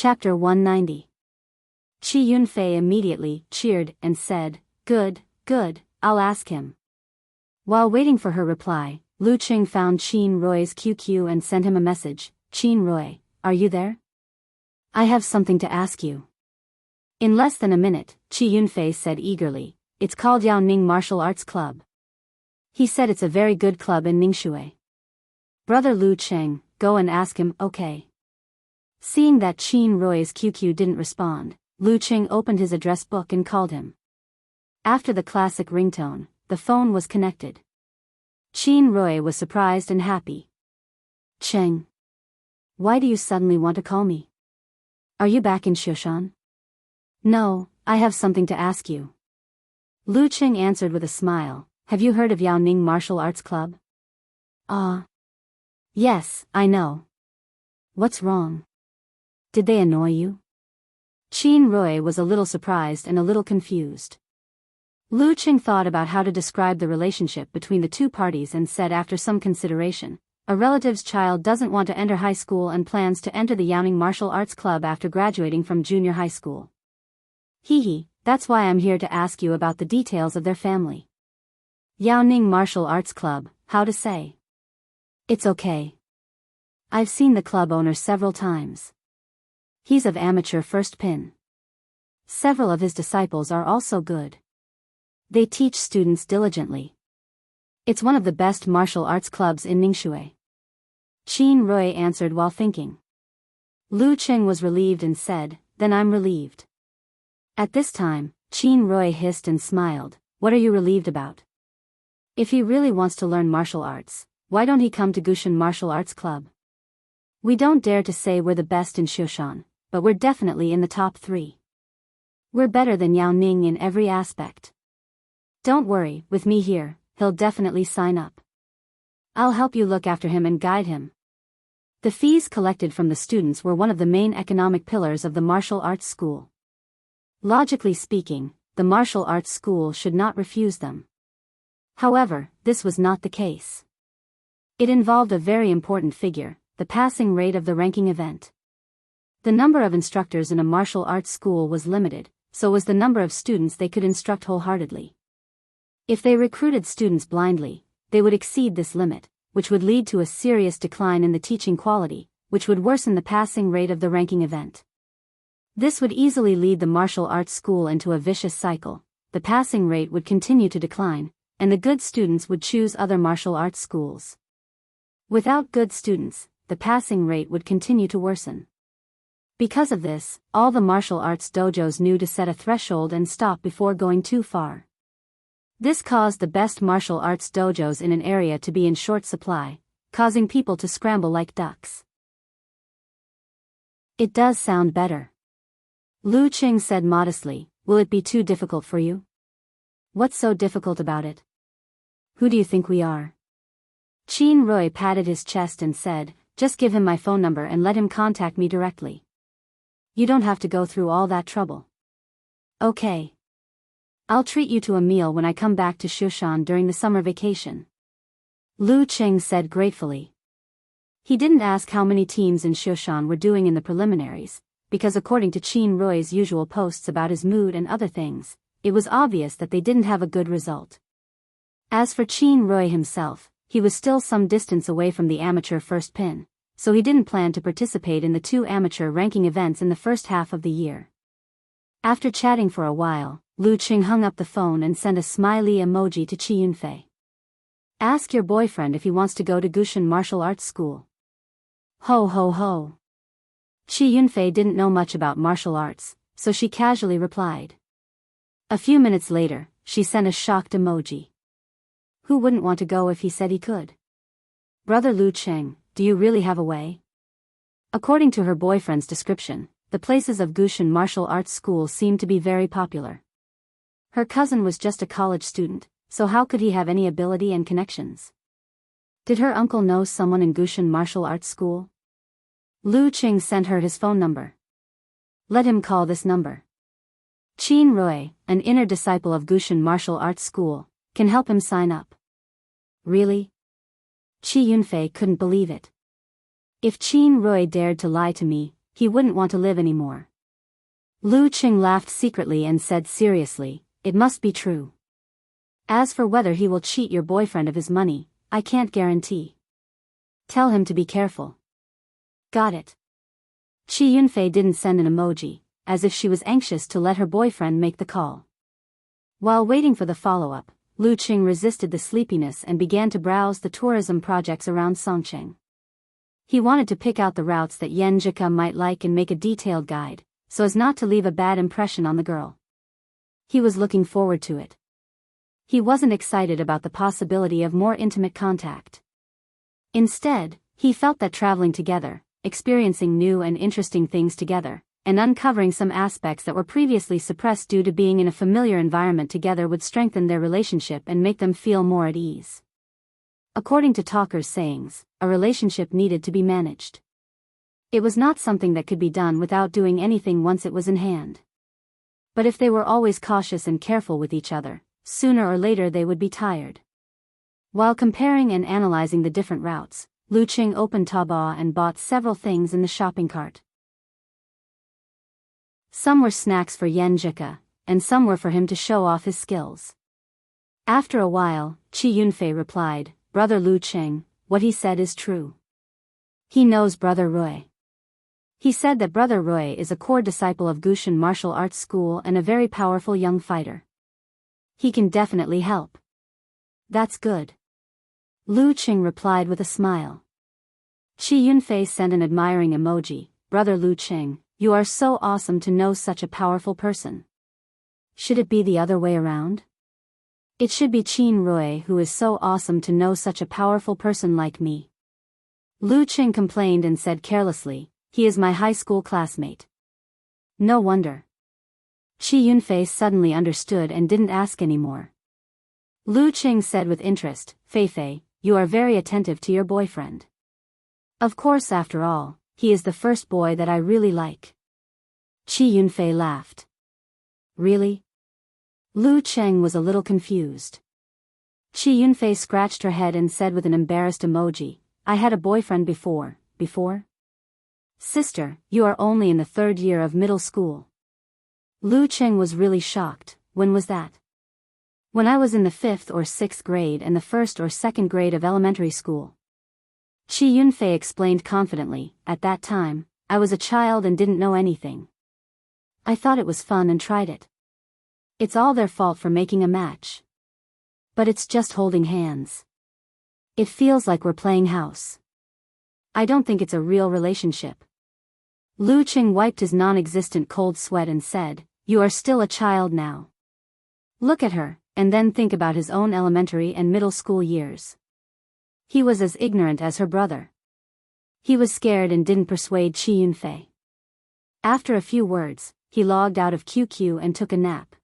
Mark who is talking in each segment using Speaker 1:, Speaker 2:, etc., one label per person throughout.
Speaker 1: Chapter 190. Chi Yunfei immediately cheered and said, "Good, good, I'll ask him." While waiting for her reply, Lu Qing found Qin Roy's QQ and sent him a message. "Qin Roy, are you there? I have something to ask you." In less than a minute, Chi Yunfei said eagerly, "It's called Yaoning Martial Arts Club." He said it's a very good club in Ningxue. Brother Lu Qing, go and ask him, okay. Seeing that Qin Roy's QQ didn't respond, Lu Qing opened his address book and called him. After the classic ringtone, the phone was connected. Qin Roy was surprised and happy. "Cheng. Why do you suddenly want to call me? Are you back in Shushan?" "No, I have something to ask you." Lu Qing answered with a smile. "Have you heard of Yaoning Martial Arts Club?" Yes, I know. What's wrong? Did they annoy you?" Qin Roy was a little surprised and a little confused. Lu Qing thought about how to describe the relationship between the two parties and said after some consideration, "A relative's child doesn't want to enter high school and plans to enter the Yaoning Martial Arts Club after graduating from junior high school. That's why I'm here to ask you about the details of their family." Yaoning Martial Arts Club, how to say? "It's okay. I've seen the club owner several times. He's of amateur first pin. Several of his disciples are also good. They teach students diligently. It's one of the best martial arts clubs in Ningxue." Qin Roy answered while thinking. Lu Qing was relieved and said, "Then I'm relieved." At this time, Qin Roy hissed and smiled. "What are you relieved about? If he really wants to learn martial arts, why don't he come to Gushan Martial Arts Club? We don't dare to say we're the best in Shushan, but we're definitely in the top 3. We're better than Yao Ning in every aspect. Don't worry, with me here, he'll definitely sign up. I'll help you look after him and guide him." The fees collected from the students were one of the main economic pillars of the martial arts school. Logically speaking, the martial arts school should not refuse them. However, this was not the case. It involved a very important figure, the passing rate of the ranking event. The number of instructors in a martial arts school was limited, so was the number of students they could instruct wholeheartedly. If they recruited students blindly, they would exceed this limit, which would lead to a serious decline in the teaching quality, which would worsen the passing rate of the ranking event. This would easily lead the martial arts school into a vicious cycle. The passing rate would continue to decline, and the good students would choose other martial arts schools. Without good students, the passing rate would continue to worsen. Because of this, all the martial arts dojos knew to set a threshold and stop before going too far. This caused the best martial arts dojos in an area to be in short supply, causing people to scramble like ducks. "It does sound better," Lu Qing said modestly. "Will it be too difficult for you?" "What's so difficult about it? Who do you think we are?" Qin Roy patted his chest and said, "Just give him my phone number and let him contact me directly. You don't have to go through all that trouble." "Okay. I'll treat you to a meal when I come back to Shushan during the summer vacation," Lu Qing said gratefully. He didn't ask how many teams in Shushan were doing in the preliminaries, because according to Qin Roy's usual posts about his mood and other things, it was obvious that they didn't have a good result. As for Qin Roy himself, he was still some distance away from the amateur first pin, so he didn't plan to participate in the 2 amateur ranking events in the first half of the year. After chatting for a while, Lu Qing hung up the phone and sent a smiley emoji to Chi Yunfei. "Ask your boyfriend if he wants to go to Gushan Martial Arts School." Ho ho ho. Chi Yunfei didn't know much about martial arts, so she casually replied. A few minutes later, she sent a shocked emoji. Who wouldn't want to go if he said he could? "Brother Lu Qing, do you really have a way?" According to her boyfriend's description, the places of Gushan Martial Arts School seemed to be very popular. Her cousin was just a college student, so how could he have any ability and connections? Did her uncle know someone in Gushan Martial Arts School? Lu Qing sent her his phone number. "Let him call this number. Qin Roy, an inner disciple of Gushan Martial Arts School, can help him sign up." "Really?" Chi Yunfei couldn't believe it. If Qin Roy dared to lie to me, he wouldn't want to live anymore. Lu Qing laughed secretly and said seriously, "It must be true. As for whether he will cheat your boyfriend of his money, I can't guarantee. Tell him to be careful." Got it. Qi Yunfei didn't send an emoji, as if she was anxious to let her boyfriend make the call. While waiting for the follow-up, Lu Qing resisted the sleepiness and began to browse the tourism projects around Songqing. He wanted to pick out the routes that Yan Jika might like and make a detailed guide, so as not to leave a bad impression on the girl. He was looking forward to it. He wasn't excited about the possibility of more intimate contact. Instead, he felt that traveling together, experiencing new and interesting things together, and uncovering some aspects that were previously suppressed due to being in a familiar environment together would strengthen their relationship and make them feel more at ease. According to talkers' sayings, a relationship needed to be managed. It was not something that could be done without doing anything once it was in hand. But if they were always cautious and careful with each other, sooner or later they would be tired. While comparing and analyzing the different routes, Lu Qing opened Taobao and bought several things in the shopping cart. Some were snacks for Yan Jika, and some were for him to show off his skills. After a while, Qi Yunfei replied, "Brother Lu Qing, what he said is true. He knows Brother Rui. He said that Brother Rui is a core disciple of Gushan Martial Arts School and a very powerful young fighter. He can definitely help." "That's good." Lu Qing replied with a smile. Qi Yunfei sent an admiring emoji, "Brother Lu Qing, you are so awesome to know such a powerful person. Should it be the other way around? It should be Qin Rui who is so awesome to know such a powerful person like me." Lu Qing complained and said carelessly, "He is my high school classmate." "No wonder." Qi Yunfei suddenly understood and didn't ask anymore. Lu Qing said with interest, "Feifei, you are very attentive to your boyfriend. Of course, after all, he is the first boy that I really like." Qi Yunfei laughed. "Really?" Lu Qing was a little confused. Qi Yunfei scratched her head and said with an embarrassed emoji, "I had a boyfriend before. Sister, you are only in the 3rd year of middle school." Lu Qing was really shocked. "When was that?" "When I was in the 5th or 6th grade and the 1st or 2nd grade of elementary school." Qi Yunfei explained confidently, "At that time, I was a child and didn't know anything. I thought it was fun and tried it. It's all their fault for making a match. But it's just holding hands. It feels like we're playing house. I don't think it's a real relationship." Lu Qing wiped his non-existent cold sweat and said, "You are still a child now. Look at her, and then think about his own elementary and middle school years. He was as ignorant as her brother." He was scared and didn't persuade Qi Yunfei. After a few words, he logged out of QQ and took a nap.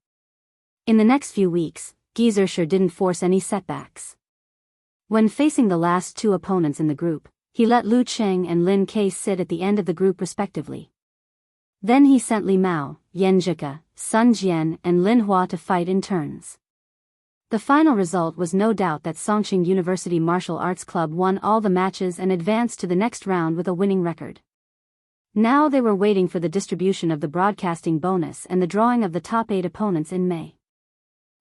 Speaker 1: In the next few weeks, Geezer didn't force any setbacks. When facing the last 2 opponents in the group, he let Lu Qing and Lin Ke sit at the end of the group respectively. Then he sent Li Mao, Yan Jika, Sun Jian and Lin Hua to fight in turns. The final result was no doubt that Songqing University Martial Arts Club won all the matches and advanced to the next round with a winning record. Now they were waiting for the distribution of the broadcasting bonus and the drawing of the top 8 opponents in May.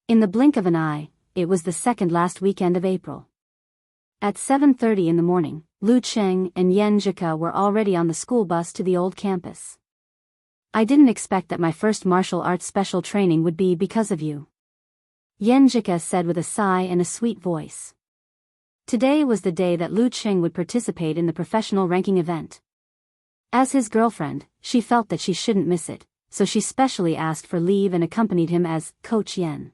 Speaker 1: In the blink of an eye, it was the second last weekend of April. At 7:30 in the morning, Lu Qing and Yan Jika were already on the school bus to the old campus. "I didn't expect that my first martial arts special training would be because of you," Yan Jika said with a sigh and a sweet voice. Today was the day that Lu Qing would participate in the professional ranking event. As his girlfriend, she felt that she shouldn't miss it, so she specially asked for leave and accompanied him as Coach Yan.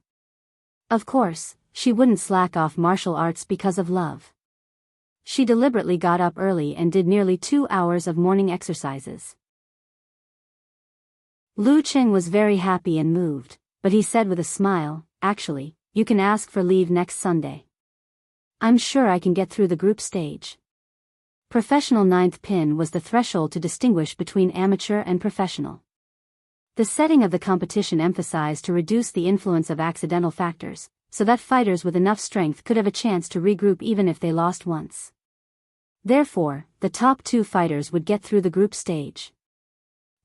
Speaker 1: Of course, she wouldn't slack off martial arts because of love. She deliberately got up early and did nearly 2 hours of morning exercises. Lu Qing was very happy and moved, but he said with a smile, "Actually, you can ask for leave next Sunday. I'm sure I can get through the group stage." Professional 9th pin was the threshold to distinguish between amateur and professional. The setting of the competition emphasized to reduce the influence of accidental factors, so that fighters with enough strength could have a chance to regroup even if they lost once. Therefore, the top 2 fighters would get through the group stage.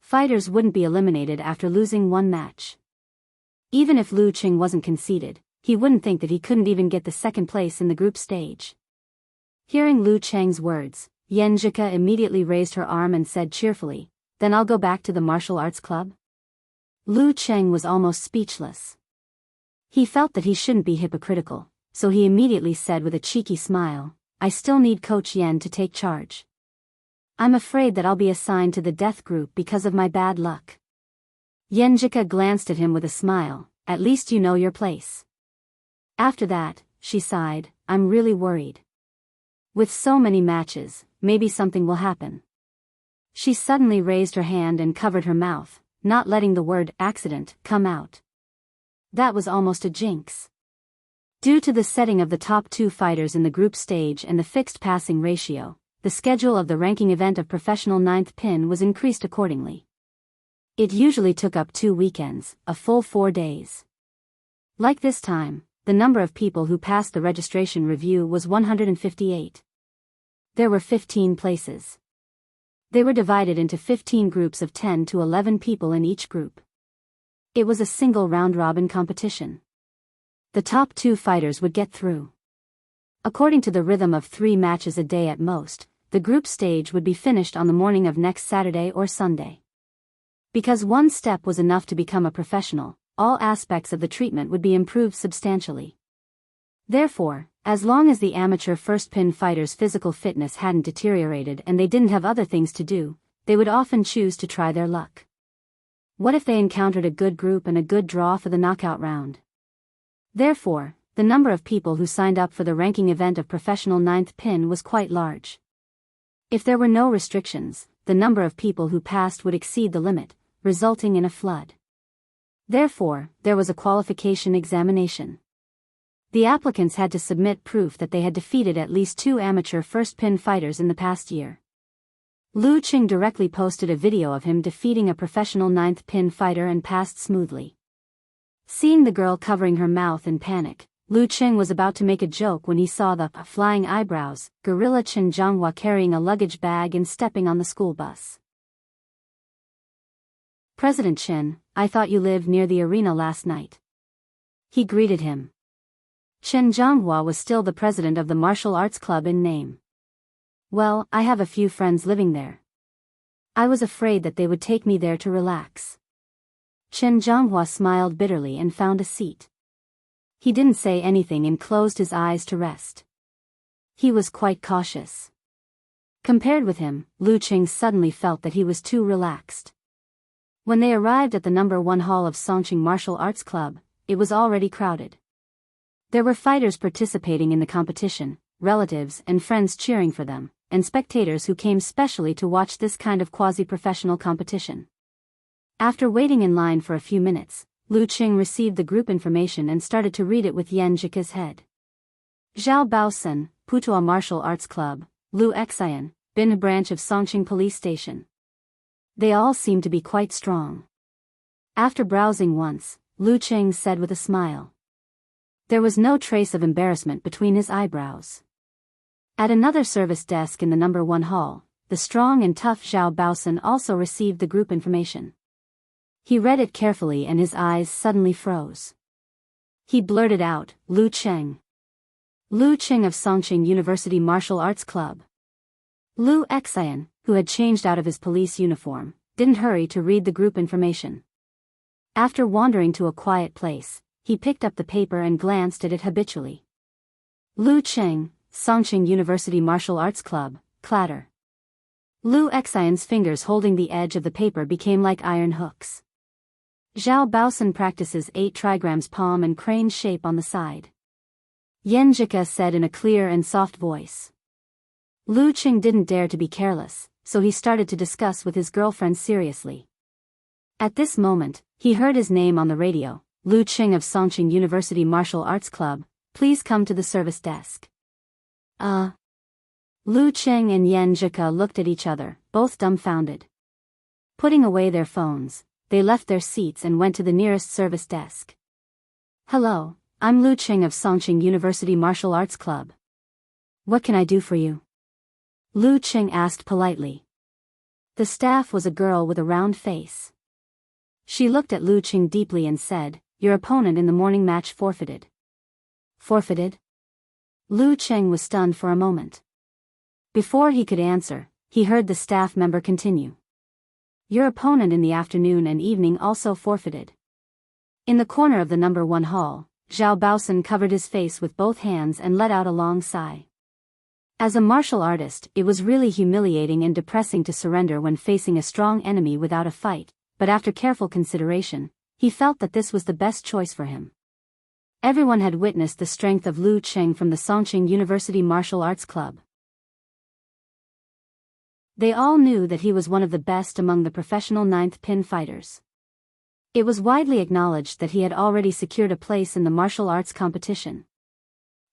Speaker 1: Fighters wouldn't be eliminated after losing one match. Even if Lu Qing wasn't conceded, he wouldn't think that he couldn't even get the second place in the group stage. Hearing Lu Cheng's words, Yenjika immediately raised her arm and said cheerfully, "Then I'll go back to the martial arts club?" Lu Cheng was almost speechless. He felt that he shouldn't be hypocritical, so he immediately said with a cheeky smile, "I still need Coach Yen to take charge. I'm afraid that I'll be assigned to the death group because of my bad luck." Yenjika glanced at him with a smile, "At least you know your place." After that, she sighed, "I'm really worried. With so many matches, maybe something will happen." She suddenly raised her hand and covered her mouth, not letting the word accident come out. That was almost a jinx. Due to the setting of the top 2 fighters in the group stage and the fixed passing ratio, the schedule of the ranking event of professional 9th pin was increased accordingly. It usually took up 2 weekends, a full 4 days. Like this time, the number of people who passed the registration review was 158. There were 15 places. They were divided into 15 groups of 10 to 11 people in each group. It was a single round-robin competition. The top 2 fighters would get through. According to the rhythm of 3 matches a day at most, the group stage would be finished on the morning of next Saturday or Sunday. Because one step was enough to become a professional, all aspects of the treatment would be improved substantially. Therefore, as long as the amateur first pin fighters' physical fitness hadn't deteriorated and they didn't have other things to do, they would often choose to try their luck. What if they encountered a good group and a good draw for the knockout round? Therefore, the number of people who signed up for the ranking event of professional 9th pin was quite large. If there were no restrictions, the number of people who passed would exceed the limit, resulting in a flood. Therefore, there was a qualification examination. The applicants had to submit proof that they had defeated at least 2 amateur first pin fighters in the past year. Lu Qing directly posted a video of him defeating a professional 9th pin fighter and passed smoothly. Seeing the girl covering her mouth in panic, Lu Qing was about to make a joke when he saw the flying eyebrows gorilla Chen Zhonghua carrying a luggage bag and stepping on the school bus. "President Chen, I thought you lived near the arena last night." He greeted him. Chen Zhonghua was still the president of the martial arts club in name. "Well, I have a few friends living there. I was afraid that they would take me there to relax." Chen Zhonghua smiled bitterly and found a seat. He didn't say anything and closed his eyes to rest. He was quite cautious. Compared with him, Lu Qing suddenly felt that he was too relaxed. When they arrived at the number 1 hall of Songqing Martial Arts Club, it was already crowded. There were fighters participating in the competition, relatives and friends cheering for them, and spectators who came specially to watch this kind of quasi-professional competition. After waiting in line for a few minutes, Lu Qing received the group information and started to read it with Yenjika's head. Zhao Baosen, Putua Martial Arts Club, Lu Xian, Bin branch of Songqing Police Station. They all seemed to be quite strong. After browsing once, Lu Qing said with a smile. There was no trace of embarrassment between his eyebrows. At another service desk in the number 1 hall, the strong and tough Zhao Baosen also received the group information. He read it carefully and his eyes suddenly froze. He blurted out, "Lu Qing." Lu Qing of Songqing University Martial Arts Club. Lu Xian, who had changed out of his police uniform, didn't hurry to read the group information. After wandering to a quiet place, he picked up the paper and glanced at it habitually. Lu Qing, Songqing University Martial Arts Club, clatter. Lu Xian's fingers holding the edge of the paper became like iron hooks. Zhao Baosen practices 8 trigrams palm and crane shape on the side. Yenjika said in a clear and soft voice. Lu Qing didn't dare to be careless, so he started to discuss with his girlfriend seriously. At this moment, he heard his name on the radio. Lu Qing of Songqing University Martial Arts Club, please come to the service desk. Lu Qing and Yenjika looked at each other, both dumbfounded. Putting away their phones, they left their seats and went to the nearest service desk. "Hello, I'm Lu Qing of Songqing University Martial Arts Club. What can I do for you?" Lu Qing asked politely. The staff was a girl with a round face. She looked at Lu Qing deeply and said, "Your opponent in the morning match forfeited." Forfeited? Lu Qing was stunned for a moment. Before he could answer, he heard the staff member continue. "Your opponent in the afternoon and evening also forfeited." In the corner of the number 1 hall, Zhao Baosan covered his face with both hands and let out a long sigh. As a martial artist, it was really humiliating and depressing to surrender when facing a strong enemy without a fight, but after careful consideration, he felt that this was the best choice for him. Everyone had witnessed the strength of Lu Qing from the Songqing University Martial Arts Club. They all knew that he was one of the best among the professional 9th pin fighters. It was widely acknowledged that he had already secured a place in the martial arts competition.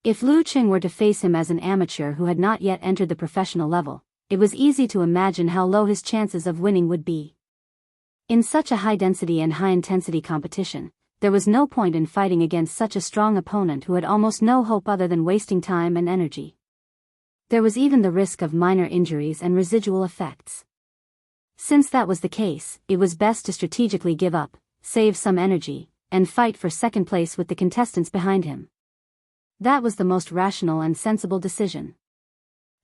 Speaker 1: If Lu Qing were to face him as an amateur who had not yet entered the professional level, it was easy to imagine how low his chances of winning would be. In such a high-density and high-intensity competition, there was no point in fighting against such a strong opponent who had almost no hope other than wasting time and energy. There was even the risk of minor injuries and residual effects. Since that was the case, it was best to strategically give up, save some energy, and fight for second place with the contestants behind him. That was the most rational and sensible decision.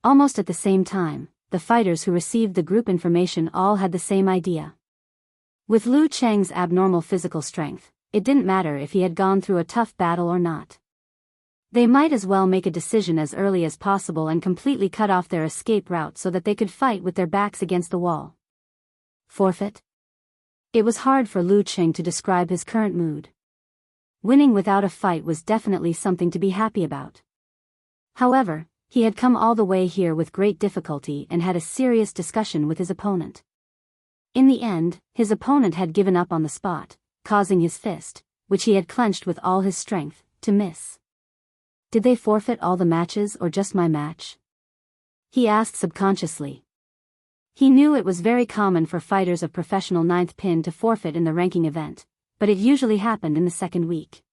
Speaker 1: Almost at the same time, the fighters who received the group information all had the same idea. With Lu Qing's abnormal physical strength, it didn't matter if he had gone through a tough battle or not. They might as well make a decision as early as possible and completely cut off their escape route so that they could fight with their backs against the wall. Forfeit? It was hard for Lu Qing to describe his current mood. Winning without a fight was definitely something to be happy about. However, he had come all the way here with great difficulty and had a serious discussion with his opponent. In the end, his opponent had given up on the spot, causing his fist, which he had clenched with all his strength, to miss. "Did they forfeit all the matches or just my match?" he asked subconsciously. He knew it was very common for fighters of professional 9th pin to forfeit in the ranking event, but it usually happened in the second week.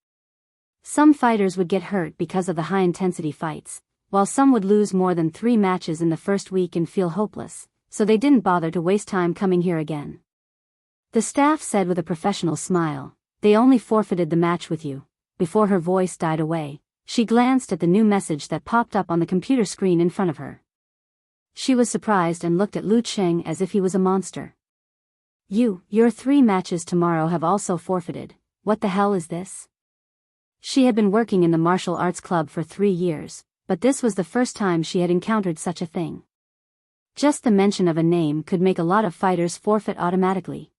Speaker 1: Some fighters would get hurt because of the high-intensity fights, while some would lose more than 3 matches in the first week and feel hopeless, so they didn't bother to waste time coming here again. The staff said with a professional smile, "They only forfeited the match with you." Before her voice died away, she glanced at the new message that popped up on the computer screen in front of her. She was surprised and looked at Lu Qing as if he was a monster. Your 3 matches tomorrow have also forfeited. What the hell is this?" She had been working in the martial arts club for 3 years, but this was the first time she had encountered such a thing. Just the mention of a name could make a lot of fighters forfeit automatically.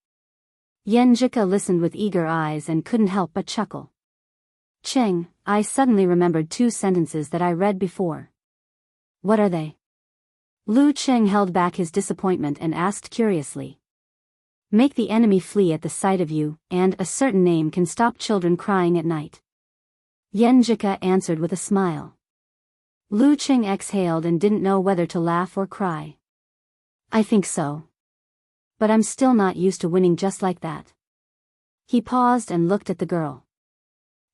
Speaker 1: Yan Jika listened with eager eyes and couldn't help but chuckle. "Qing, I suddenly remembered 2 sentences that I read before." "What are they?" Lu Qing held back his disappointment and asked curiously. "Make the enemy flee at the sight of you, and a certain name can stop children crying at night." Yan Jika answered with a smile. Lu Qing exhaled and didn't know whether to laugh or cry. "I think so. But I'm still not used to winning just like that." He paused and looked at the girl.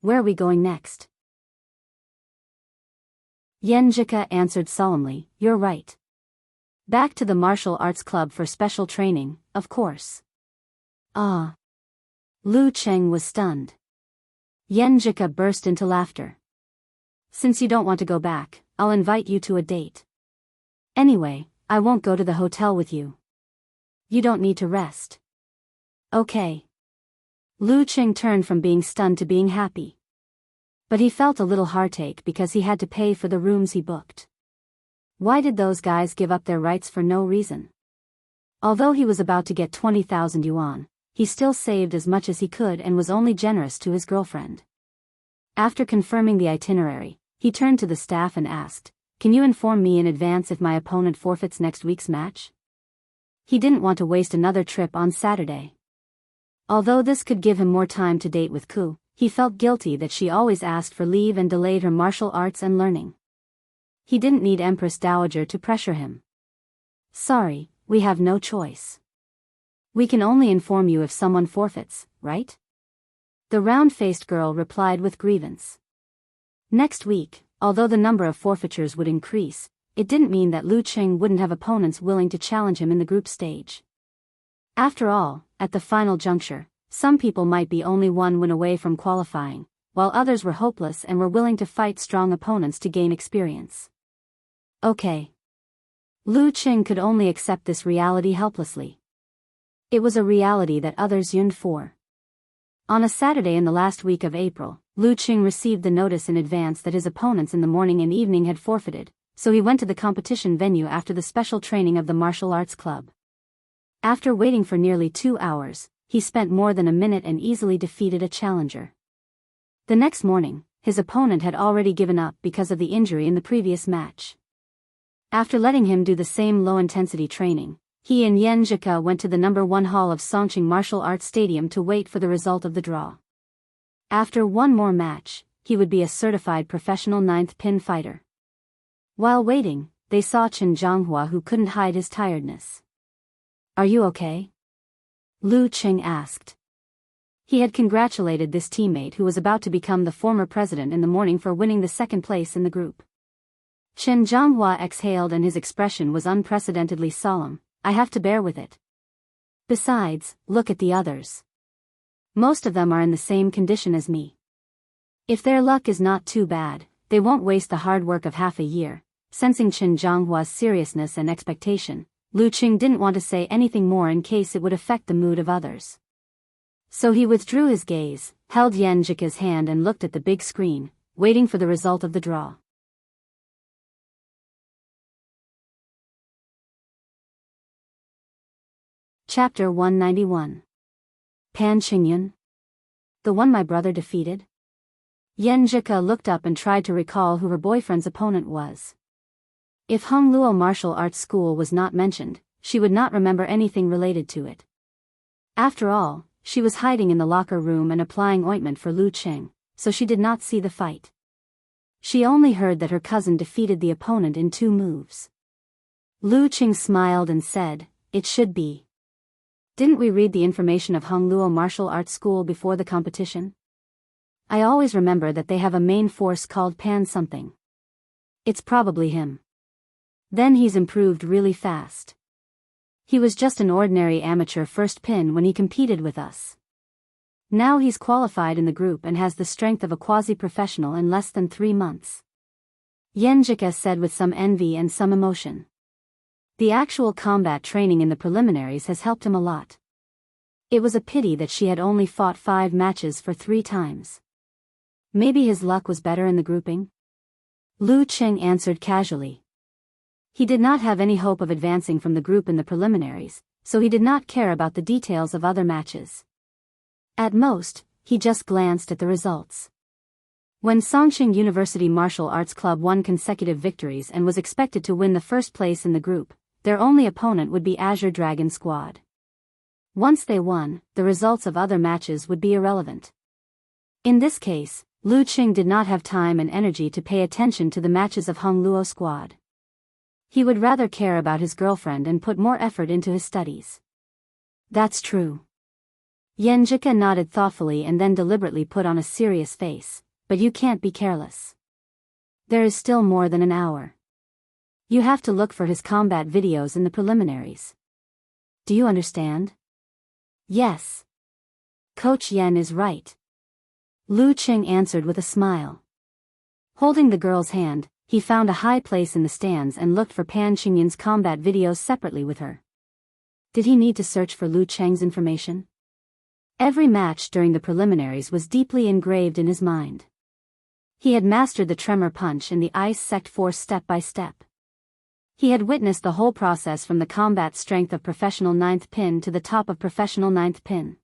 Speaker 1: "Where are we going next?" Yan Jika answered solemnly, "You're right. Back to the martial arts club for special training, of course." "Ah." Lu Qing was stunned. Yan Jika burst into laughter. "Since you don't want to go back, I'll invite you to a date. Anyway, I won't go to the hotel with you. You don't need to rest." "Okay." Lu Qing turned from being stunned to being happy. But he felt a little heartache because he had to pay for the rooms he booked. Why did those guys give up their rights for no reason? Although he was about to get 20,000 yuan, he still saved as much as he could and was only generous to his girlfriend. After confirming the itinerary, he turned to the staff and asked, "Can you inform me in advance if my opponent forfeits next week's match?" He didn't want to waste another trip on Saturday. Although this could give him more time to date with Ku, he felt guilty that she always asked for leave and delayed her martial arts and learning. He didn't need Empress Dowager to pressure him. "Sorry, we have no choice. We can only inform you if someone forfeits, right?" The round-faced girl replied with grievance. Next week, although the number of forfeitures would increase, it didn't mean that Lu Qing wouldn't have opponents willing to challenge him in the group stage. After all, at the final juncture, some people might be only one win away from qualifying, while others were hopeless and were willing to fight strong opponents to gain experience. Okay. Lu Qing could only accept this reality helplessly. It was a reality that others yearned for. On a Saturday in the last week of April, Lu Qing received the notice in advance that his opponents in the morning and evening had forfeited, so he went to the competition venue after the special training of the martial arts club. After waiting for nearly 2 hours, he spent more than a minute and easily defeated a challenger. The next morning, his opponent had already given up because of the injury in the previous match. After letting him do the same low-intensity training, he and Yan Zhika went to the No. 1 hall of Songqing Martial Arts Stadium to wait for the result of the draw. After one more match, he would be a certified professional 9th pin fighter. While waiting, they saw Chen Zhonghua, who couldn't hide his tiredness. "Are you okay?" Lu Qing asked. He had congratulated this teammate who was about to become the former president in the morning for winning the second place in the group. Chen Zhonghua exhaled and his expression was unprecedentedly solemn. "I have to bear with it. Besides, look at the others. Most of them are in the same condition as me. If their luck is not too bad, they won't waste the hard work of half a year." Sensing Chen Zhonghua's seriousness and expectation, Lu Qing didn't want to say anything more in case it would affect the mood of others. So he withdrew his gaze, held Yan Zhika's hand and looked at the big screen, waiting for the result of the draw. Chapter 191. Pan Qingyun? The one my brother defeated? Yan Zhika looked up and tried to recall who her boyfriend's opponent was. If Hongluo Martial Arts School was not mentioned, she would not remember anything related to it. After all, she was hiding in the locker room and applying ointment for Lu Qing, so she did not see the fight. She only heard that her cousin defeated the opponent in 2 moves. Lu Qing smiled and said, "It should be. Didn't we read the information of Hongluo Martial Arts School before the competition? I always remember that they have a main force called Pan something. It's probably him. Then he's improved really fast. He was just an ordinary amateur first pin when he competed with us. Now he's qualified in the group and has the strength of a quasi-professional in less than 3 months." Yan Zhika said with some envy and some emotion. The actual combat training in the preliminaries has helped him a lot. It was a pity that she had only fought 5 matches for 3 times. Maybe his luck was better in the grouping? Lu Qing answered casually. He did not have any hope of advancing from the group in the preliminaries, so he did not care about the details of other matches. At most, he just glanced at the results. When Songqing University Martial Arts Club won consecutive victories and was expected to win the first place in the group, their only opponent would be Azure Dragon Squad. Once they won, the results of other matches would be irrelevant. In this case, Lu Qing did not have time and energy to pay attention to the matches of Hongluo Squad. He would rather care about his girlfriend and put more effort into his studies. That's true. Yan Zhika nodded thoughtfully and then deliberately put on a serious face, but you can't be careless. There is still more than an hour. You have to look for his combat videos in the preliminaries. Do you understand? Yes. Coach Yan is right. Lu Qing answered with a smile. Holding the girl's hand, he found a high place in the stands and looked for Pan Qingyun's combat videos separately with her. Did he need to search for Lu Cheng's information? Every match during the preliminaries was deeply engraved in his mind. He had mastered the tremor punch and the ice sect force step by step. He had witnessed the whole process from the combat strength of professional 9th pin to the top of professional 9th pin.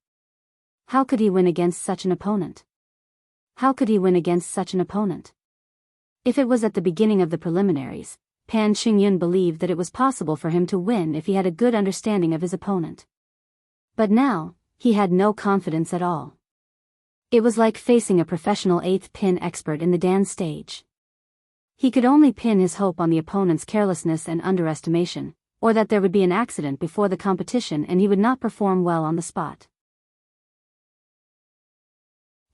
Speaker 1: How could he win against such an opponent? How could he win against such an opponent? If it was at the beginning of the preliminaries, Pan Qingyun believed that it was possible for him to win if he had a good understanding of his opponent. But now, he had no confidence at all. It was like facing a professional 8th pin expert in the Dan stage. He could only pin his hope on the opponent's carelessness and underestimation, or that there would be an accident before the competition and he would not perform well on the spot.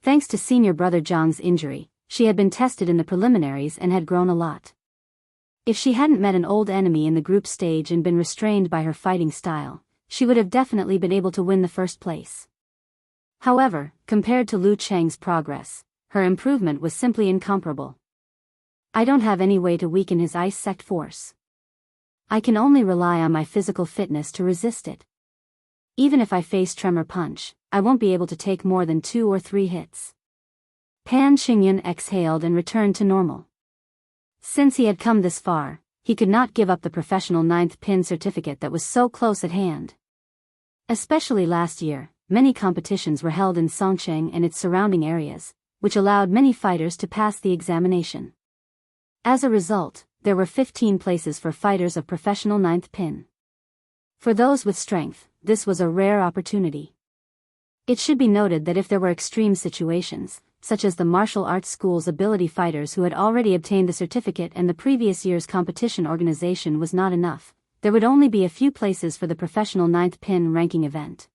Speaker 1: Thanks to senior brother Zhang's injury, she had been tested in the preliminaries and had grown a lot. If she hadn't met an old enemy in the group stage and been restrained by her fighting style, she would have definitely been able to win the first place. However, compared to Lu Cheng's progress, her improvement was simply incomparable. I don't have any way to weaken his ice sect force. I can only rely on my physical fitness to resist it. Even if I face Tremor Punch, I won't be able to take more than 2 or 3 hits. Pan Qingyun exhaled and returned to normal. Since he had come this far, he could not give up the professional 9th pin certificate that was so close at hand. Especially last year, many competitions were held in Songcheng and its surrounding areas, which allowed many fighters to pass the examination. As a result, there were 15 places for fighters of professional 9th pin. For those with strength, this was a rare opportunity. It should be noted that if there were extreme situations, such as the martial arts school's ability fighters who had already obtained the certificate and the previous year's competition organization was not enough, there would only be a few places for the professional 9th pin ranking event.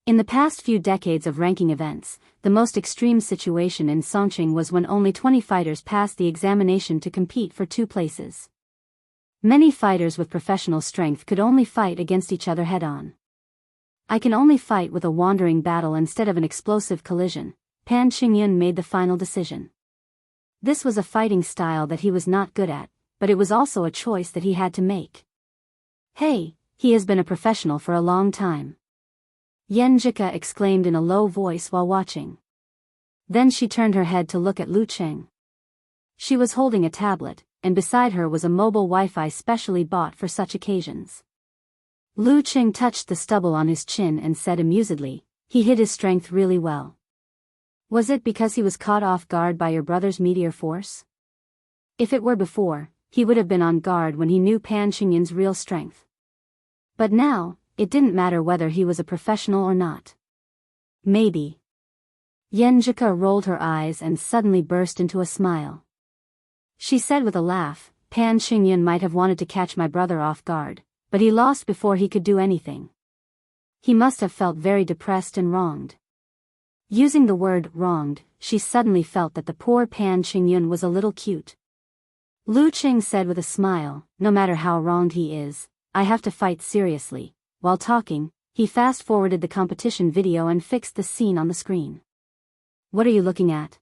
Speaker 1: In the past few decades of ranking events, the most extreme situation in Songcheng was when only 20 fighters passed the examination to compete for 2 places. Many fighters with professional strength could only fight against each other head-on. I can only fight with a wandering battle instead of an explosive collision. Pan Qingyun made the final decision. This was a fighting style that he was not good at, but it was also a choice that he had to make. Hey, he has been a professional for a long time. Yan Jika exclaimed in a low voice while watching. Then she turned her head to look at Lu Cheng. She was holding a tablet, and beside her was a mobile Wi-Fi specially bought for such occasions. Lu Cheng touched the stubble on his chin and said amusedly, "He hid his strength really well. Was it because he was caught off guard by your brother's meteor force? If it were before, he would have been on guard when he knew Pan Qingyun's real strength. But now, it didn't matter whether he was a professional or not. Maybe." Yenjika rolled her eyes and suddenly burst into a smile. She said with a laugh, "Pan Qingyun might have wanted to catch my brother off guard, but he lost before he could do anything. He must have felt very depressed and wronged." Using the word wronged, she suddenly felt that the poor Pan Qingyun was a little cute. Lu Cheng said with a smile, "No matter how wronged he is, I have to fight seriously." While talking, he fast-forwarded the competition video and fixed the scene on the screen. "What are you looking at?"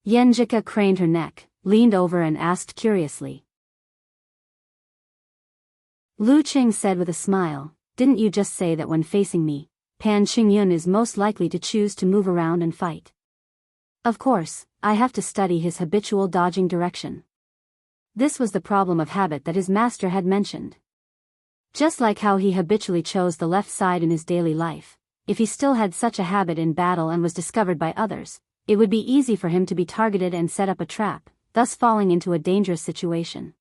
Speaker 1: Yenjika craned her neck, leaned over and asked curiously. Lu Cheng said with a smile, "Didn't you just say that when facing me, Pan Qingyun is most likely to choose to move around and fight? Of course, I have to study his habitual dodging direction." This was the problem of habit that his master had mentioned. Just like how he habitually chose the left side in his daily life, if he still had such a habit in battle and was discovered by others, it would be easy for him to be targeted and set up a trap, thus falling into a dangerous situation.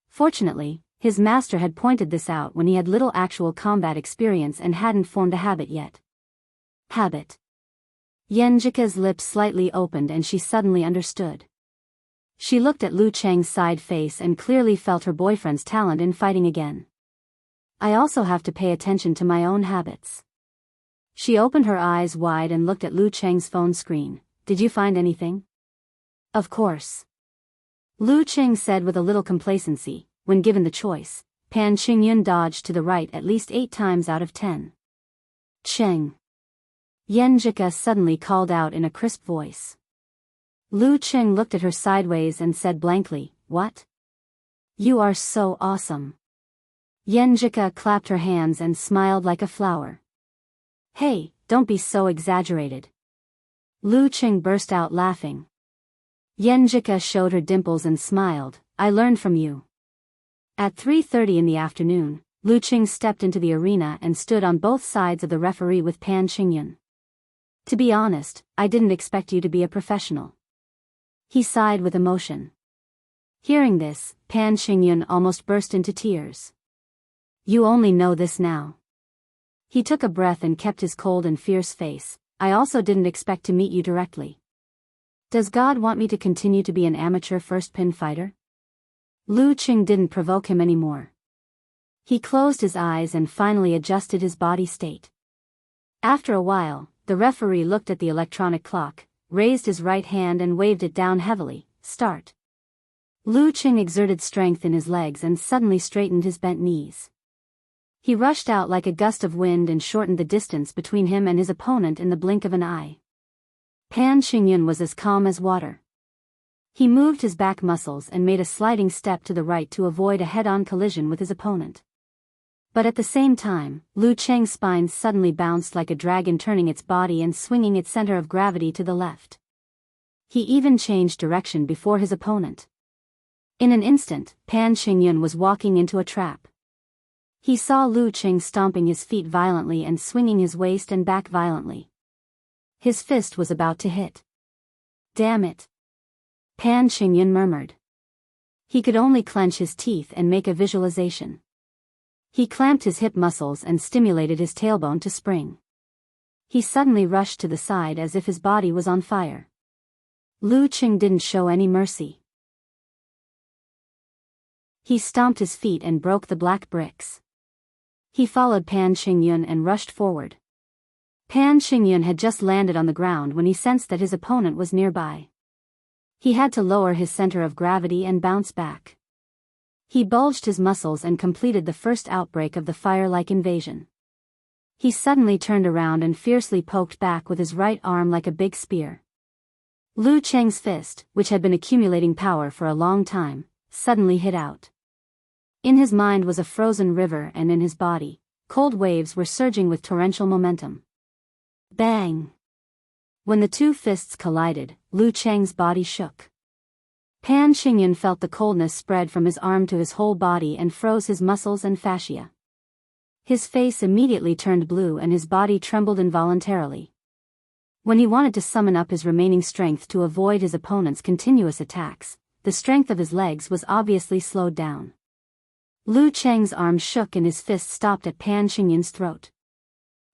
Speaker 1: Fortunately, his master had pointed this out when he had little actual combat experience and hadn't formed a habit yet. Habit. Yenjika's lips slightly opened and she suddenly understood. She looked at Lu Cheng's side face and clearly felt her boyfriend's talent in fighting again. "I also have to pay attention to my own habits." She opened her eyes wide and looked at Lu Cheng's phone screen. "Did you find anything?" "Of course." Lu Cheng said with a little complacency. When given the choice, Pan Qingyun dodged to the right at least 8 times out of 10. "Cheng." Yenjika suddenly called out in a crisp voice. Lu Cheng looked at her sideways and said blankly, "What? You are so awesome." Yenjika clapped her hands and smiled like a flower. "Hey, don't be so exaggerated." Lu Cheng burst out laughing. Yenjika showed her dimples and smiled, "I learned from you." At 3:30 in the afternoon, Lu Cheng stepped into the arena and stood on both sides of the referee with Pan Qingyun. "To be honest, I didn't expect you to be a professional." He sighed with emotion. Hearing this, Pan Qingyun almost burst into tears. "You only know this now." He took a breath and kept his cold and fierce face. "I also didn't expect to meet you directly. Does God want me to continue to be an amateur first pin fighter?" Lu Cheng didn't provoke him anymore. He closed his eyes and finally adjusted his body state. After a while, the referee looked at the electronic clock, raised his right hand and waved it down heavily. "Start." Lu Qing exerted strength in his legs and suddenly straightened his bent knees. He rushed out like a gust of wind and shortened the distance between him and his opponent in the blink of an eye. Pan Qingyun was as calm as water. He moved his back muscles and made a sliding step to the right to avoid a head-on collision with his opponent. But at the same time, Lu Cheng's spine suddenly bounced like a dragon, turning its body and swinging its center of gravity to the left. He even changed direction before his opponent. In an instant, Pan Qingyun was walking into a trap. He saw Lu Qing stomping his feet violently and swinging his waist and back violently. His fist was about to hit. "Damn it!" Pan Qingyun murmured. He could only clench his teeth and make a visualization. He clamped his hip muscles and stimulated his tailbone to spring. He suddenly rushed to the side as if his body was on fire. Lu Qing didn't show any mercy. He stomped his feet and broke the black bricks. He followed Pan Qingyun and rushed forward. Pan Qingyun had just landed on the ground when he sensed that his opponent was nearby. He had to lower his center of gravity and bounce back. He bulged his muscles and completed the first outbreak of the fire-like invasion. He suddenly turned around and fiercely poked back with his right arm like a big spear. Lu Cheng's fist, which had been accumulating power for a long time, suddenly hit out. In his mind was a frozen river, and in his body, cold waves were surging with torrential momentum. Bang! When the two fists collided, Lu Cheng's body shook. Pan Qingyun felt the coldness spread from his arm to his whole body and froze his muscles and fascia. His face immediately turned blue and his body trembled involuntarily. When he wanted to summon up his remaining strength to avoid his opponent's continuous attacks, the strength of his legs was obviously slowed down. Lu Cheng's arm shook and his fist stopped at Pan Qingyun's throat.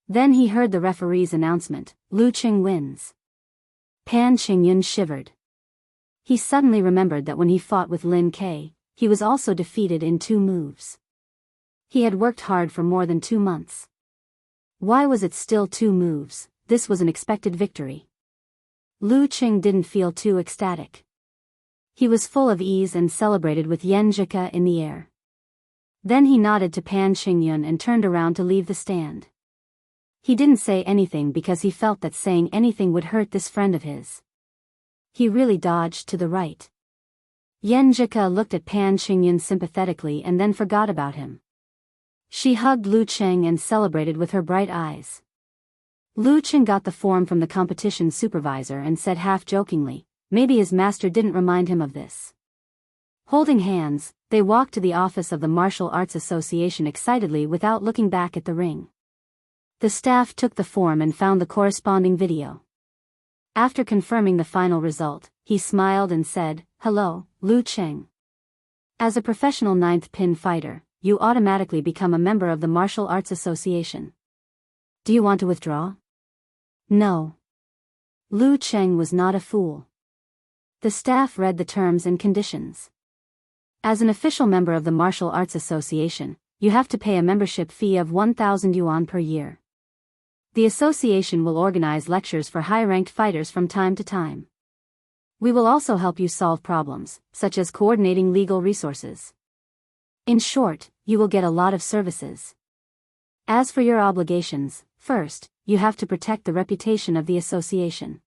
Speaker 1: Then he heard the referee's announcement, "Lu Qing wins." Pan Qingyun shivered. He suddenly remembered that when he fought with Lin Ke, he was also defeated in 2 moves. He had worked hard for more than 2 months. Why was it still 2 moves? This was an expected victory. Lu Qing didn't feel too ecstatic. He was full of ease and celebrated with Yenjika in the air. Then he nodded to Pan Qingyun and turned around to leave the stand. He didn't say anything because he felt that saying anything would hurt this friend of his. He really dodged to the right. Yenjika looked at Pan Qingyun sympathetically and then forgot about him. She hugged Lu Qing and celebrated with her bright eyes. Lu Qing got the form from the competition supervisor and said half-jokingly, maybe his master didn't remind him of this. Holding hands, they walked to the office of the Martial Arts Association excitedly without looking back at the ring. The staff took the form and found the corresponding video. After confirming the final result, he smiled and said, "Hello, Lu Qing. As a professional 9th pin fighter, you automatically become a member of the Martial Arts Association. Do you want to withdraw?" "No." Lu Qing was not a fool. The staff read the terms and conditions. As an official member of the Martial Arts Association, you have to pay a membership fee of 1,000 yuan per year. The association will organize lectures for high-ranked fighters from time to time. We will also help you solve problems, such as coordinating legal resources. In short, you will get a lot of services. As for your obligations, first, you have to protect the reputation of the association.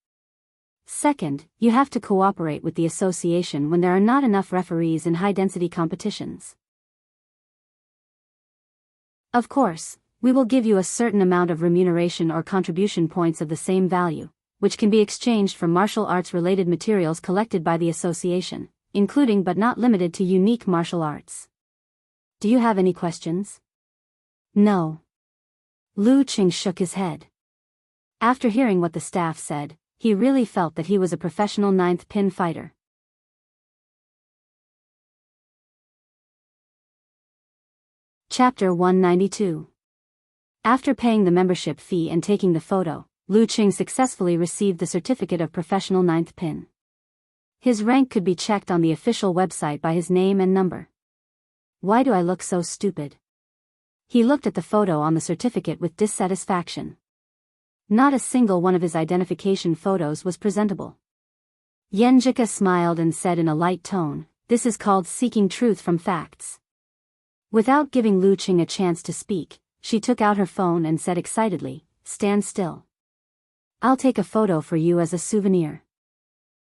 Speaker 1: Second, you have to cooperate with the association when there are not enough referees in high-density competitions. Of course, we will give you a certain amount of remuneration or contribution points of the same value, which can be exchanged for martial arts-related materials collected by the association, including but not limited to unique martial arts. Do you have any questions? No. Lu Qing shook his head. After hearing what the staff said, he really felt that he was a professional 9th pin fighter. Chapter 192. After paying the membership fee and taking the photo, Lu Qing successfully received the certificate of professional 9th pin. His rank could be checked on the official website by his name and number. Why do I look so stupid? He looked at the photo on the certificate with dissatisfaction. Not a single one of his identification photos was presentable. Yenjika smiled and said in a light tone, this is called seeking truth from facts. Without giving Lu Qing a chance to speak, she took out her phone and said excitedly, "Stand still. I'll take a photo for you as a souvenir.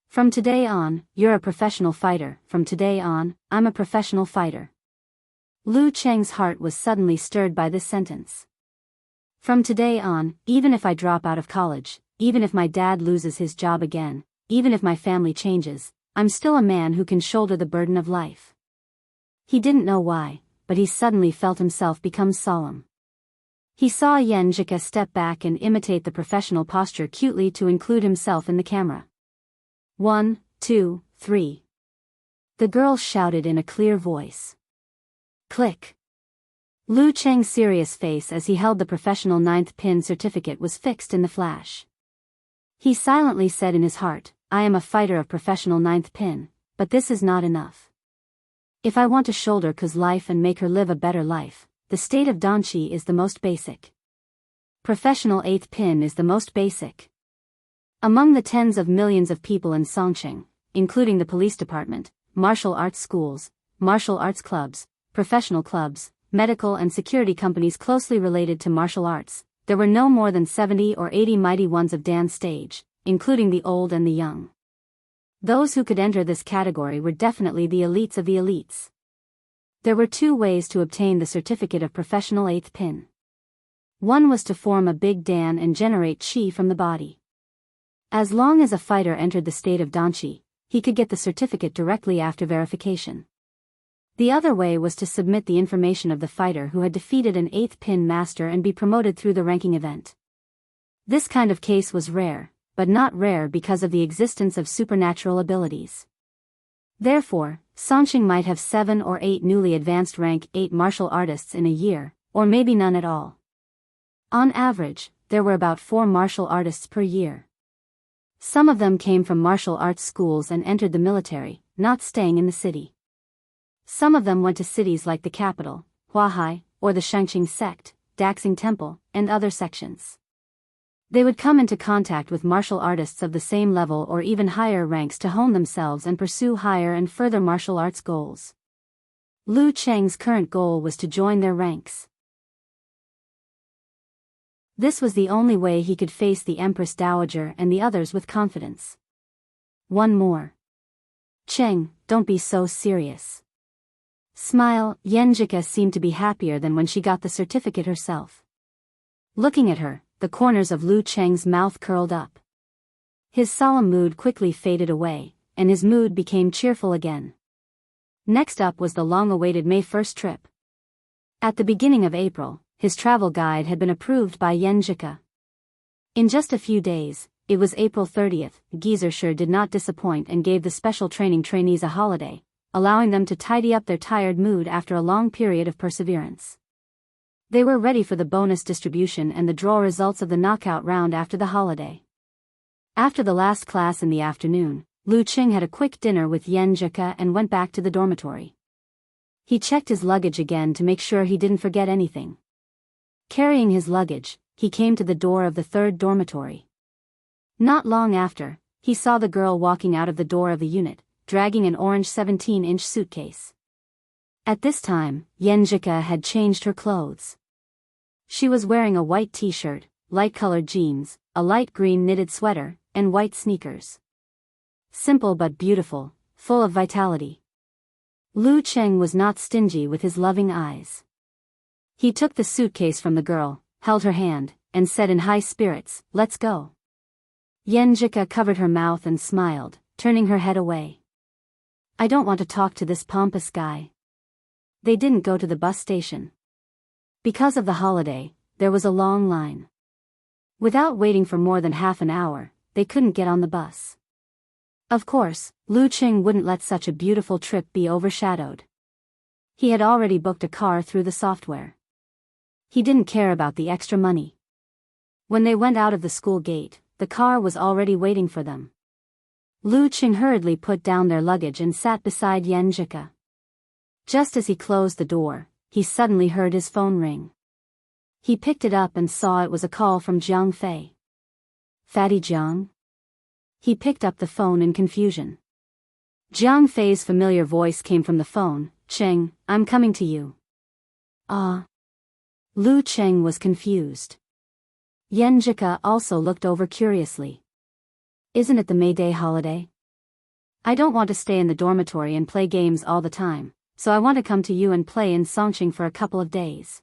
Speaker 1: From today on, you're a professional fighter. From today on, I'm a professional fighter." Lu Cheng's heart was suddenly stirred by this sentence. From today on, even if I drop out of college, even if my dad loses his job again, even if my family changes, I'm still a man who can shoulder the burden of life. He didn't know why, but he suddenly felt himself become solemn. He saw Yan Zhika step back and imitate the professional posture cutely to include himself in the camera. 1, 2, 3. The girl shouted in a clear voice. Click. Lu Cheng's serious face as he held the professional 9th pin certificate was fixed in the flash. He silently said in his heart, "I am a fighter of professional 9th pin, but this is not enough. If I want to shoulder Ku's life and make her live a better life, the state of Danqi is the most basic. Professional 8th pin is the most basic. Among the tens of millions of people in Songqing, including the police department, martial arts schools, martial arts clubs, professional clubs, medical and security companies closely related to martial arts, there were no more than 70 or 80 mighty ones of Dan's stage, including the old and the young. Those who could enter this category were definitely the elites of the elites. There were two ways to obtain the certificate of professional 8th pin. One was to form a big Dan and generate qi from the body. As long as a fighter entered the state of Danqi, he could get the certificate directly after verification. The other way was to submit the information of the fighter who had defeated an 8th pin master and be promoted through the ranking event. This kind of case was rare, but not rare because of the existence of supernatural abilities. Therefore, Songqing might have 7 or 8 newly advanced rank 8 martial artists in a year, or maybe none at all. On average, there were about 4 martial artists per year. Some of them came from martial arts schools and entered the military, not staying in the city. Some of them went to cities like the capital, Huahai, or the Shangqing sect, Daxing Temple, and other sections. They would come into contact with martial artists of the same level or even higher ranks to hone themselves and pursue higher and further martial arts goals. Lu Cheng's current goal was to join their ranks. This was the only way he could face the Empress Dowager and the others with confidence. One more. Cheng, don't be so serious. Smile. Yan Zhika seemed to be happier than when she got the certificate herself. Looking at her, the corners of Lu Cheng's mouth curled up. His solemn mood quickly faded away, and his mood became cheerful again. Next up was the long-awaited May 1st trip. At the beginning of April, his travel guide had been approved by Yan Zhika. In just a few days, it was April 30th, Geezer sure did not disappoint and gave the special training trainees a holiday, allowing them to tidy up their tired mood after a long period of perseverance. They were ready for the bonus distribution and the draw results of the knockout round after the holiday. After the last class in the afternoon, Lu Qing had a quick dinner with Yan Zhika and went back to the dormitory. He checked his luggage again to make sure he didn't forget anything. Carrying his luggage, he came to the door of the 3rd dormitory. Not long after, he saw the girl walking out of the door of the unit, dragging an orange 17-inch suitcase. At this time, Yan Zhika had changed her clothes. She was wearing a white t-shirt, light-colored jeans, a light green knitted sweater, and white sneakers. Simple but beautiful, full of vitality. Lu Cheng was not stingy with his loving eyes. He took the suitcase from the girl, held her hand, and said in high spirits, "Let's go." Yan Zhika covered her mouth and smiled, turning her head away. "I don't want to talk to this pompous guy." They didn't go to the bus station. Because of the holiday, there was a long line. Without waiting for more than half an hour, they couldn't get on the bus. Of course, Lu Qing wouldn't let such a beautiful trip be overshadowed. He had already booked a car through the software. He didn't care about the extra money. When they went out of the school gate, the car was already waiting for them. Lu Qing hurriedly put down their luggage and sat beside Yan Zhika. Just as he closed the door, he suddenly heard his phone ring. He picked it up and saw it was a call from Jiang Fei. Fatty Jiang? He picked up the phone in confusion. Jiang Fei's familiar voice came from the phone. Cheng, I'm coming to you. Ah. Lu Cheng was confused. Yenjika also looked over curiously. Isn't it the May Day holiday? I don't want to stay in the dormitory and play games all the time, so I want to come to you and play in Songqing for a couple of days.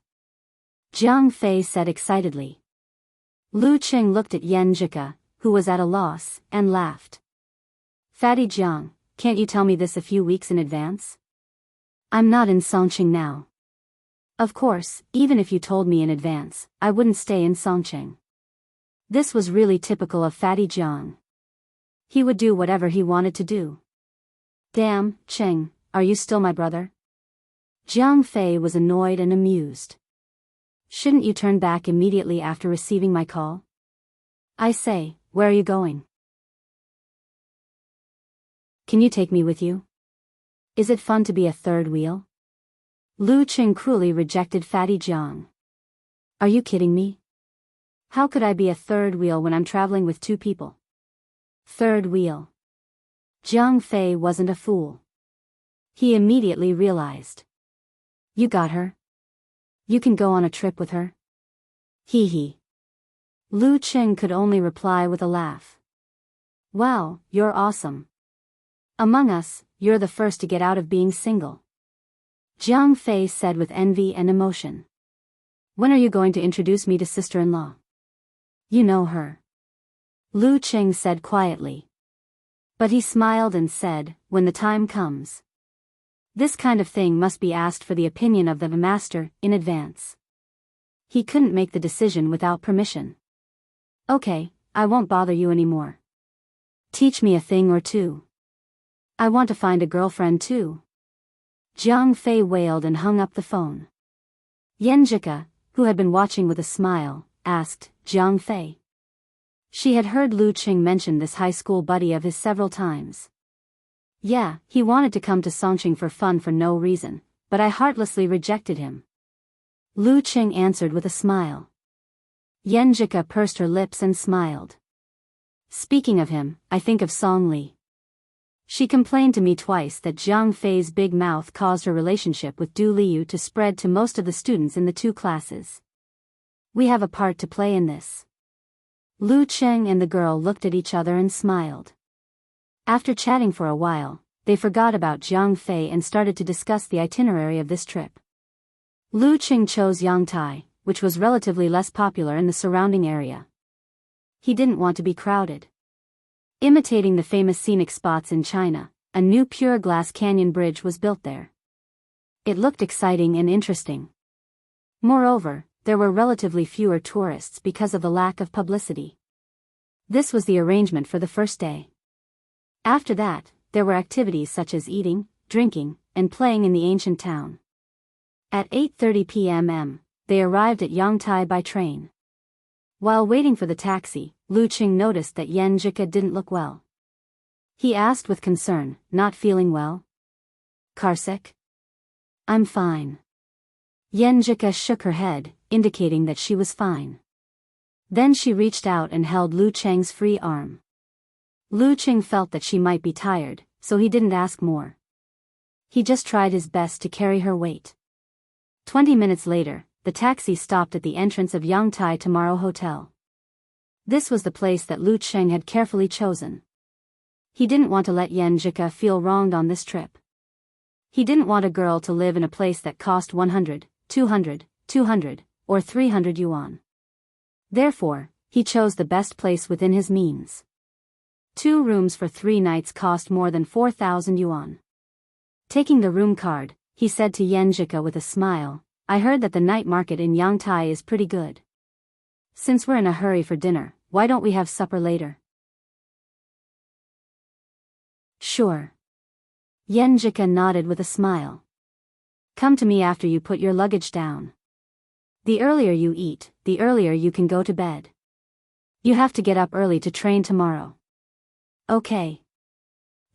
Speaker 1: Jiang Fei said excitedly. Lu Cheng looked at Yenjika, who was at a loss, and laughed. Fatty Jiang, can't you tell me this a few weeks in advance? I'm not in Songqing now. Of course, even if you told me in advance, I wouldn't stay in Songqing. This was really typical of Fatty Jiang. He would do whatever he wanted to do. Damn, Cheng, are you still my brother? Jiang Fei was annoyed and amused. Shouldn't you turn back immediately after receiving my call? I say, where are you going? Can you take me with you? Is it fun to be a third wheel? Lu Cheng cruelly rejected Fatty Jiang. Are you kidding me? How could I be a third wheel when I'm traveling with two people? Third wheel. Jiang Fei wasn't a fool. He immediately realized. You got her? You can go on a trip with her? Hee hee. Lu Cheng could only reply with a laugh. Wow, you're awesome. Among us, you're the first to get out of being single. Jiang Fei said with envy and emotion. When are you going to introduce me to sister-in-law? You know her. Lu Cheng said quietly. But he smiled and said, when the time comes. This kind of thing must be asked for the opinion of the master in advance. He couldn't make the decision without permission. Okay, I won't bother you anymore. Teach me a thing or two. I want to find a girlfriend too. Jiang Fei wailed and hung up the phone. Yenjika, who had been watching with a smile, asked Jiang Fei. She had heard Lu Cheng mention this high school buddy of his several times. Yeah, he wanted to come to Songqing for fun for no reason, but I heartlessly rejected him. Lu Cheng answered with a smile. Yenjika pursed her lips and smiled. Speaking of him, I think of Song Li. She complained to me twice that Jiang Fei's big mouth caused her relationship with Du Liu to spread to most of the students in the two classes. We have a part to play in this. Lu Cheng and the girl looked at each other and smiled. After chatting for a while, they forgot about Jiang Fei and started to discuss the itinerary of this trip. Lu Cheng chose Yangtai, which was relatively less popular in the surrounding area. He didn't want to be crowded. Imitating the famous scenic spots in China, a new pure glass canyon bridge was built there. It looked exciting and interesting. Moreover, there were relatively fewer tourists because of the lack of publicity. This was the arrangement for the first day. After that, there were activities such as eating, drinking, and playing in the ancient town. At 8:30 p.m., they arrived at Yangtai by train. While waiting for the taxi, Lu Cheng noticed that Yenjika didn't look well. He asked with concern, not feeling well? Carsick? I'm fine. Yenjika shook her head, indicating that she was fine. Then she reached out and held Lu Cheng's free arm. Lu Cheng felt that she might be tired, so he didn't ask more. He just tried his best to carry her weight. 20 minutes later, the taxi stopped at the entrance of Yangtai Tomorrow Hotel. This was the place that Lu Cheng had carefully chosen. He didn't want to let Yenjika feel wronged on this trip. He didn't want a girl to live in a place that cost 100, 200, or 300 yuan. Therefore, he chose the best place within his means. 2 rooms for 3 nights cost more than 4,000 yuan. Taking the room card, he said to Yenjika with a smile, I heard that the night market in Yangtai is pretty good. Since we're in a hurry for dinner, why don't we have supper later? Sure. Yenjika nodded with a smile. Come to me after you put your luggage down. The earlier you eat, the earlier you can go to bed. You have to get up early to train tomorrow. Okay.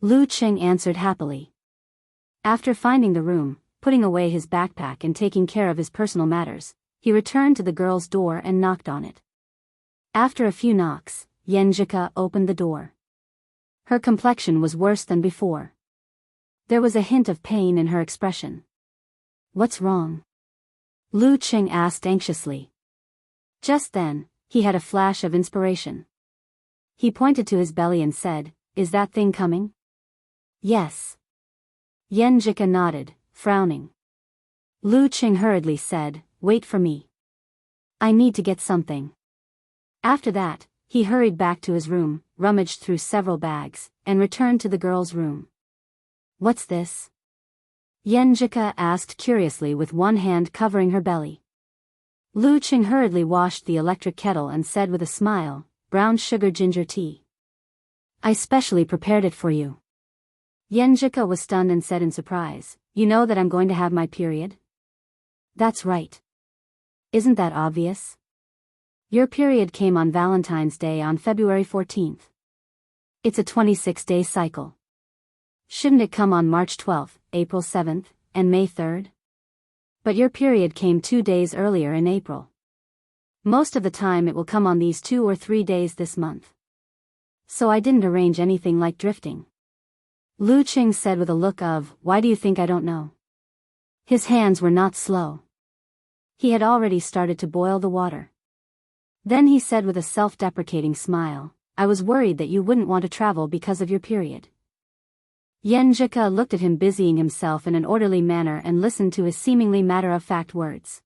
Speaker 1: Lu Cheng answered happily. After finding the room, putting away his backpack and taking care of his personal matters, he returned to the girl's door and knocked on it. After a few knocks, Yenjika opened the door. Her complexion was worse than before. There was a hint of pain in her expression. What's wrong? Lu Qing asked anxiously. Just then, he had a flash of inspiration. He pointed to his belly and said, "Is that thing coming?" "Yes." Yenjika nodded, frowning. Lu Qing hurriedly said, "Wait for me. I need to get something." After that, he hurried back to his room, rummaged through several bags, and returned to the girl's room. "What's this?" Yenjika asked curiously with one hand covering her belly. Lu Qing hurriedly washed the electric kettle and said with a smile, "Brown sugar ginger tea. I specially prepared it for you." Yenjika was stunned and said in surprise, "You know that I'm going to have my period?" "That's right. Isn't that obvious? Your period came on Valentine's Day on February 14th. It's a 26-day cycle. Shouldn't it come on March 12th, April 7th, and May 3rd? But your period came 2 days earlier in April. Most of the time it will come on these 2 or 3 days this month. So I didn't arrange anything like drifting." Lu Qing said with a look of, "Why do you think I don't know?" His hands were not slow. He had already started to boil the water. Then he said with a self-deprecating smile, "I was worried that you wouldn't want to travel because of your period." Yenjika looked at him busying himself in an orderly manner and listened to his seemingly matter-of-fact words.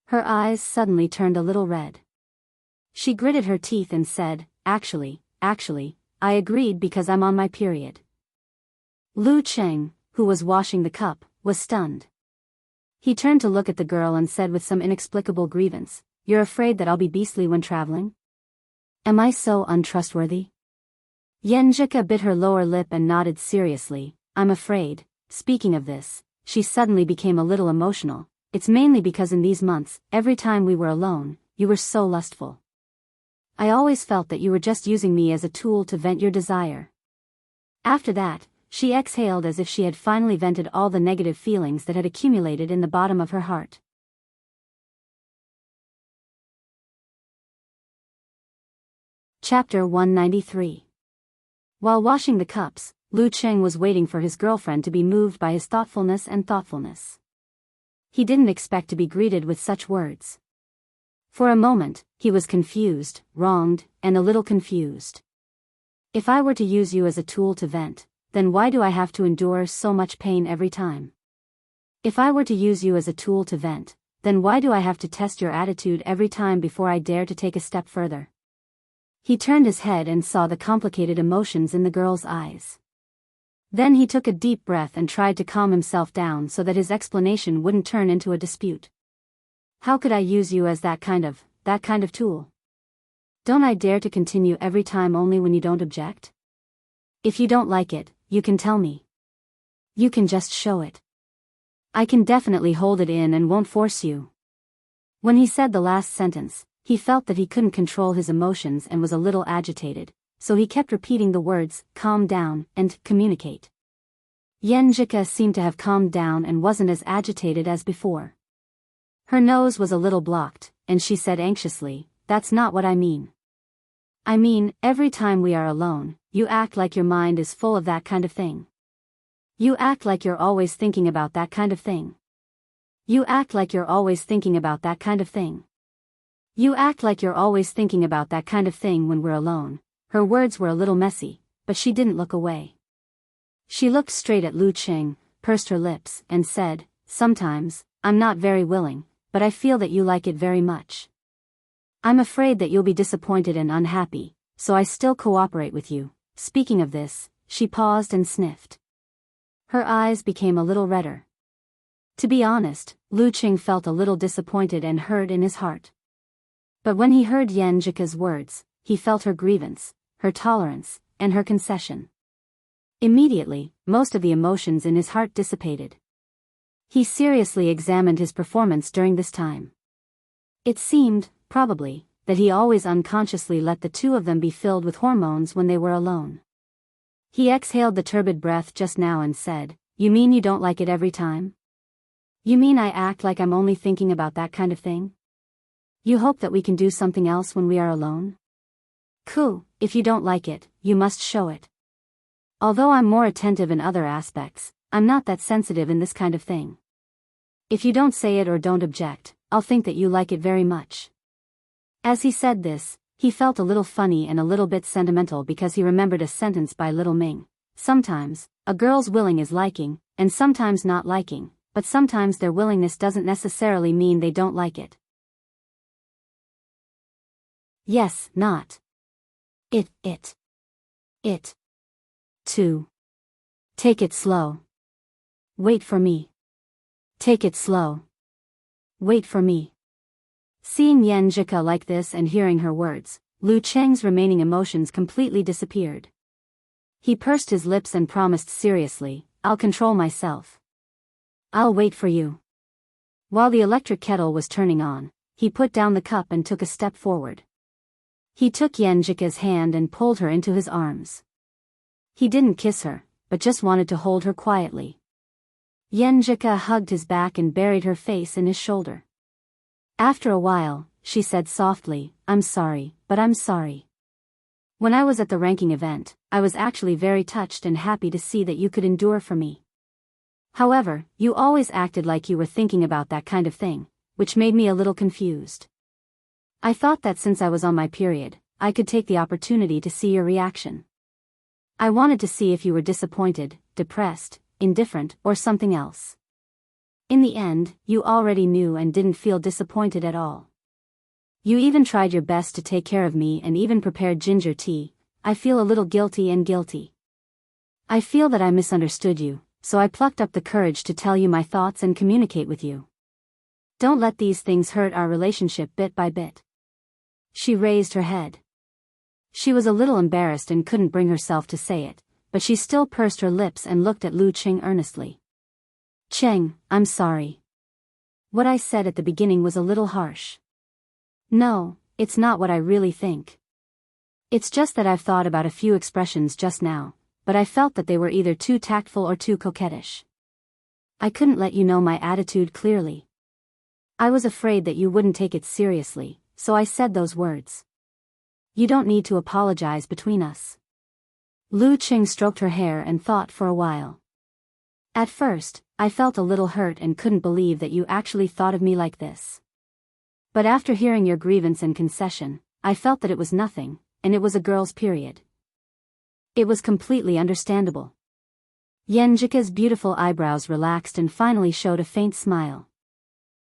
Speaker 1: Her eyes suddenly turned a little red. She gritted her teeth and said, Actually, I agreed because I'm on my period." Lu Qing, who was washing the cup, was stunned. He turned to look at the girl and said with some inexplicable grievance, "You're afraid that I'll be beastly when traveling? Am I so untrustworthy?" Yenjika bit her lower lip and nodded seriously, "I'm afraid." Speaking of this, she suddenly became a little emotional. "It's mainly because in these months, every time we were alone, you were so lustful. I always felt that you were just using me as a tool to vent your desire." After that, she exhaled as if she had finally vented all the negative feelings that had accumulated in the bottom of her heart. Chapter 193. While washing the cups, Lu Qing was waiting for his girlfriend to be moved by his thoughtfulness. He didn't expect to be greeted with such words. For a moment, he was confused, wronged, and a little confused. If I were to use you as a tool to vent, then why do I have to endure so much pain every time? If I were to use you as a tool to vent, then why do I have to test your attitude every time before I dare to take a step further? He turned his head and saw the complicated emotions in the girl's eyes. Then he took a deep breath and tried to calm himself down so that his explanation wouldn't turn into a dispute. "How could I use you as that kind of tool? Don't I dare to continue every time only when you don't object? If you don't like it, you can tell me. You can just show it. I can definitely hold it in and won't force you." When he said the last sentence, he felt that he couldn't control his emotions and was a little agitated, so he kept repeating the words, "Calm down," and "communicate." Yenjika seemed to have calmed down and wasn't as agitated as before. Her nose was a little blocked, and she said anxiously, "That's not what I mean. I mean, every time we are alone, you act like your mind is full of that kind of thing. You act like you're always thinking about that kind of thing. You act like you're always thinking about that kind of thing. You act like you're always thinking about that kind of thing when we're alone." Her words were a little messy, but she didn't look away. She looked straight at Lu Qing, pursed her lips, and said, "Sometimes, I'm not very willing, but I feel that you like it very much. I'm afraid that you'll be disappointed and unhappy, so I still cooperate with you." Speaking of this, she paused and sniffed. Her eyes became a little redder. To be honest, Lu Qing felt a little disappointed and hurt in his heart. But when he heard Yenjika's words, he felt her grievance, her tolerance, and her concession. Immediately, most of the emotions in his heart dissipated. He seriously examined his performance during this time. It seemed, probably, that he always unconsciously let the two of them be filled with hormones when they were alone. He exhaled the turbid breath just now and said, "You mean you don't like it every time? You mean I act like I'm only thinking about that kind of thing? You hope that we can do something else when we are alone? Cool, if you don't like it, you must show it. Although I'm more attentive in other aspects, I'm not that sensitive in this kind of thing. If you don't say it or don't object, I'll think that you like it very much." As he said this, he felt a little funny and a little bit sentimental because he remembered a sentence by Little Ming. Sometimes, a girl's willing is liking, and sometimes not liking, but sometimes their willingness doesn't necessarily mean they don't like it. Yes, not. It. 2. Take it slow. Wait for me. Take it slow. Wait for me. Seeing Yan Jika like this and hearing her words, Lu Cheng's remaining emotions completely disappeared. He pursed his lips and promised seriously, "I'll control myself. I'll wait for you." While the electric kettle was turning on, he put down the cup and took a step forward. He took Yan Jika's hand and pulled her into his arms. He didn't kiss her, but just wanted to hold her quietly. Yan Jika hugged his back and buried her face in his shoulder. After a while, she said softly, "I'm sorry, but I'm sorry. When I was at the ranking event, I was actually very touched and happy to see that you could endure for me. However, you always acted like you were thinking about that kind of thing, which made me a little confused. I thought that since I was on my period, I could take the opportunity to see your reaction. I wanted to see if you were disappointed, depressed, indifferent, or something else. In the end, you already knew and didn't feel disappointed at all. You even tried your best to take care of me and even prepared ginger tea. I feel a little guilty. I feel that I misunderstood you, so I plucked up the courage to tell you my thoughts and communicate with you. Don't let these things hurt our relationship bit by bit." She raised her head. She was a little embarrassed and couldn't bring herself to say it, but she still pursed her lips and looked at Lu Cheng earnestly. "Cheng, I'm sorry. What I said at the beginning was a little harsh. No, it's not what I really think. It's just that I've thought about a few expressions just now, but I felt that they were either too tactful or too coquettish. I couldn't let you know my attitude clearly. I was afraid that you wouldn't take it seriously, so I said those words. You don't need to apologize between us." Lu Cheng stroked her hair and thought for a while. "At first, I felt a little hurt and couldn't believe that you actually thought of me like this. But after hearing your grievance and concession, I felt that it was nothing, and it was a girl's period. It was completely understandable." Yan Jika's beautiful eyebrows relaxed and finally showed a faint smile.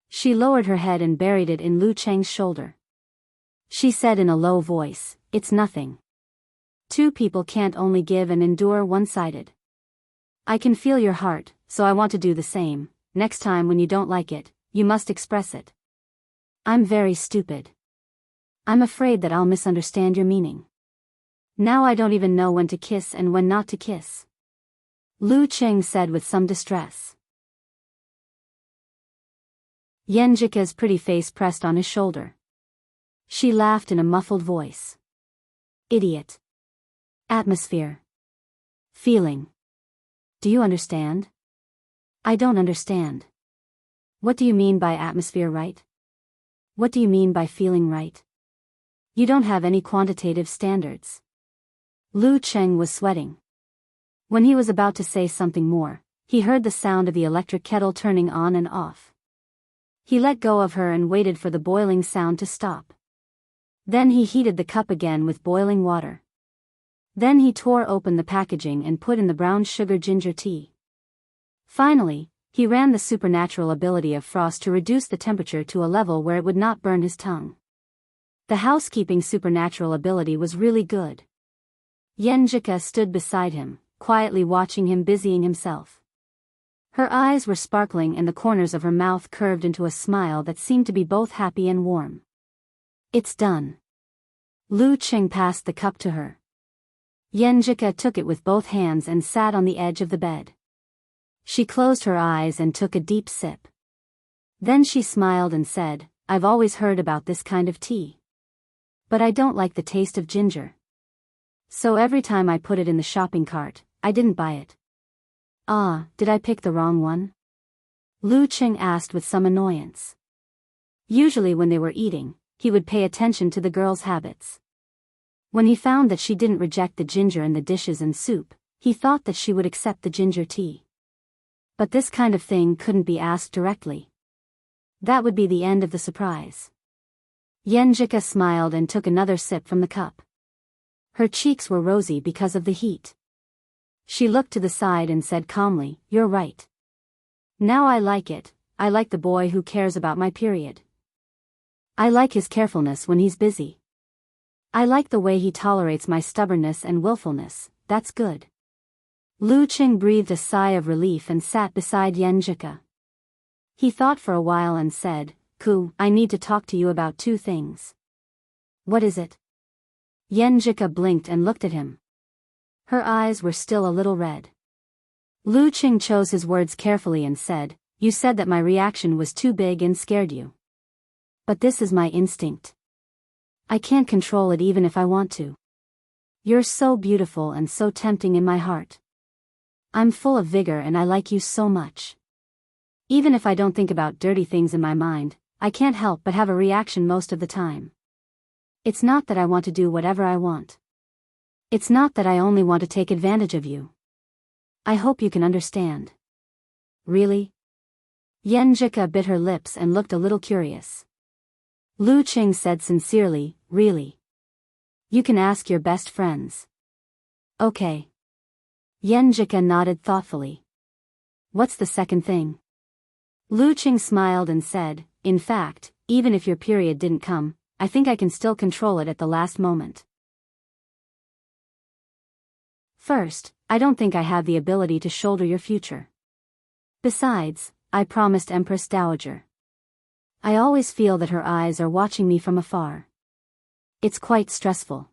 Speaker 1: She lowered her head and buried it in Lu Cheng's shoulder. She said in a low voice, "It's nothing. Two people can't only give and endure one-sided. I can feel your heart, so I want to do the same. Next time when you don't like it, you must express it. I'm very stupid. I'm afraid that I'll misunderstand your meaning. Now I don't even know when to kiss and when not to kiss," Lu Cheng said with some distress. Yan Jika's pretty face pressed on his shoulder. She laughed in a muffled voice. "Idiot. Atmosphere. Feeling. Do you understand?" "I don't understand. What do you mean by atmosphere, right? What do you mean by feeling, right? You don't have any quantitative standards." Lu Cheng was sweating. When he was about to say something more, he heard the sound of the electric kettle turning on and off. He let go of her and waited for the boiling sound to stop. Then he heated the cup again with boiling water. Then he tore open the packaging and put in the brown sugar ginger tea. Finally, he ran the supernatural ability of frost to reduce the temperature to a level where it would not burn his tongue. The housekeeping supernatural ability was really good. Yan Jika stood beside him, quietly watching him busying himself. Her eyes were sparkling and the corners of her mouth curved into a smile that seemed to be both happy and warm. "It's done." Lu Cheng passed the cup to her. Yan Jika took it with both hands and sat on the edge of the bed. She closed her eyes and took a deep sip. Then she smiled and said, "I've always heard about this kind of tea. But I don't like the taste of ginger. So every time I put it in the shopping cart, I didn't buy it." "Ah, did I pick the wrong one?" Lu Cheng asked with some annoyance. Usually when they were eating, he would pay attention to the girl's habits. When he found that she didn't reject the ginger in the dishes and soup, he thought that she would accept the ginger tea. But this kind of thing couldn't be asked directly. That would be the end of the surprise. Yenjika smiled and took another sip from the cup. Her cheeks were rosy because of the heat. She looked to the side and said calmly, "You're right. Now I like it. I like the boy who cares about my period. I like his carefulness when he's busy. I like the way he tolerates my stubbornness and willfulness. That's good." Lu Qing breathed a sigh of relief and sat beside Yenjika. He thought for a while and said, "Ku, I need to talk to you about two things." "What is it?" Yenjika blinked and looked at him. Her eyes were still a little red. Lu Qing chose his words carefully and said, "You said that my reaction was too big and scared you. But this is my instinct. I can't control it even if I want to. You're so beautiful and so tempting in my heart. I'm full of vigor and I like you so much. Even if I don't think about dirty things in my mind, I can't help but have a reaction most of the time. It's not that I want to do whatever I want. It's not that I only want to take advantage of you. I hope you can understand." "Really?" Yenjika bit her lips and looked a little curious. Lu Qing said sincerely, "Really? You can ask your best friends." "Okay." Yenjika nodded thoughtfully. "What's the second thing?" Lu Qing smiled and said, "In fact, even if your period didn't come, I think I can still control it at the last moment. First, I don't think I have the ability to shoulder your future. Besides, I promised Empress Dowager. I always feel that her eyes are watching me from afar. It's quite stressful.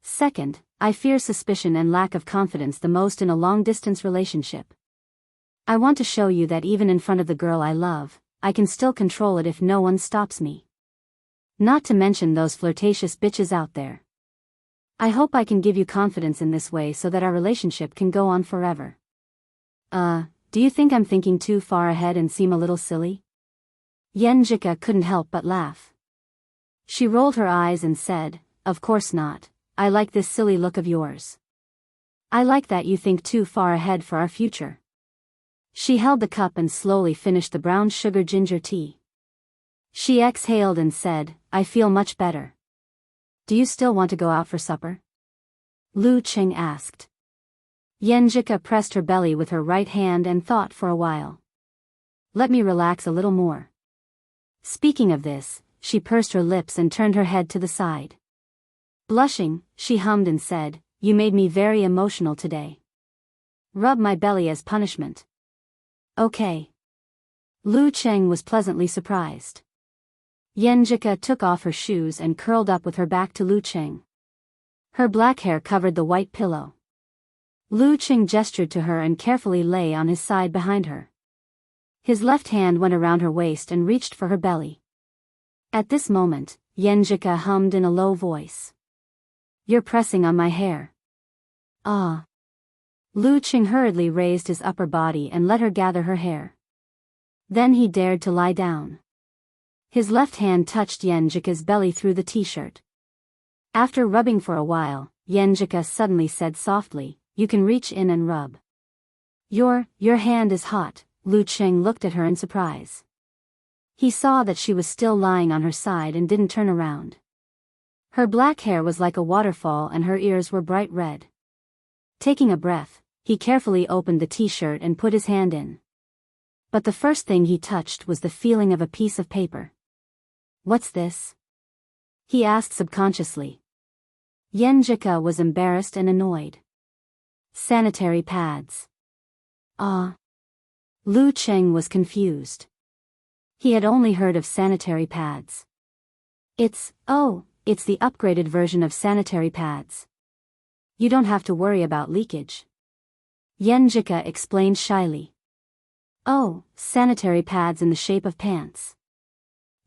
Speaker 1: Second, I fear suspicion and lack of confidence the most in a long-distance relationship. I want to show you that even in front of the girl I love, I can still control it if no one stops me. Not to mention those flirtatious bitches out there. I hope I can give you confidence in this way so that our relationship can go on forever." Do you think I'm thinking too far ahead and seem a little silly?" Yenjika couldn't help but laugh. She rolled her eyes and said, "Of course not. I like this silly look of yours. I like that you think too far ahead for our future." She held the cup and slowly finished the brown sugar ginger tea. She exhaled and said, "I feel much better. Do you still want to go out for supper?" Lu Qing asked. Yenjika pressed her belly with her right hand and thought for a while. "Let me relax a little more." Speaking of this, she pursed her lips and turned her head to the side. Blushing, she hummed and said, "You made me very emotional today. Rub my belly as punishment." "Okay." Lu Qing was pleasantly surprised. Yenjika took off her shoes and curled up with her back to Lu Qing. Her black hair covered the white pillow. Lu Qing gestured to her and carefully lay on his side behind her. His left hand went around her waist and reached for her belly. At this moment, Yenjika hummed in a low voice. "You're pressing on my hair." "Ah." Lu Qing hurriedly raised his upper body and let her gather her hair. Then he dared to lie down. His left hand touched Yenjika's belly through the t-shirt. After rubbing for a while, Yenjika suddenly said softly, "You can reach in and rub." Your hand is hot." Lu Qing looked at her in surprise. He saw that she was still lying on her side and didn't turn around. Her black hair was like a waterfall and her ears were bright red. Taking a breath, he carefully opened the t-shirt and put his hand in. But the first thing he touched was the feeling of a piece of paper. "What's this?" he asked subconsciously. Yenjika was embarrassed and annoyed. "Sanitary pads." "Ah." Lu Qing was confused. He had only heard of sanitary pads. It's the upgraded version of sanitary pads. You don't have to worry about leakage." Yenjika explained shyly. "Oh, sanitary pads in the shape of pants."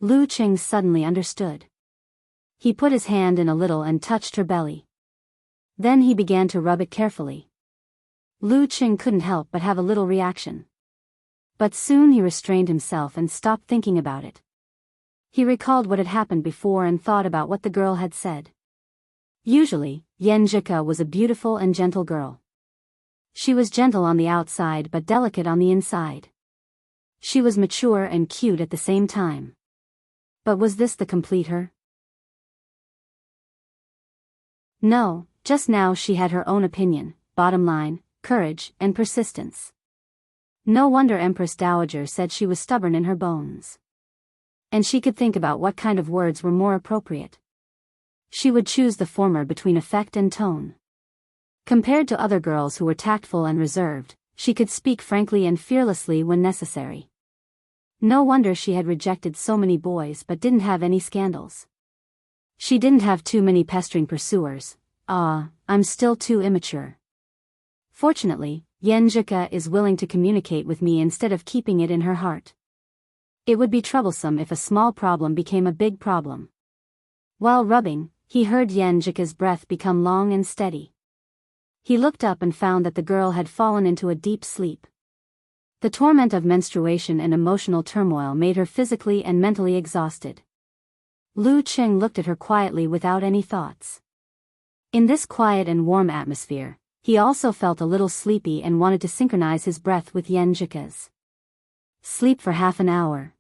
Speaker 1: Lu Qing suddenly understood. He put his hand in a little and touched her belly. Then he began to rub it carefully. Lu Qing couldn't help but have a little reaction. But soon he restrained himself and stopped thinking about it. He recalled what had happened before and thought about what the girl had said. Usually, Yenjika was a beautiful and gentle girl. She was gentle on the outside but delicate on the inside. She was mature and cute at the same time. But was this the complete her? No, just now she had her own opinion, bottom line, courage, and persistence. No wonder Empress Dowager said she was stubborn in her bones. And she could think about what kind of words were more appropriate. She would choose the former between effect and tone. Compared to other girls who were tactful and reserved, she could speak frankly and fearlessly when necessary. No wonder she had rejected so many boys but didn't have any scandals. She didn't have too many pestering pursuers. I'm still too immature. Fortunately, Yenjika is willing to communicate with me instead of keeping it in her heart. It would be troublesome if a small problem became a big problem. While rubbing, he heard Yenjika's breath become long and steady. He looked up and found that the girl had fallen into a deep sleep. The torment of menstruation and emotional turmoil made her physically and mentally exhausted. Lu Qing looked at her quietly without any thoughts. In this quiet and warm atmosphere, he also felt a little sleepy and wanted to synchronize his breath with Yenjika's. Sleep for half an hour.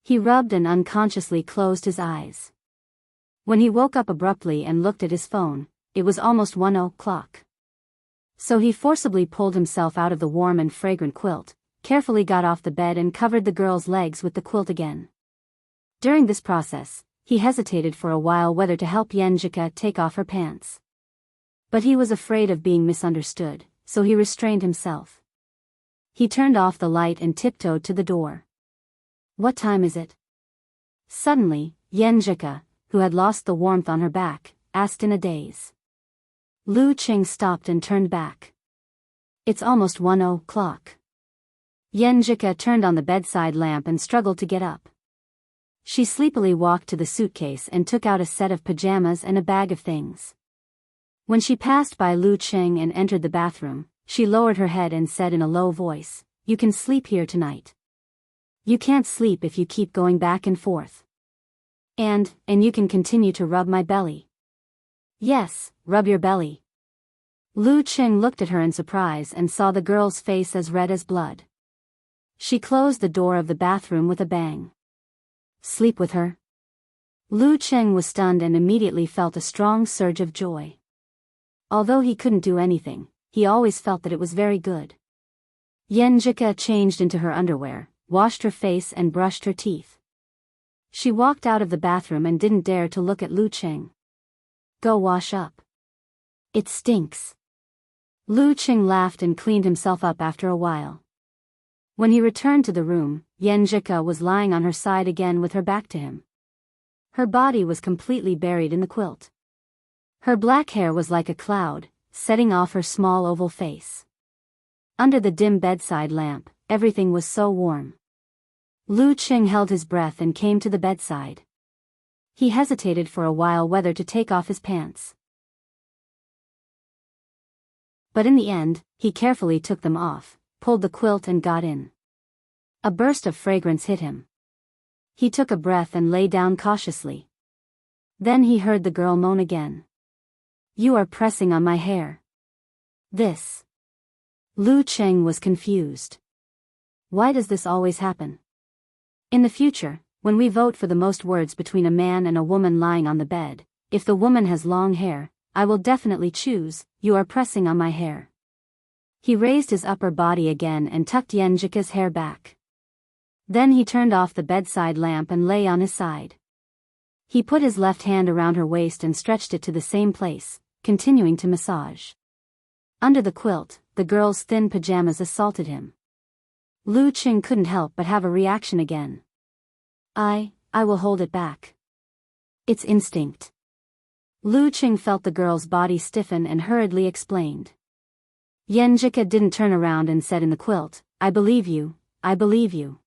Speaker 1: He rubbed and unconsciously closed his eyes. When he woke up abruptly and looked at his phone, it was almost 1 o'clock. So he forcibly pulled himself out of the warm and fragrant quilt, carefully got off the bed and covered the girl's legs with the quilt again. During this process, he hesitated for a while whether to help Yenjika take off her pants. But he was afraid of being misunderstood, so he restrained himself. He turned off the light and tiptoed to the door. What time is it? Suddenly, Yenjika, who had lost the warmth on her back, asked in a daze. Lu Qing stopped and turned back. It's almost 1 o'clock. Yenjika turned on the bedside lamp and struggled to get up. She sleepily walked to the suitcase and took out a set of pajamas and a bag of things. When she passed by Lu Qing and entered the bathroom, she lowered her head and said in a low voice, "You can sleep here tonight. You can't sleep if you keep going back and forth. And you can continue to rub my belly." "Yes, rub your belly." Lu Qing looked at her in surprise and saw the girl's face as red as blood. She closed the door of the bathroom with a bang. Sleep with her? Lu Qing was stunned and immediately felt a strong surge of joy. Although he couldn't do anything, he always felt that it was very good. Yenjika changed into her underwear, washed her face and brushed her teeth. She walked out of the bathroom and didn't dare to look at Lu Qing. "Go wash up. It stinks." Lu Qing laughed and cleaned himself up after a while. When he returned to the room, Yenjika was lying on her side again with her back to him. Her body was completely buried in the quilt. Her black hair was like a cloud, setting off her small oval face. Under the dim bedside lamp, everything was so warm. Lu Qing held his breath and came to the bedside. He hesitated for a while whether to take off his pants. But in the end, he carefully took them off, pulled the quilt and got in. A burst of fragrance hit him. He took a breath and lay down cautiously. Then he heard the girl moan again. "You are pressing on my hair." "This." Lu Qing was confused. Why does this always happen? In the future, when we vote for the most words between a man and a woman lying on the bed, if the woman has long hair, I will definitely choose, "You are pressing on my hair." He raised his upper body again and tucked Yenjika's hair back. Then he turned off the bedside lamp and lay on his side. He put his left hand around her waist and stretched it to the same place, continuing to massage. Under the quilt, the girl's thin pajamas assaulted him. Lu Qing couldn't help but have a reaction again. I will hold it back. It's instinct." Lu Qing felt the girl's body stiffen and hurriedly explained. Yenjika didn't turn around and said in the quilt, "I believe you, I believe you."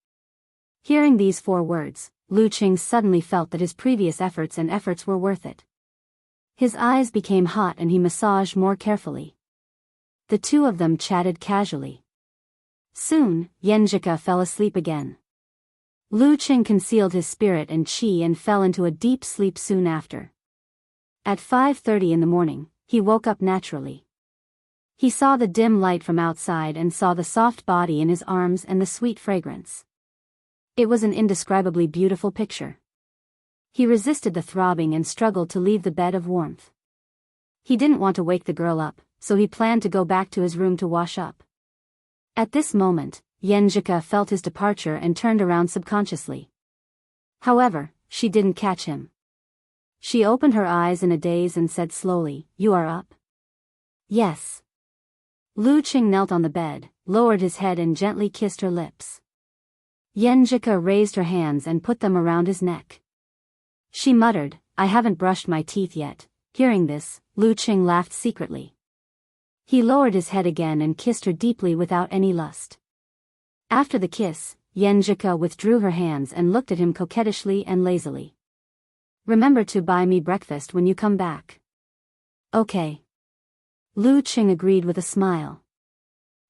Speaker 1: Hearing these 4 words, Lu Qing suddenly felt that his previous efforts were worth it. His eyes became hot and he massaged more carefully. The two of them chatted casually. Soon, Yenjika fell asleep again. Lu Qing concealed his spirit and qi and fell into a deep sleep soon after. At 5:30 in the morning, he woke up naturally. He saw the dim light from outside and saw the soft body in his arms and the sweet fragrance. It was an indescribably beautiful picture. He resisted the throbbing and struggled to leave the bed of warmth. He didn't want to wake the girl up, so he planned to go back to his room to wash up. At this moment, Yenjika felt his departure and turned around subconsciously. However, she didn't catch him. She opened her eyes in a daze and said slowly, "You are up?" "Yes." Lu Qing knelt on the bed, lowered his head and gently kissed her lips. Yenjika raised her hands and put them around his neck. She muttered, "I haven't brushed my teeth yet." Hearing this, Lu Qing laughed secretly. He lowered his head again and kissed her deeply without any lust. After the kiss, Yenjika withdrew her hands and looked at him coquettishly and lazily. "Remember to buy me breakfast when you come back." "Okay." Lu Qing agreed with a smile.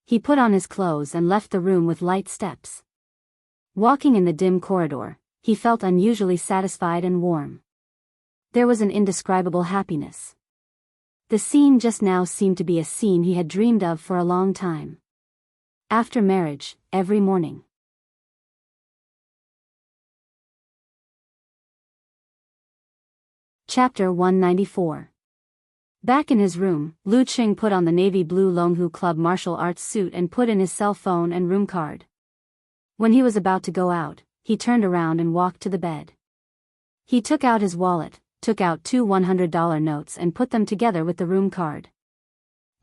Speaker 1: He put on his clothes and left the room with light steps. Walking in the dim corridor, he felt unusually satisfied and warm. There was an indescribable happiness. The scene just now seemed to be a scene he had dreamed of for a long time. After marriage, every morning. Chapter 194. Back in his room, Lu Qing put on the navy blue Longhu Club martial arts suit and put in his cell phone and room card. When he was about to go out, he turned around and walked to the bed. He took out his wallet, took out 2 $100 notes and put them together with the room card.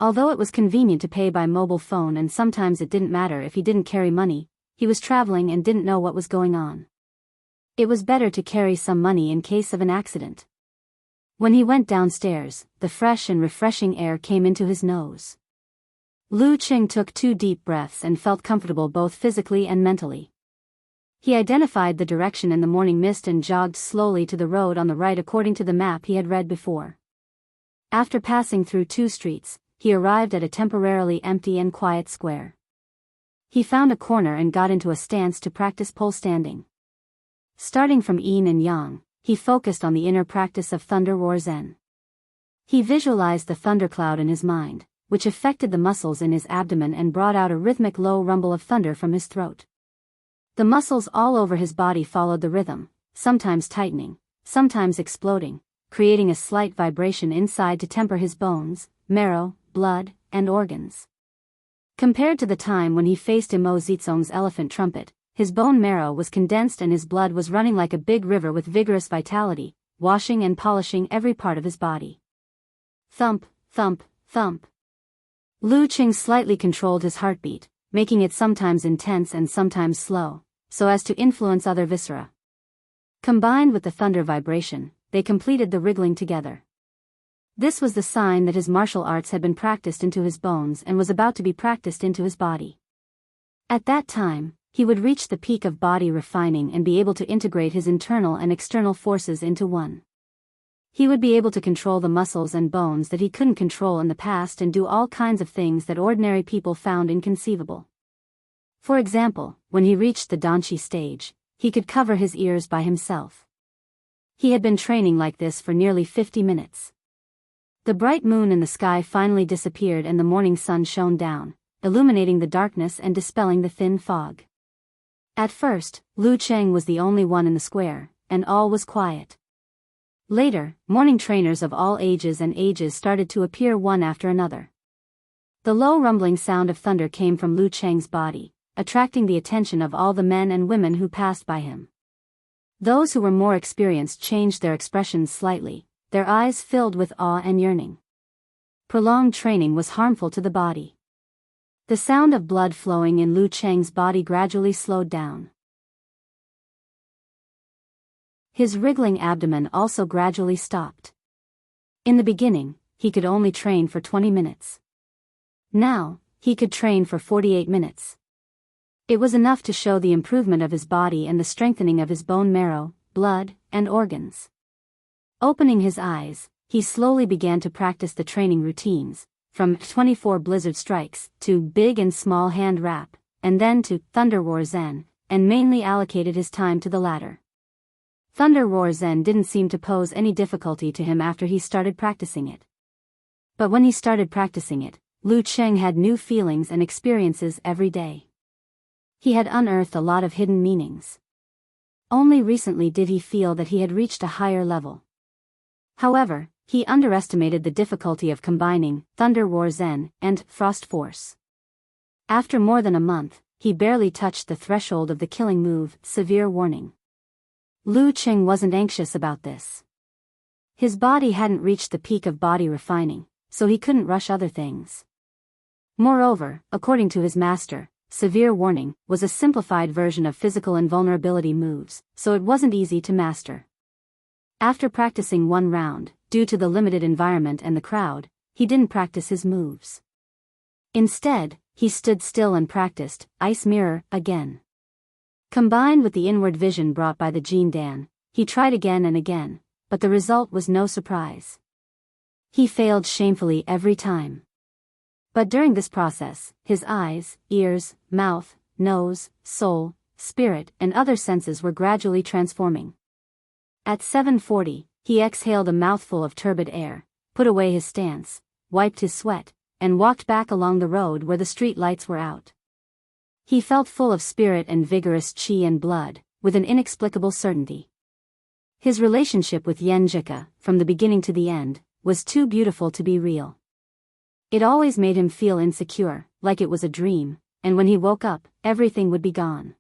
Speaker 1: Although it was convenient to pay by mobile phone and sometimes it didn't matter if he didn't carry money, he was traveling and didn't know what was going on. It was better to carry some money in case of an accident. When he went downstairs, the fresh and refreshing air came into his nose. Lu Qing took 2 deep breaths and felt comfortable both physically and mentally. He identified the direction in the morning mist and jogged slowly to the road on the right according to the map he had read before. After passing through 2 streets, he arrived at a temporarily empty and quiet square. He found a corner and got into a stance to practice pole standing. Starting from yin and yang, he focused on the inner practice of thunder roar zen. He visualized the thundercloud in his mind, which affected the muscles in his abdomen and brought out a rhythmic low rumble of thunder from his throat. The muscles all over his body followed the rhythm, sometimes tightening, sometimes exploding, creating a slight vibration inside to temper his bones, marrow, blood, and organs. Compared to the time when he faced Imo Zizong's elephant trumpet, his bone marrow was condensed and his blood was running like a big river with vigorous vitality, washing and polishing every part of his body. Thump, thump, thump. Lu Qing slightly controlled his heartbeat, making it sometimes intense and sometimes slow, so as to influence other viscera. Combined with the thunder vibration, they completed the wriggling together. This was the sign that his martial arts had been practiced into his bones and was about to be practiced into his body. At that time, he would reach the peak of body refining and be able to integrate his internal and external forces into one. He would be able to control the muscles and bones that he couldn't control in the past and do all kinds of things that ordinary people found inconceivable. For example, when he reached the Danchi stage, he could cover his ears by himself. He had been training like this for nearly 50 minutes. The bright moon in the sky finally disappeared and the morning sun shone down, illuminating the darkness and dispelling the thin fog. At first, Lu Qing was the only one in the square, and all was quiet. Later, morning trainers of all ages and ages started to appear one after another. The low rumbling sound of thunder came from Lu Qing's body, attracting the attention of all the men and women who passed by him. Those who were more experienced changed their expressions slightly, their eyes filled with awe and yearning. Prolonged training was harmful to the body. The sound of blood flowing in Lu Qing's body gradually slowed down. His wriggling abdomen also gradually stopped. In the beginning, he could only train for 20 minutes. Now, he could train for 48 minutes. It was enough to show the improvement of his body and the strengthening of his bone marrow, blood, and organs. Opening his eyes, he slowly began to practice the training routines, from 24 blizzard strikes, to big and small hand wrap, and then to Thunder Roar Zen, and mainly allocated his time to the latter. Thunder Roar Zen didn't seem to pose any difficulty to him after he started practicing it. But when he started practicing it, Lu Cheng had new feelings and experiences every day. He had unearthed a lot of hidden meanings. Only recently did he feel that he had reached a higher level. However, he underestimated the difficulty of combining Thunder War Zen and Frost Force. After more than a month, he barely touched the threshold of the killing move, Severe Warning. Lu Cheng wasn't anxious about this. His body hadn't reached the peak of body refining, so he couldn't rush other things. Moreover, according to his master, Severe Warning was a simplified version of physical invulnerability moves, so it wasn't easy to master. After practicing one round, due to the limited environment and the crowd, he didn't practice his moves. Instead, he stood still and practiced Ice Mirror again. Combined with the inward vision brought by the Jin Dan, he tried again and again, but the result was no surprise. He failed shamefully every time. But during this process, his eyes, ears, mouth, nose, soul, spirit, and other senses were gradually transforming. At 7:40, he exhaled a mouthful of turbid air, put away his stance, wiped his sweat, and walked back along the road where the street lights were out. He felt full of spirit and vigorous chi and blood, with an inexplicable certainty. His relationship with Yen Jika, from the beginning to the end, was too beautiful to be real. It always made him feel insecure, like it was a dream, and when he woke up, everything would be gone.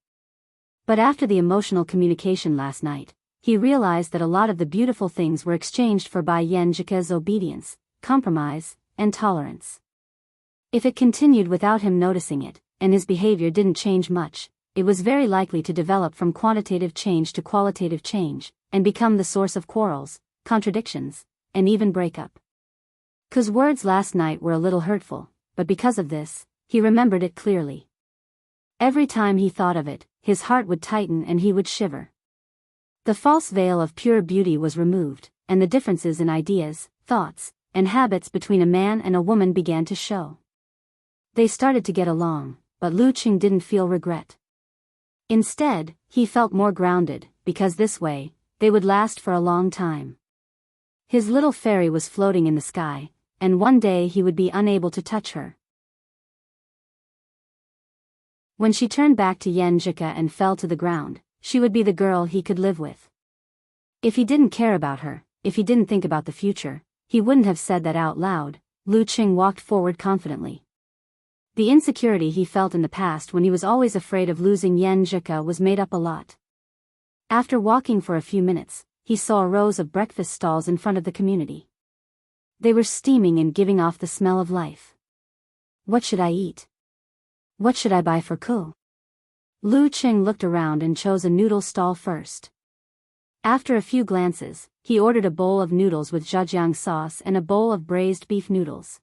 Speaker 1: But after the emotional communication last night, he realized that a lot of the beautiful things were exchanged for by Yen Jika's obedience, compromise, and tolerance. If it continued without him noticing it, and his behavior didn't change much, it was very likely to develop from quantitative change to qualitative change, and become the source of quarrels, contradictions, and even breakup. Cause words last night were a little hurtful, but because of this, he remembered it clearly. Every time he thought of it, his heart would tighten and he would shiver. The false veil of pure beauty was removed, and the differences in ideas, thoughts, and habits between a man and a woman began to show. They started to get along, but Lu Cheng didn't feel regret. Instead, he felt more grounded, because this way, they would last for a long time. His little fairy was floating in the sky, and one day he would be unable to touch her. When she turned back to Yen Jika and fell to the ground, she would be the girl he could live with. If he didn't care about her, if he didn't think about the future, he wouldn't have said that out loud. Lu Cheng walked forward confidently. The insecurity he felt in the past when he was always afraid of losing Yen Jika was made up a lot. After walking for a few minutes, he saw rows of breakfast stalls in front of the community. They were steaming and giving off the smell of life. What should I eat? What should I buy for Ko? Lu Cheng looked around and chose a noodle stall first. After a few glances, he ordered a bowl of noodles with zhejiang sauce and a bowl of braised beef noodles.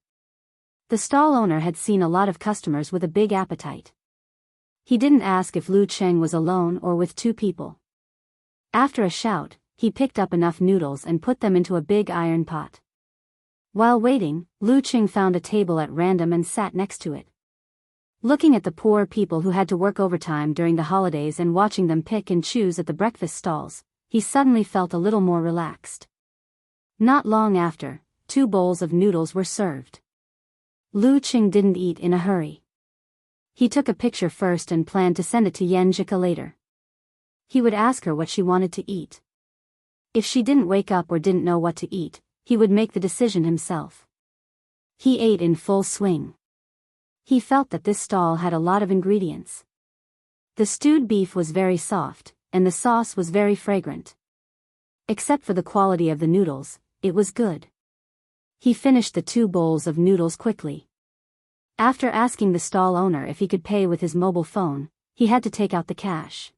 Speaker 1: The stall owner had seen a lot of customers with a big appetite. He didn't ask if Lu Cheng was alone or with two people. After a shout, he picked up enough noodles and put them into a big iron pot. While waiting, Lu Cheng found a table at random and sat next to it. Looking at the poor people who had to work overtime during the holidays and watching them pick and choose at the breakfast stalls, he suddenly felt a little more relaxed. Not long after, 2 bowls of noodles were served. Lu Cheng didn't eat in a hurry. He took a picture first and planned to send it to Yen Jika later. He would ask her what she wanted to eat. If she didn't wake up or didn't know what to eat, he would make the decision himself. He ate in full swing. He felt that this stall had a lot of ingredients. The stewed beef was very soft, and the sauce was very fragrant. Except for the quality of the noodles, it was good. He finished the 2 bowls of noodles quickly. After asking the stall owner if he could pay with his mobile phone, he had to take out the cash.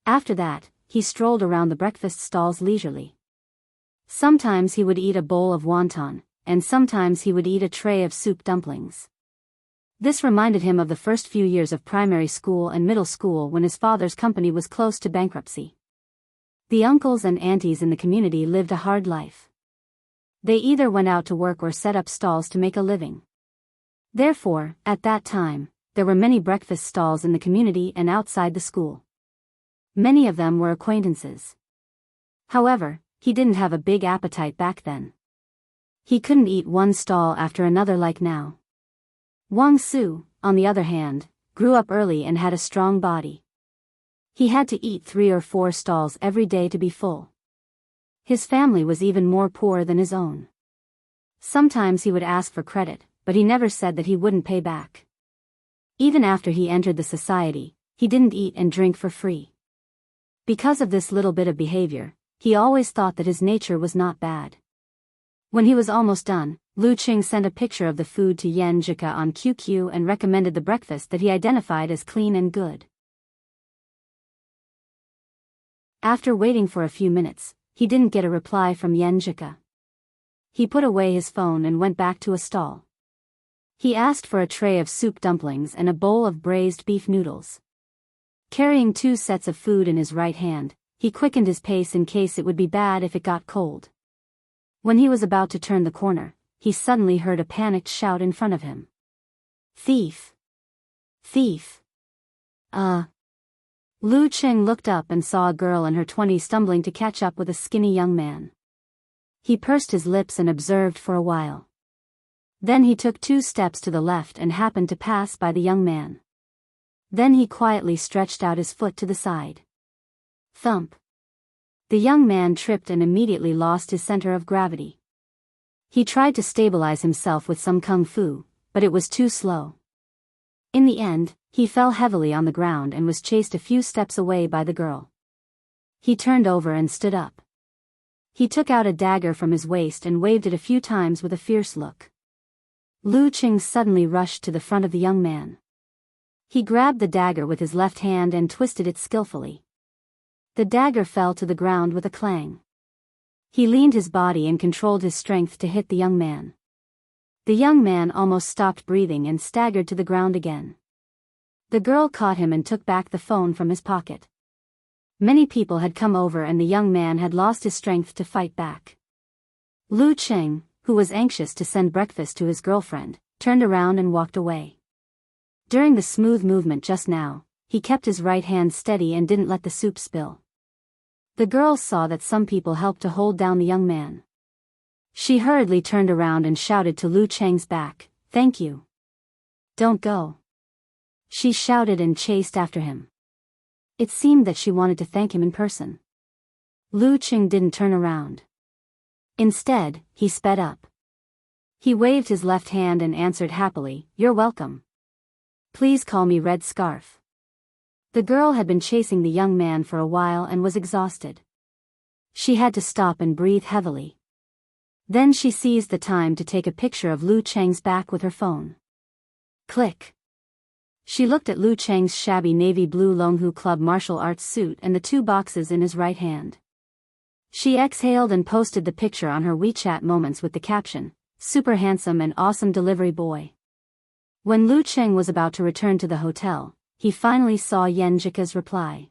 Speaker 1: After that, he strolled around the breakfast stalls leisurely. Sometimes he would eat a bowl of wonton, and sometimes he would eat a tray of soup dumplings. This reminded him of the first few years of primary school and middle school when his father's company was close to bankruptcy. The uncles and aunties in the community lived a hard life. They either went out to work or set up stalls to make a living. Therefore, at that time, there were many breakfast stalls in the community and outside the school. Many of them were acquaintances. However, he didn't have a big appetite back then. He couldn't eat one stall after another like now. Wang Su, on the other hand, grew up early and had a strong body. He had to eat 3 or 4 stalls every day to be full. His family was even more poor than his own. Sometimes he would ask for credit, but he never said that he wouldn't pay back. Even after he entered the society, he didn't eat and drink for free. Because of this little bit of behavior, he always thought that his nature was not bad. When he was almost done, Lu Qing sent a picture of the food to Yan Zhika on QQ and recommended the breakfast that he identified as clean and good. After waiting for a few minutes, he didn't get a reply from Yan Zhika. He put away his phone and went back to a stall. He asked for a tray of soup dumplings and a bowl of braised beef noodles. Carrying 2 sets of food in his right hand, he quickened his pace in case it would be bad if it got cold. When he was about to turn the corner, he suddenly heard a panicked shout in front of him. "Thief! Thief!" Lu Qing looked up and saw a girl in her 20s stumbling to catch up with a skinny young man. He pursed his lips and observed for a while. Then he took 2 steps to the left and happened to pass by the young man. Then he quietly stretched out his foot to the side. Thump! The young man tripped and immediately lost his center of gravity. He tried to stabilize himself with some kung fu, but it was too slow. In the end, he fell heavily on the ground and was chased a few steps away by the girl. He turned over and stood up. He took out a dagger from his waist and waved it a few times with a fierce look. Lu Qing suddenly rushed to the front of the young man. He grabbed the dagger with his left hand and twisted it skillfully. The dagger fell to the ground with a clang. He leaned his body and controlled his strength to hit the young man. The young man almost stopped breathing and staggered to the ground again. The girl caught him and took back the phone from his pocket. Many people had come over and the young man had lost his strength to fight back. Lu Qing, who was anxious to send breakfast to his girlfriend, turned around and walked away. During the smooth movement just now, he kept his right hand steady and didn't let the soup spill. The girl saw that some people helped to hold down the young man. She hurriedly turned around and shouted to Lu Qing's back, "Thank you. Don't go." She shouted and chased after him. It seemed that she wanted to thank him in person. Lu Qing didn't turn around. Instead, he sped up. He waved his left hand and answered happily, "You're welcome. Please call me Red Scarf." The girl had been chasing the young man for a while and was exhausted. She had to stop and breathe heavily. Then she seized the time to take a picture of Lu Qing's back with her phone. Click. She looked at Lu Qing's shabby navy blue Longhu Club martial arts suit and the 2 boxes in his right hand. She exhaled and posted the picture on her WeChat Moments with the caption, "Super handsome and awesome delivery boy." When Lu Qing was about to return to the hotel, he finally saw Yan Zhika's reply.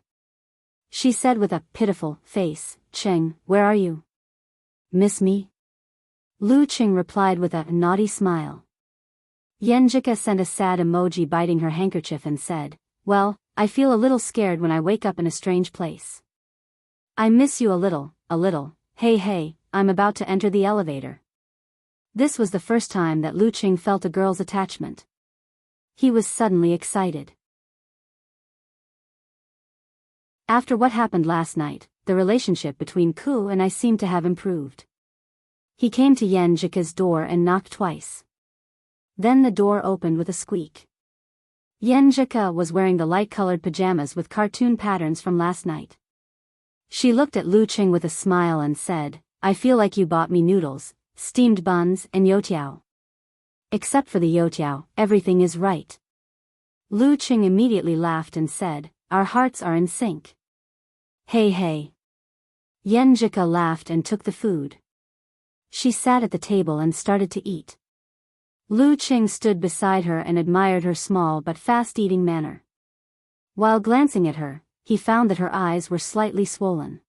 Speaker 1: She said with a pitiful face, "Qing, where are you? Miss me?" Lu Qing replied with a naughty smile. Yan Zhika sent a sad emoji biting her handkerchief and said, "Well, I feel a little scared when I wake up in a strange place. I miss you a little, hey, I'm about to enter the elevator." This was the first time that Lu Qing felt a girl's attachment. He was suddenly excited. After what happened last night, the relationship between Ku and I seemed to have improved. He came to Yan Zhika's door and knocked twice. Then the door opened with a squeak. Yan Zhika was wearing the light-colored pajamas with cartoon patterns from last night. She looked at Lu Qing with a smile and said, "I feel like you bought me noodles, steamed buns and youtiao. Except for the youtiao, everything is right." Lu Qing immediately laughed and said, "Our hearts are in sync." Hey. Yan Zhika laughed and took the food. She sat at the table and started to eat. Lu Qing stood beside her and admired her small but fast-eating manner. While glancing at her, he found that her eyes were slightly swollen.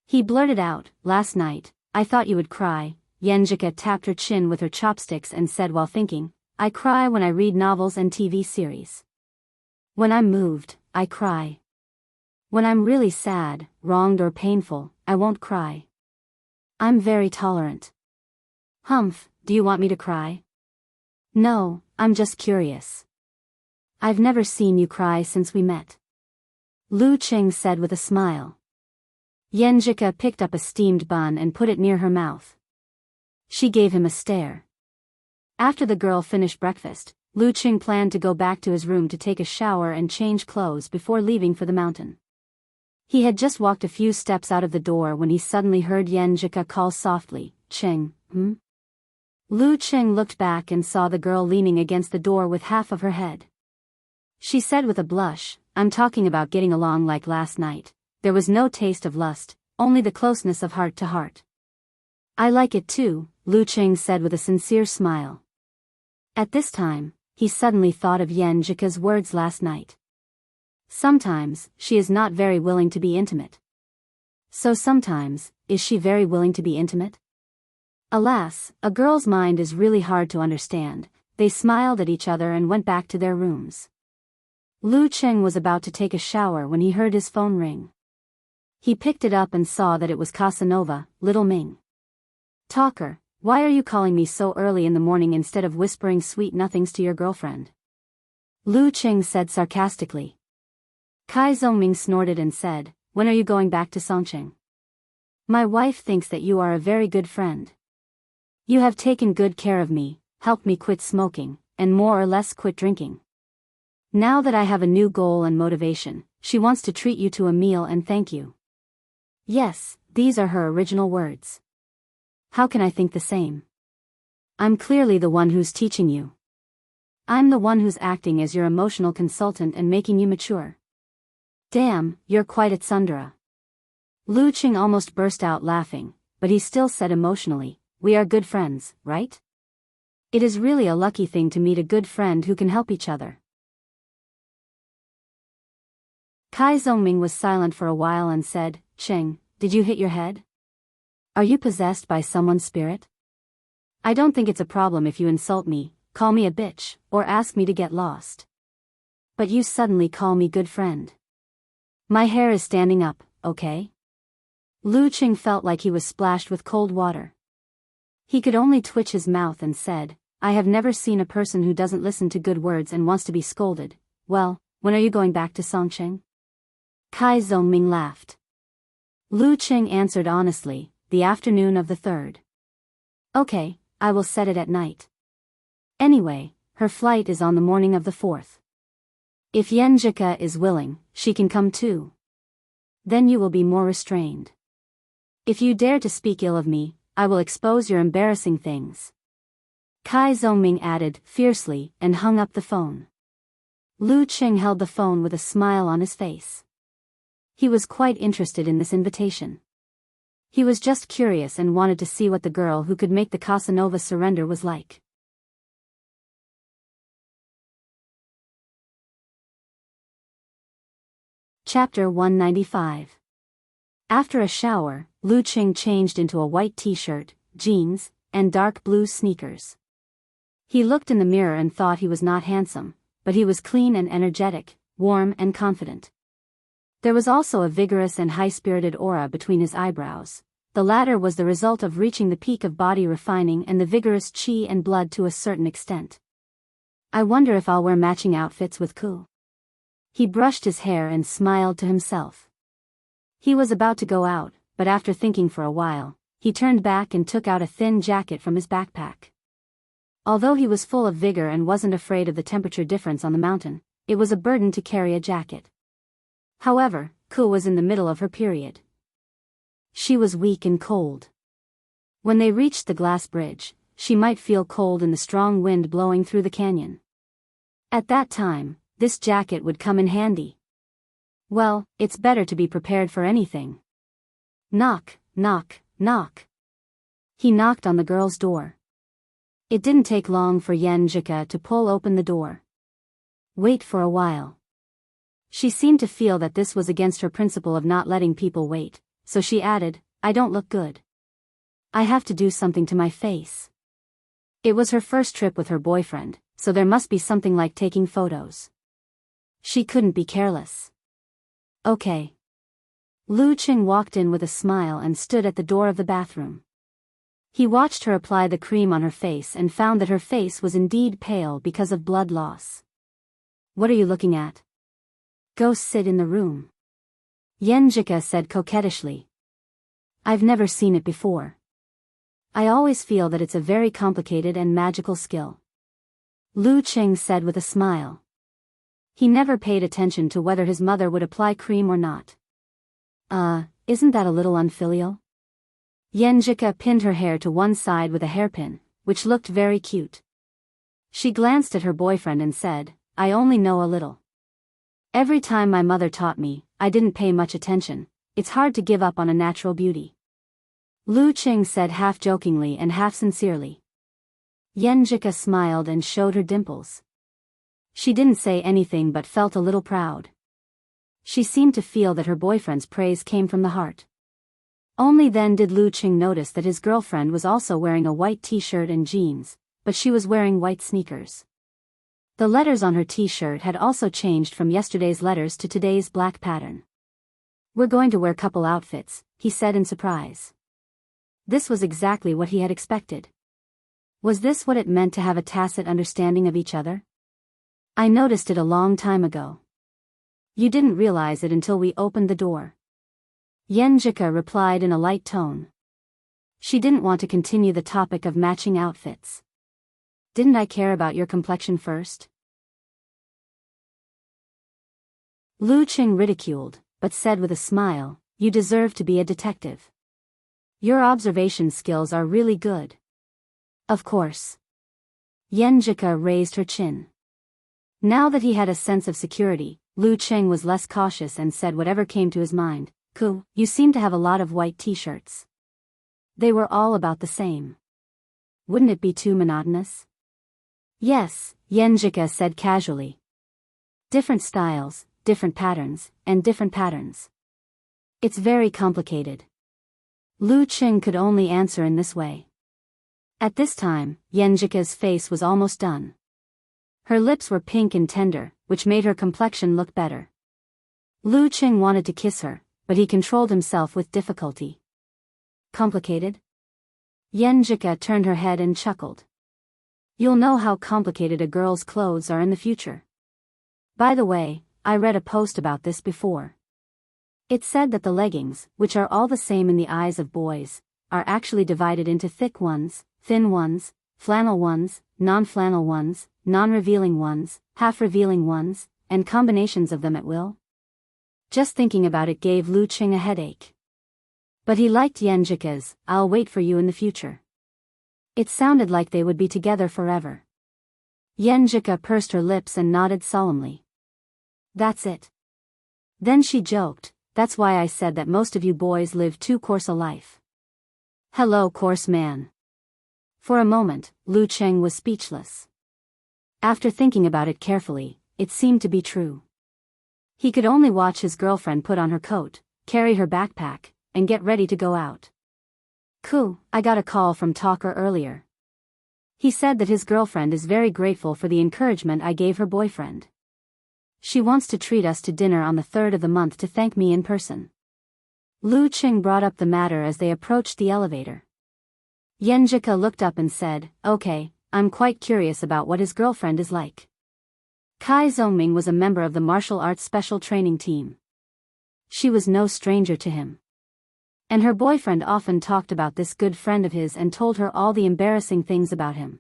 Speaker 1: He blurted out, "Last night, I thought you would cry." Yan Zhika tapped her chin with her chopsticks and said while thinking, "I cry when I read novels and TV series. When I'm moved, I cry. When I'm really sad, wronged or painful, I won't cry. I'm very tolerant." "Humph, do you want me to cry?" "No, I'm just curious. I've never seen you cry since we met. Lu Qing said with a smile. Yenjika picked up a steamed bun and put it near her mouth. She gave him a stare. After the girl finished breakfast, Lu Qing planned to go back to his room to take a shower and change clothes before leaving for the mountain. He had just walked a few steps out of the door when he suddenly heard Yenjika call softly, "Qing, hmm?" Lu Qing looked back and saw the girl leaning against the door with half of her head. She said with a blush, "I'm talking about getting along like last night. There was no taste of lust, only the closeness of heart to heart." "I like it too," Lu Qing said with a sincere smile. At this time, he suddenly thought of Yenjika's words last night. Sometimes, she is not very willing to be intimate. So sometimes, is she very willing to be intimate? Alas, a girl's mind is really hard to understand. They smiled at each other and went back to their rooms. Lu Qing was about to take a shower when he heard his phone ring. He picked it up and saw that it was Casanova, Little Ming. "Talker, why are you calling me so early in the morning instead of whispering sweet nothings to your girlfriend?" Lu Qing said sarcastically. Kai Zhongming snorted and said, "When are you going back to Songqing? My wife thinks that you are a very good friend. You have taken good care of me, helped me quit smoking, and more or less quit drinking. Now that I have a new goal and motivation, she wants to treat you to a meal and thank you." Yes, these are her original words. How can I think the same? I'm clearly the one who's teaching you. I'm the one who's acting as your emotional consultant and making you mature. Damn, you're quite a tsundere. Lu Qing almost burst out laughing, but he still said emotionally, "We are good friends, right? It is really a lucky thing to meet a good friend who can help each other." Kai Zhongming was silent for a while and said, "Qing, did you hit your head? Are you possessed by someone's spirit? I don't think it's a problem if you insult me, call me a bitch, or ask me to get lost. But you suddenly call me good friend. My hair is standing up, okay?" Lu Qing felt like he was splashed with cold water. He could only twitch his mouth and said, "I have never seen a person who doesn't listen to good words and wants to be scolded. Well, when are you going back to Songqing?" Kai Zhongming laughed. Lu Qing answered honestly, "The afternoon of the 3rd. Okay, I will set it at night. Anyway, her flight is on the morning of the 4th. If Yenjika is willing, she can come too. Then you will be more restrained. If you dare to speak ill of me, I will expose your embarrassing things." Kai Zhongming added, fiercely, and hung up the phone. Lu Qing held the phone with a smile on his face. He was quite interested in this invitation. He was just curious and wanted to see what the girl who could make the Casanova surrender was like. Chapter 195. After a shower, Lu Qing changed into a white t-shirt, jeans, and dark blue sneakers. He looked in the mirror and thought he was not handsome, but he was clean and energetic, warm and confident. There was also a vigorous and high-spirited aura between his eyebrows. The latter was the result of reaching the peak of body refining and the vigorous qi and blood to a certain extent. I wonder if I'll wear matching outfits with Ku. He brushed his hair and smiled to himself. He was about to go out, but after thinking for a while, he turned back and took out a thin jacket from his backpack. Although he was full of vigor and wasn't afraid of the temperature difference on the mountain, it was a burden to carry a jacket. However, Ku was in the middle of her period. She was weak and cold. When they reached the glass bridge, she might feel cold in the strong wind blowing through the canyon. At that time, this jacket would come in handy. Well, it's better to be prepared for anything. Knock, knock, knock. He knocked on the girl's door. It didn't take long for Yenjika to pull open the door. Wait for a while. She seemed to feel that this was against her principle of not letting people wait, so she added, "I don't look good. I have to do something to my face." It was her first trip with her boyfriend, so there must be something like taking photos. She couldn't be careless. Okay. Lu Qing walked in with a smile and stood at the door of the bathroom. He watched her apply the cream on her face and found that her face was indeed pale because of blood loss. "What are you looking at? Go sit in the room," Yenjika said coquettishly. "I've never seen it before. I always feel that it's a very complicated and magical skill," Lu Qing said with a smile. He never paid attention to whether his mother would apply cream or not. Isn't that a little unfilial?" Yenjika pinned her hair to one side with a hairpin, which looked very cute. She glanced at her boyfriend and said, "I only know a little. Every time my mother taught me, I didn't pay much attention. It's hard to give up on a natural beauty," Lu Qing said half jokingly and half sincerely. Yenjika smiled and showed her dimples. She didn't say anything but felt a little proud. She seemed to feel that her boyfriend's praise came from the heart. Only then did Lu Qing notice that his girlfriend was also wearing a white t-shirt and jeans, but she was wearing white sneakers. The letters on her t-shirt had also changed from yesterday's letters to today's black pattern. "We're going to wear couple outfits," he said in surprise. This was exactly what he had expected. Was this what it meant to have a tacit understanding of each other? "I noticed it a long time ago. You didn't realize it until we opened the door," Yenjika replied in a light tone. She didn't want to continue the topic of matching outfits. "Didn't I care about your complexion first?" Lu Qing ridiculed, but said with a smile, "You deserve to be a detective. Your observation skills are really good." "Of course." Yenjika raised her chin. Now that he had a sense of security, Lu Qing was less cautious and said whatever came to his mind. "Ku, you seem to have a lot of white t-shirts. They were all about the same. Wouldn't it be too monotonous?" "Yes," Yenjika said casually. "Different styles, different patterns, and different patterns. It's very complicated." Lu Qing could only answer in this way. At this time, Yenjika's face was almost done. Her lips were pink and tender, which made her complexion look better. Lu Qing wanted to kiss her, but he controlled himself with difficulty. "Complicated?" Yenjika turned her head and chuckled. "You'll know how complicated a girl's clothes are in the future. By the way, I read a post about this before. It said that the leggings, which are all the same in the eyes of boys, are actually divided into thick ones, thin ones, flannel ones, non-flannel ones, non-revealing ones, half-revealing ones, and combinations of them at will." Just thinking about it gave Lu Qing a headache. But he liked Yenjika's, "I'll wait for you in the future." It sounded like they would be together forever. Yenjika pursed her lips and nodded solemnly. "That's it." Then she joked, "That's why I said that most of you boys live too coarse a life." "Hello, coarse man." For a moment, Lu Qing was speechless. After thinking about it carefully, it seemed to be true. He could only watch his girlfriend put on her coat, carry her backpack, and get ready to go out. "Ku, I got a call from Talker earlier. He said that his girlfriend is very grateful for the encouragement I gave her boyfriend. She wants to treat us to dinner on the 3rd of the month to thank me in person." Lu Qing brought up the matter as they approached the elevator. Yenjika looked up and said, "Okay, I'm quite curious about what his girlfriend is like." Kai Zongming was a member of the martial arts special training team. She was no stranger to him. And her boyfriend often talked about this good friend of his and told her all the embarrassing things about him.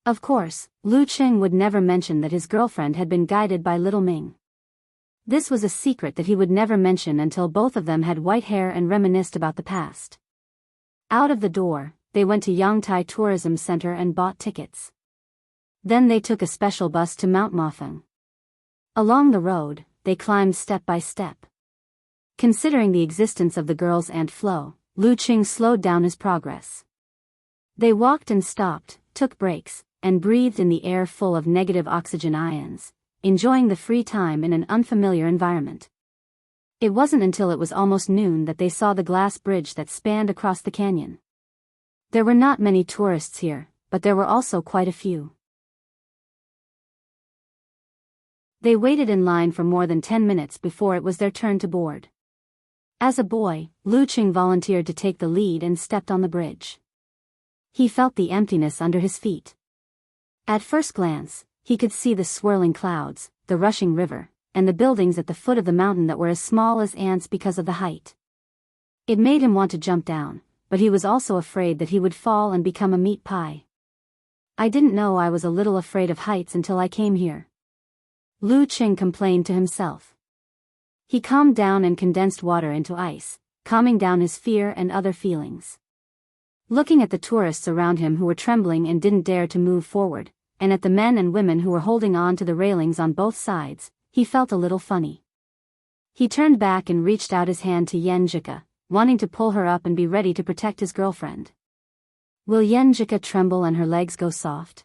Speaker 1: Of course, Lu Qing would never mention that his girlfriend had been guided by Little Ming. This was a secret that he would never mention until both of them had white hair and reminisced about the past. Out of the door, they went to Yangtai Tourism Center and bought tickets. Then they took a special bus to Mount Mafeng. Along the road, they climbed step by step. Considering the existence of the girl's Aunt Flo, Lu Qing slowed down his progress. They walked and stopped, took breaks, and breathed in the air full of negative oxygen ions, enjoying the free time in an unfamiliar environment. It wasn't until it was almost noon that they saw the glass bridge that spanned across the canyon. There were not many tourists here, but there were also quite a few. They waited in line for more than 10 minutes before it was their turn to board. As a boy, Lu Qing volunteered to take the lead and stepped on the bridge. He felt the emptiness under his feet. At first glance, he could see the swirling clouds, the rushing river, and the buildings at the foot of the mountain that were as small as ants because of the height. It made him want to jump down, but he was also afraid that he would fall and become a meat pie. I didn't know I was a little afraid of heights until I came here. Lu Qing complained to himself. He calmed down and condensed water into ice, calming down his fear and other feelings. Looking at the tourists around him who were trembling and didn't dare to move forward, and at the men and women who were holding on to the railings on both sides, he felt a little funny. He turned back and reached out his hand to Yenjika, wanting to pull her up and be ready to protect his girlfriend. Will Yenjika tremble and her legs go soft?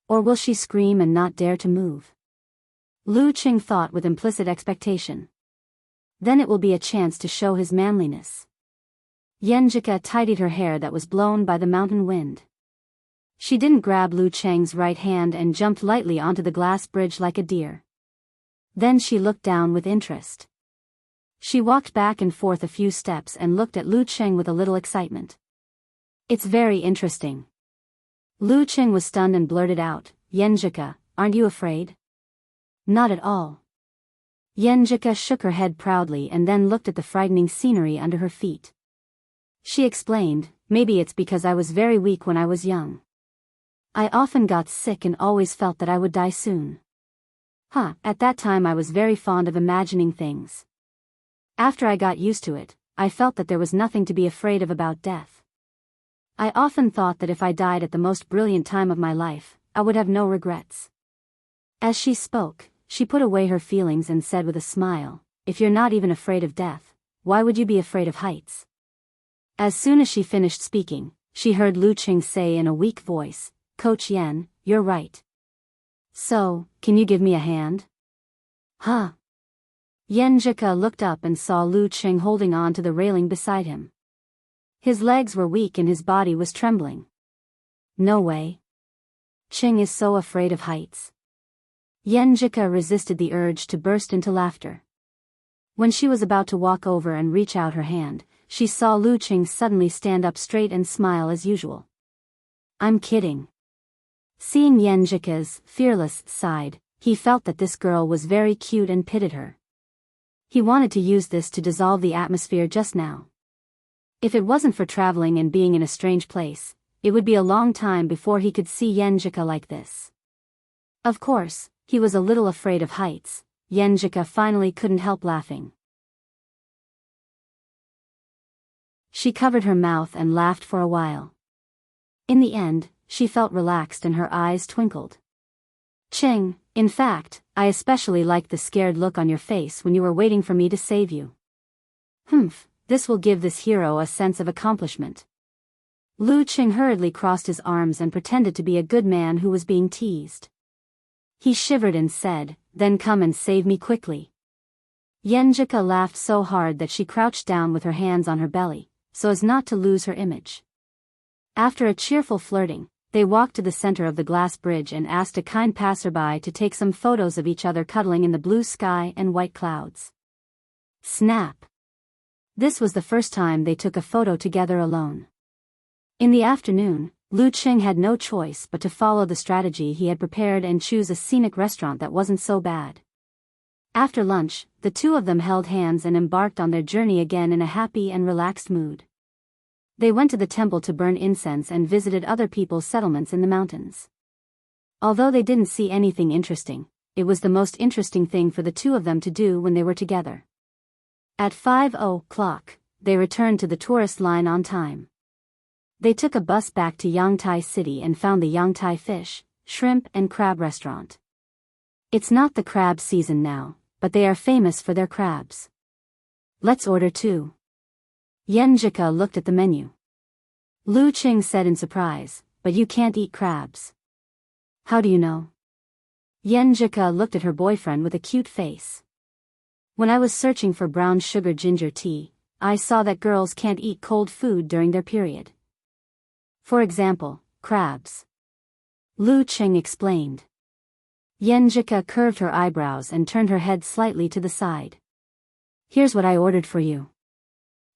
Speaker 1: Or will she scream and not dare to move? Lu Qing thought with implicit expectation. Then it will be a chance to show his manliness. Yenjika tidied her hair that was blown by the mountain wind. She didn't grab Lu Cheng's right hand and jumped lightly onto the glass bridge like a deer. Then she looked down with interest. She walked back and forth a few steps and looked at Lu Cheng with a little excitement. It's very interesting. Lu Cheng was stunned and blurted out, Yenjika, aren't you afraid? Not at all. Yenjika shook her head proudly and then looked at the frightening scenery under her feet. She explained, maybe it's because I was very weak when I was young. I often got sick and always felt that I would die soon. At that time I was very fond of imagining things. After I got used to it, I felt that there was nothing to be afraid of about death. I often thought that if I died at the most brilliant time of my life, I would have no regrets. As she spoke, she put away her feelings and said with a smile, if you're not even afraid of death, why would you be afraid of heights? As soon as she finished speaking, she heard Lu Qing say in a weak voice, Coach Yen, you're right. So, can you give me a hand? Huh? Yenjika looked up and saw Lu Qing holding on to the railing beside him. His legs were weak and his body was trembling. No way. Qing is so afraid of heights. Yenjika resisted the urge to burst into laughter. When she was about to walk over and reach out her hand, she saw Lu Qing suddenly stand up straight and smile as usual. I'm kidding. Seeing Yenjika's fearless side, he felt that this girl was very cute and pitied her. He wanted to use this to dissolve the atmosphere just now. If it wasn't for traveling and being in a strange place, it would be a long time before he could see Yenjika like this. Of course, he was a little afraid of heights. Yenjika finally couldn't help laughing. She covered her mouth and laughed for a while. In the end, she felt relaxed and her eyes twinkled. Qing, in fact, I especially liked the scared look on your face when you were waiting for me to save you. This will give this hero a sense of accomplishment. Lu Qing hurriedly crossed his arms and pretended to be a good man who was being teased. He shivered and said, then come and save me quickly. Yenjika laughed so hard that she crouched down with her hands on her belly, so as not to lose her image. After a cheerful flirting, they walked to the center of the glass bridge and asked a kind passerby to take some photos of each other cuddling in the blue sky and white clouds. Snap! This was the first time they took a photo together alone. In the afternoon, Lu Qing had no choice but to follow the strategy he had prepared and choose a scenic restaurant that wasn't so bad. After lunch, the two of them held hands and embarked on their journey again in a happy and relaxed mood. They went to the temple to burn incense and visited other people's settlements in the mountains. Although they didn't see anything interesting, it was the most interesting thing for the two of them to do when they were together. At 5:00, they returned to the tourist line on time. They took a bus back to Yangtai City and found the Yangtai fish, shrimp and crab restaurant. It's not the crab season now, but they are famous for their crabs. Let's order two. Yenjika looked at the menu. Lu Qing said in surprise, but you can't eat crabs. How do you know? Yenjika looked at her boyfriend with a cute face. When I was searching for brown sugar ginger tea, I saw that girls can't eat cold food during their period. For example, crabs. Lu Qing explained. Yenjika curved her eyebrows and turned her head slightly to the side. Here's what I ordered for you.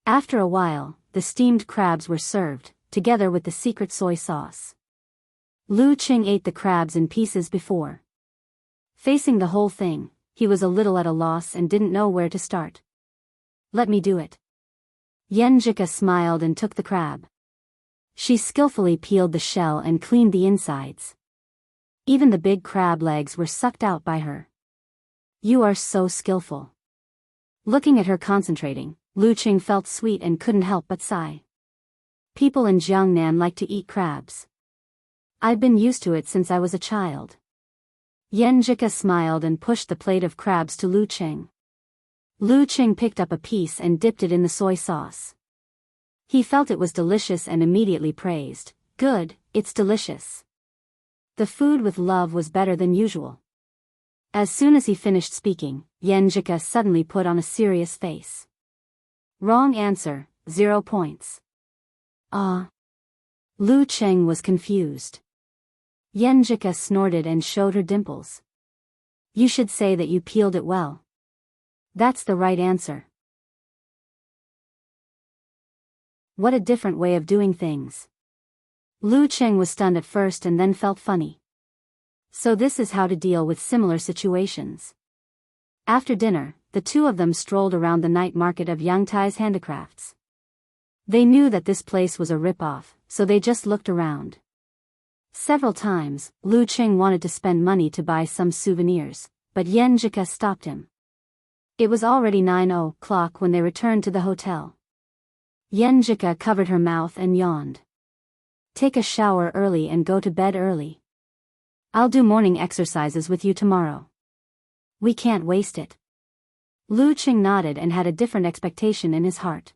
Speaker 1: After a while, the steamed crabs were served, together with the secret soy sauce. Lu Qing ate the crabs in pieces before. Facing the whole thing, he was a little at a loss and didn't know where to start. Let me do it. Yenjika smiled and took the crab. She skillfully peeled the shell and cleaned the insides. Even the big crab legs were sucked out by her. You are so skillful. Looking at her concentrating, Lu Qing felt sweet and couldn't help but sigh. People in Jiangnan like to eat crabs. I've been used to it since I was a child. Yenjika smiled and pushed the plate of crabs to Lu Qing. Lu Qing picked up a piece and dipped it in the soy sauce. He felt it was delicious and immediately praised, "Good, it's delicious." The food with love was better than usual. As soon as he finished speaking, Yenjika suddenly put on a serious face. Wrong answer, 0 points. Ah. Lu Qing was confused. Yenjika snorted and showed her dimples. You should say that you peeled it well. That's the right answer. What a different way of doing things. Lu Qing was stunned at first and then felt funny. So this is how to deal with similar situations. After dinner, the two of them strolled around the night market of Yangtai's handicrafts. They knew that this place was a rip-off, so they just looked around. Several times, Lu Qing wanted to spend money to buy some souvenirs, but Yenjika stopped him. It was already 9 o'clock when they returned to the hotel. Yenjika covered her mouth and yawned. Take a shower early and go to bed early. I'll do morning exercises with you tomorrow. We can't waste it. Lu Qing nodded and had a different expectation in his heart.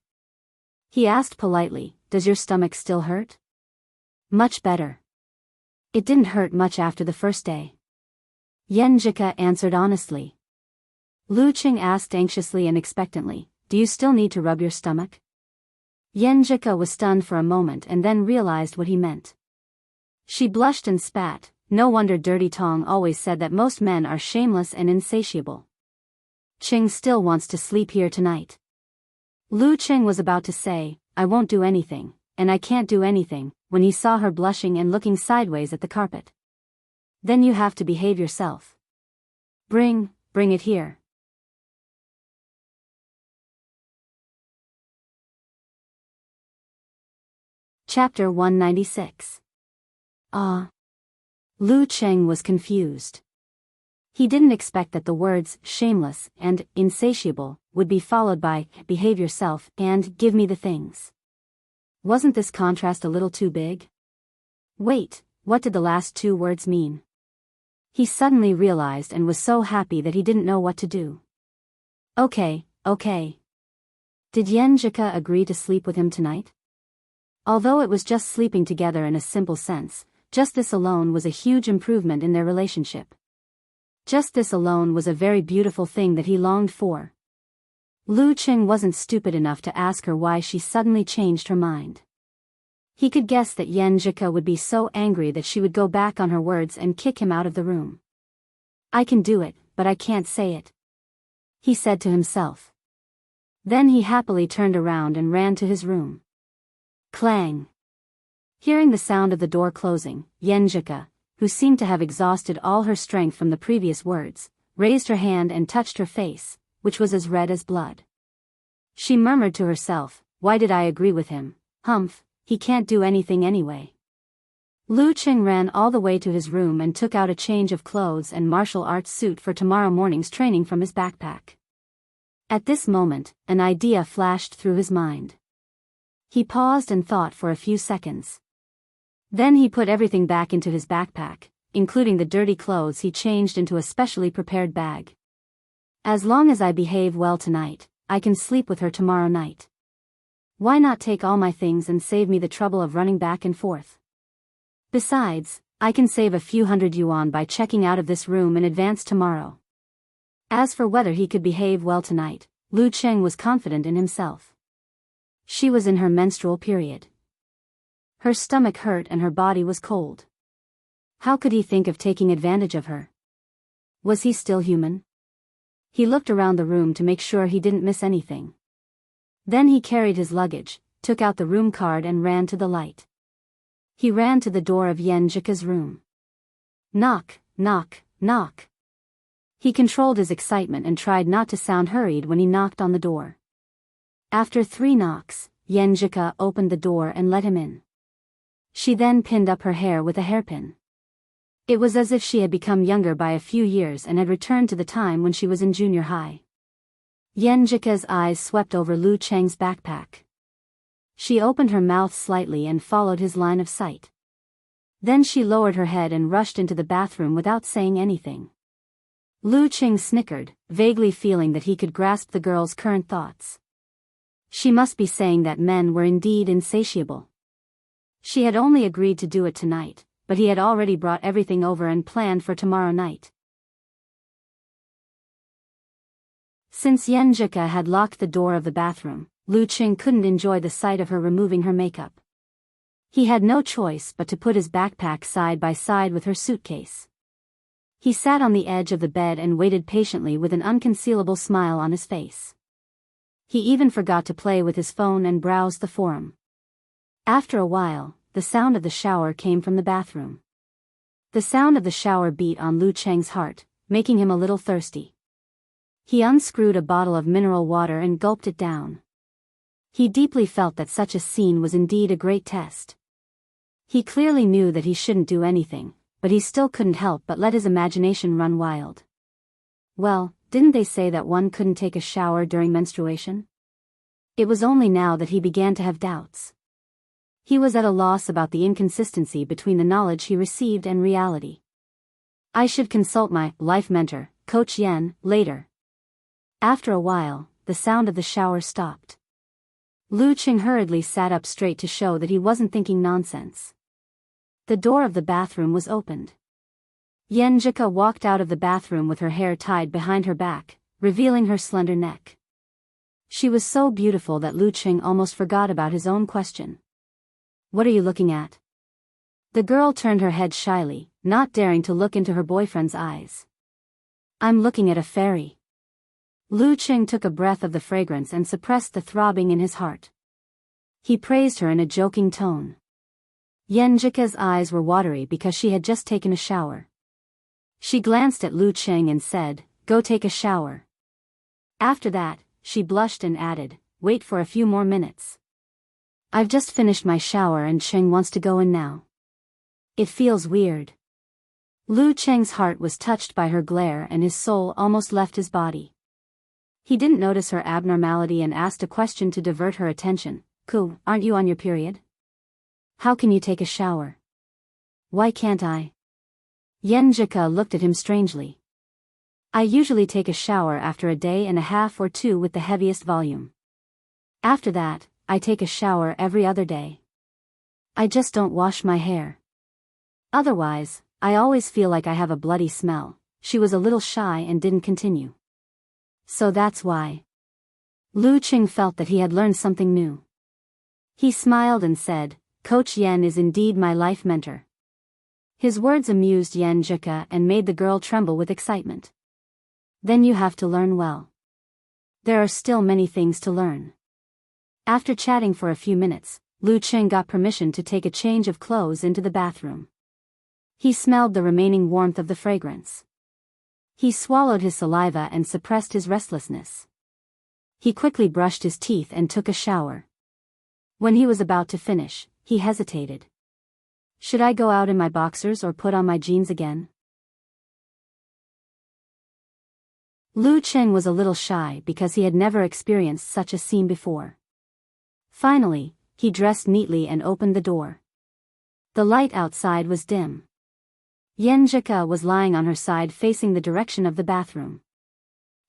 Speaker 1: He asked politely, does your stomach still hurt? Much better. It didn't hurt much after the first day. Yenjika answered honestly. Lu Qing asked anxiously and expectantly, do you still need to rub your stomach? Yenjika was stunned for a moment and then realized what he meant. She blushed and spat. No wonder Dirty Tong always said that most men are shameless and insatiable. Qing still wants to sleep here tonight. Lu Qing was about to say, I won't do anything, and I can't do anything, when he saw her blushing and looking sideways at the carpet. Then you have to behave yourself. Bring it here. Chapter 196. Ah. Lu Qing was confused. He didn't expect that the words shameless and insatiable would be followed by behave yourself and give me the things. Wasn't this contrast a little too big? Wait, what did the last two words mean? He suddenly realized and was so happy that he didn't know what to do. Okay. Did Yenjika agree to sleep with him tonight? Although it was just sleeping together in a simple sense, just this alone was a huge improvement in their relationship. Just this alone was a very beautiful thing that he longed for. Lu Qing wasn't stupid enough to ask her why she suddenly changed her mind. He could guess that Yenjika would be so angry that she would go back on her words and kick him out of the room. I can do it, but I can't say it, he said to himself. Then he happily turned around and ran to his room. Clang. Hearing the sound of the door closing, Yenjika, who seemed to have exhausted all her strength from the previous words, raised her hand and touched her face, which was as red as blood. She murmured to herself, why did I agree with him? Humph, he can't do anything anyway. Lu Qing ran all the way to his room and took out a change of clothes and martial arts suit for tomorrow morning's training from his backpack. At this moment, an idea flashed through his mind. He paused and thought for a few seconds. Then he put everything back into his backpack, including the dirty clothes he changed into a specially prepared bag. As long as I behave well tonight, I can sleep with her tomorrow night. Why not take all my things and save me the trouble of running back and forth? Besides, I can save a few hundred yuan by checking out of this room in advance tomorrow. As for whether he could behave well tonight, Lu Qing was confident in himself. She was in her menstrual period. Her stomach hurt and her body was cold. How could he think of taking advantage of her? Was he still human? He looked around the room to make sure he didn't miss anything. Then he carried his luggage, took out the room card and ran to the light. He ran to the door of Yenjika's room. Knock, knock, knock. He controlled his excitement and tried not to sound hurried when he knocked on the door. After 3 knocks, Yenjika opened the door and let him in. She then pinned up her hair with a hairpin. It was as if she had become younger by a few years and had returned to the time when she was in junior high. Yenjika's eyes swept over Lu Cheng's backpack. She opened her mouth slightly and followed his line of sight. Then she lowered her head and rushed into the bathroom without saying anything. Lu Cheng snickered, vaguely feeling that he could grasp the girl's current thoughts. She must be saying that men were indeed insatiable. She had only agreed to do it tonight, but he had already brought everything over and planned for tomorrow night. Since Yenjika had locked the door of the bathroom, Lu Cheng couldn't enjoy the sight of her removing her makeup. He had no choice but to put his backpack side by side with her suitcase. He sat on the edge of the bed and waited patiently with an unconcealable smile on his face. He even forgot to play with his phone and browse the forum. After a while, the sound of the shower came from the bathroom. The sound of the shower beat on Lu Cheng's heart, making him a little thirsty. He unscrewed a bottle of mineral water and gulped it down. He deeply felt that such a scene was indeed a great test. He clearly knew that he shouldn't do anything, but he still couldn't help but let his imagination run wild. Well, didn't they say that one couldn't take a shower during menstruation? It was only now that he began to have doubts. He was at a loss about the inconsistency between the knowledge he received and reality. I should consult my life mentor, Coach Yen, later. After a while, the sound of the shower stopped. Lu Cheng hurriedly sat up straight to show that he wasn't thinking nonsense. The door of the bathroom was opened. Yenjika walked out of the bathroom with her hair tied behind her back, revealing her slender neck. She was so beautiful that Lu Cheng almost forgot about his own question. What are you looking at? The girl turned her head shyly, not daring to look into her boyfriend's eyes. I'm looking at a fairy. Lu Cheng took a breath of the fragrance and suppressed the throbbing in his heart. He praised her in a joking tone. Yenjika's eyes were watery because she had just taken a shower. She glanced at Lu Cheng and said, "Go take a shower." After that, she blushed and added, "Wait for a few more minutes. I've just finished my shower and Cheng wants to go in now. It feels weird." Lu Cheng's heart was touched by her glare and his soul almost left his body. He didn't notice her abnormality and asked a question to divert her attention. "Ku, aren't you on your period? How can you take a shower? Why can't I?" Yenjika looked at him strangely. "I usually take a shower after a day and a half or 2 with the heaviest volume. After that, I take a shower every other day. I just don't wash my hair. Otherwise, I always feel like I have a bloody smell." She was a little shy and didn't continue. "So that's why." Lu Cheng felt that he had learned something new. He smiled and said, "Coach Yen is indeed my life mentor." His words amused Yenjika and made the girl tremble with excitement. "Then you have to learn well. There are still many things to learn." After chatting for a few minutes, Lu Cheng got permission to take a change of clothes into the bathroom. He smelled the remaining warmth of the fragrance. He swallowed his saliva and suppressed his restlessness. He quickly brushed his teeth and took a shower. When he was about to finish, he hesitated. Should I go out in my boxers or put on my jeans again? Lu Cheng was a little shy because he had never experienced such a scene before. Finally, he dressed neatly and opened the door. The light outside was dim. Yenjika was lying on her side facing the direction of the bathroom.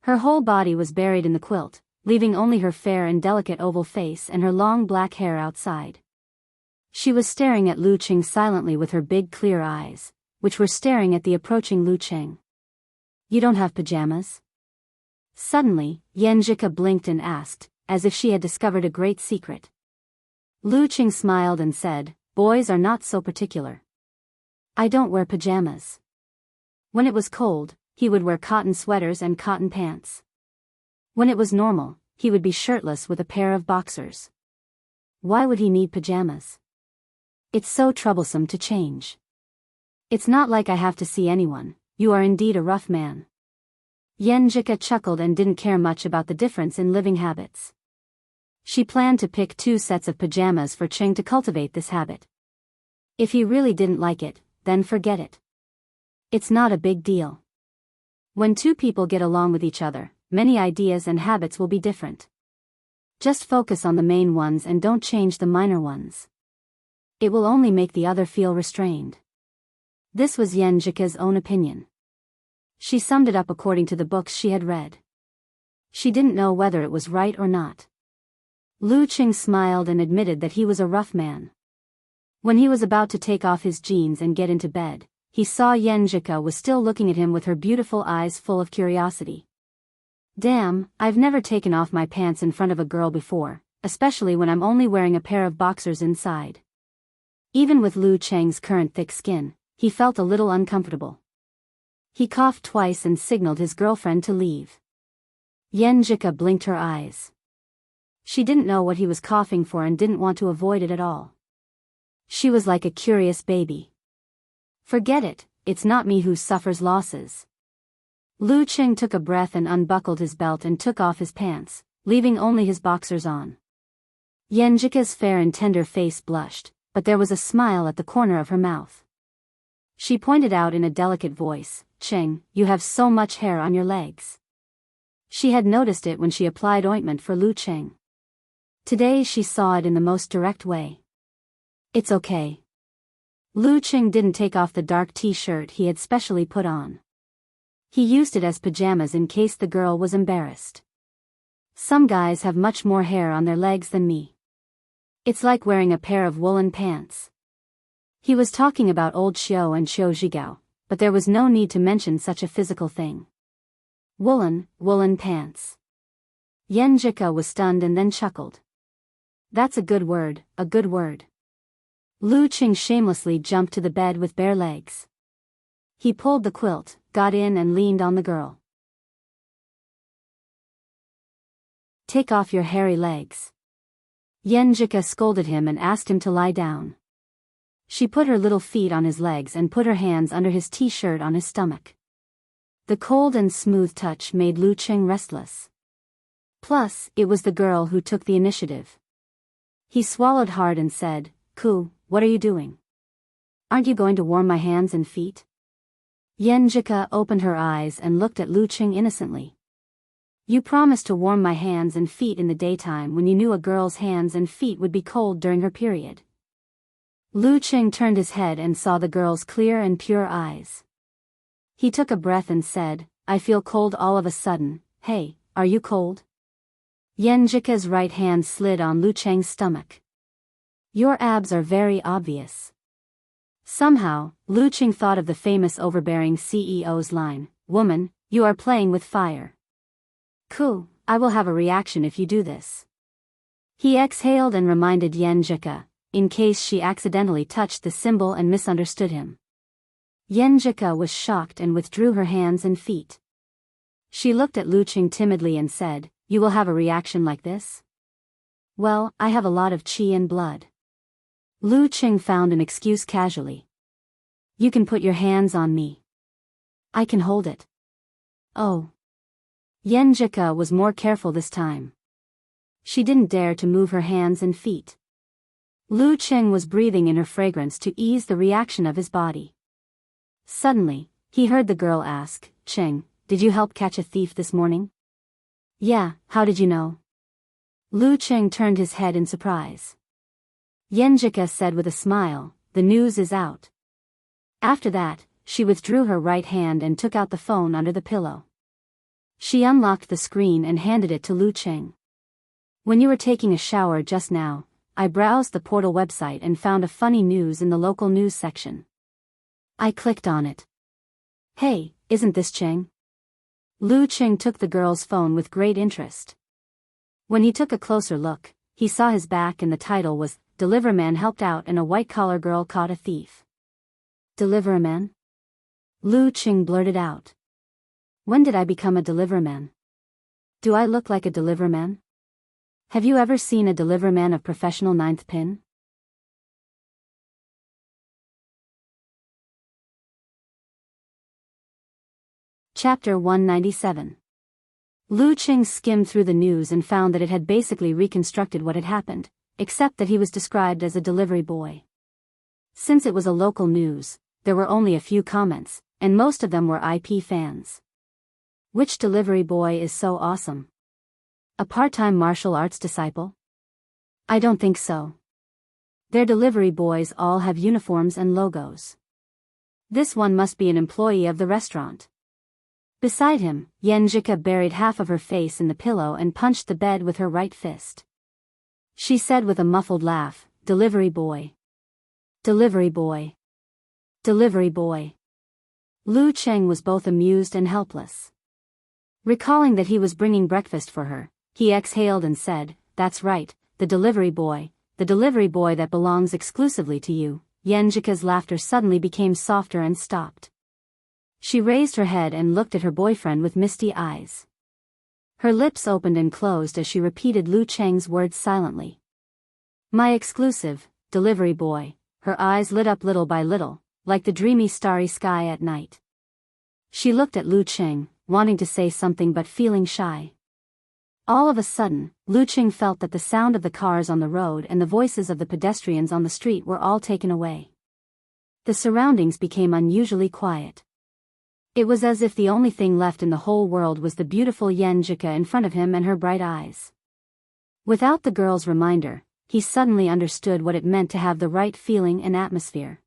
Speaker 1: Her whole body was buried in the quilt, leaving only her fair and delicate oval face and her long black hair outside. She was staring at Lu Cheng silently with her big clear eyes, which were staring at the approaching Lu Cheng. "You don't have pajamas?" Suddenly, Yenjika blinked and asked, as if she had discovered a great secret. Lu Cheng smiled and said, "Boys are not so particular. I don't wear pajamas." When it was cold, he would wear cotton sweaters and cotton pants. When it was normal, he would be shirtless with a pair of boxers. Why would he need pajamas? It's so troublesome to change. It's not like I have to see anyone. You are indeed a rough man. Yenjika chuckled and didn't care much about the difference in living habits. She planned to pick 2 sets of pajamas for Ching to cultivate this habit. If he really didn't like it, then forget it. It's not a big deal. When 2 people get along with each other, many ideas and habits will be different. Just focus on the main ones and don't change the minor ones. It will only make the other feel restrained. This was Yenjika's own opinion. She summed it up according to the books she had read. She didn't know whether it was right or not. Lu Qing smiled and admitted that he was a rough man. When he was about to take off his jeans and get into bed, he saw Yenjika was still looking at him with her beautiful eyes full of curiosity. Damn, I've never taken off my pants in front of a girl before, especially when I'm only wearing a pair of boxers inside. Even with Lu Cheng's current thick skin, he felt a little uncomfortable. He coughed twice and signaled his girlfriend to leave. Yenjika blinked her eyes. She didn't know what he was coughing for and didn't want to avoid it at all. She was like a curious baby. Forget it, it's not me who suffers losses. Lu Qing took a breath and unbuckled his belt and took off his pants, leaving only his boxers on. Yenjika's fair and tender face blushed, but there was a smile at the corner of her mouth. She pointed out in a delicate voice, Qing, you have so much hair on your legs. She had noticed it when she applied ointment for Lu Qing. Today she saw it in the most direct way. It's okay. Lu Qing didn't take off the dark t-shirt he had specially put on. He used it as pajamas in case the girl was embarrassed. Some guys have much more hair on their legs than me. It's like wearing a pair of woolen pants. He was talking about old Xiao and Xiao Zhigao, but there was no need to mention such a physical thing. Woolen pants. Yenjika was stunned and then chuckled. That's a good word, a good word. Lu Qing shamelessly jumped to the bed with bare legs. He pulled the quilt, got in and leaned on the girl. Take off your hairy legs. Yenjika scolded him and asked him to lie down. She put her little feet on his legs and put her hands under his t-shirt on his stomach. The cold and smooth touch made Lu Qing restless. Plus, it was the girl who took the initiative. He swallowed hard and said, Ku, what are you doing? Aren't you going to warm my hands and feet? Yenjika opened her eyes and looked at Lu Qing innocently. You promised to warm my hands and feet in the daytime when you knew a girl's hands and feet would be cold during her period. Lu Qing turned his head and saw the girl's clear and pure eyes. He took a breath and said, I feel cold all of a sudden. Hey, are you cold? Yenjika's right hand slid on Lu Cheng's stomach. Your abs are very obvious. Somehow, Lu Qing thought of the famous overbearing CEO's line, Woman, you are playing with fire. Ku, I will have a reaction if you do this. He exhaled and reminded Yenjika, in case she accidentally touched the symbol and misunderstood him. Yenjika was shocked and withdrew her hands and feet. She looked at Lu Qing timidly and said, You will have a reaction like this? Well, I have a lot of qi and blood. Lu Qing found an excuse casually. You can put your hands on me. I can hold it. Oh. Yenjika was more careful this time. She didn't dare to move her hands and feet. Lu Qing was breathing in her fragrance to ease the reaction of his body. Suddenly, he heard the girl ask, Qing, did you help catch a thief this morning? Yeah, how did you know? Lu Qing turned his head in surprise. Yenjika said with a smile, the news is out. After that, she withdrew her right hand and took out the phone under the pillow. She unlocked the screen and handed it to Lu Qing. When you were taking a shower just now, I browsed the portal website and found a funny news in the local news section. I clicked on it. Hey, isn't this Qing? Lu Qing took the girl's phone with great interest. When he took a closer look, he saw his back and the title was, Deliverman helped out and a white-collar girl caught a thief. Deliverman? Lu Qing blurted out. When did I become a deliverman? Do I look like a deliverman? Have you ever seen a deliverman of professional ninth pin? Chapter 197. Lu Qing skimmed through the news and found that it had basically reconstructed what had happened, except that he was described as a delivery boy. Since it was a local news, there were only a few comments, and most of them were IP fans. Which delivery boy is so awesome? A part-time martial arts disciple? I don't think so. Their delivery boys all have uniforms and logos. This one must be an employee of the restaurant. Beside him, Yenjika buried half of her face in the pillow and punched the bed with her right fist. She said with a muffled laugh, "Delivery boy. Delivery boy. Delivery boy." Lu Cheng was both amused and helpless. Recalling that he was bringing breakfast for her, he exhaled and said, "That's right, the delivery boy that belongs exclusively to you." Yenjika's laughter suddenly became softer and stopped. She raised her head and looked at her boyfriend with misty eyes. Her lips opened and closed as she repeated Lu Cheng's words silently. "My exclusive, delivery boy." Her eyes lit up little by little, like the dreamy starry sky at night. She looked at Lu Cheng, wanting to say something but feeling shy. All of a sudden, Lu Cheng felt that the sound of the cars on the road and the voices of the pedestrians on the street were all taken away. The surroundings became unusually quiet. It was as if the only thing left in the whole world was the beautiful Yenjika in front of him and her bright eyes. Without the girl's reminder, he suddenly understood what it meant to have the right feeling and atmosphere.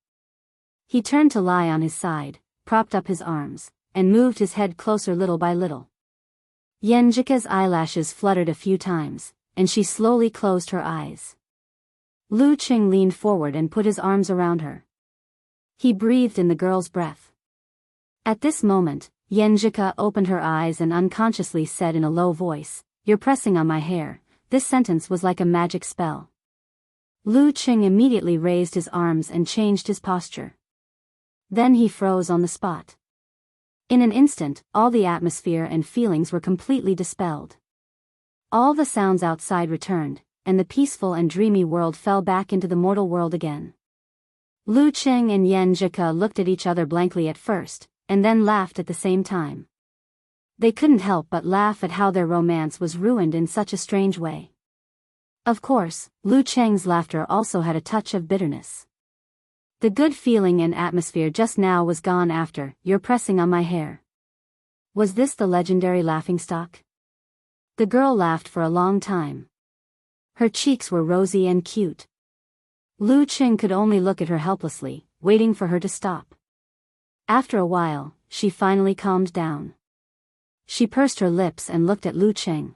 Speaker 1: He turned to lie on his side, propped up his arms, and moved his head closer little by little. Yenjika's eyelashes fluttered a few times, and she slowly closed her eyes. Lu Qing leaned forward and put his arms around her. He breathed in the girl's breath. At this moment, Yenjika opened her eyes and unconsciously said in a low voice, "You're pressing on my hair." This sentence was like a magic spell. Lu Qing immediately raised his arms and changed his posture. Then he froze on the spot. In an instant, all the atmosphere and feelings were completely dispelled. All the sounds outside returned, and the peaceful and dreamy world fell back into the mortal world again. Lu Qing and Yenjika looked at each other blankly at first, and then laughed at the same time. They couldn't help but laugh at how their romance was ruined in such a strange way. Of course, Lu Cheng's laughter also had a touch of bitterness. The good feeling and atmosphere just now was gone after "You're pressing on my hair." Was this the legendary laughingstock? The girl laughed for a long time. Her cheeks were rosy and cute. Lu Cheng could only look at her helplessly, waiting for her to stop. After a while, she finally calmed down. She pursed her lips and looked at Lu Cheng.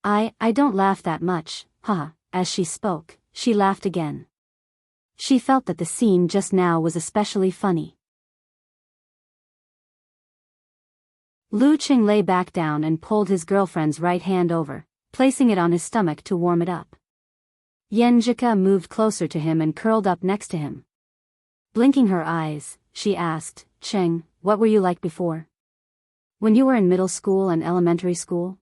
Speaker 1: I don't laugh that much, haha." As she spoke, she laughed again. She felt that the scene just now was especially funny. Lu Cheng lay back down and pulled his girlfriend's right hand over, placing it on his stomach to warm it up. Yenjika moved closer to him and curled up next to him. Blinking her eyes, she asked, "Cheng, what were you like before? When you were in middle school and elementary school?"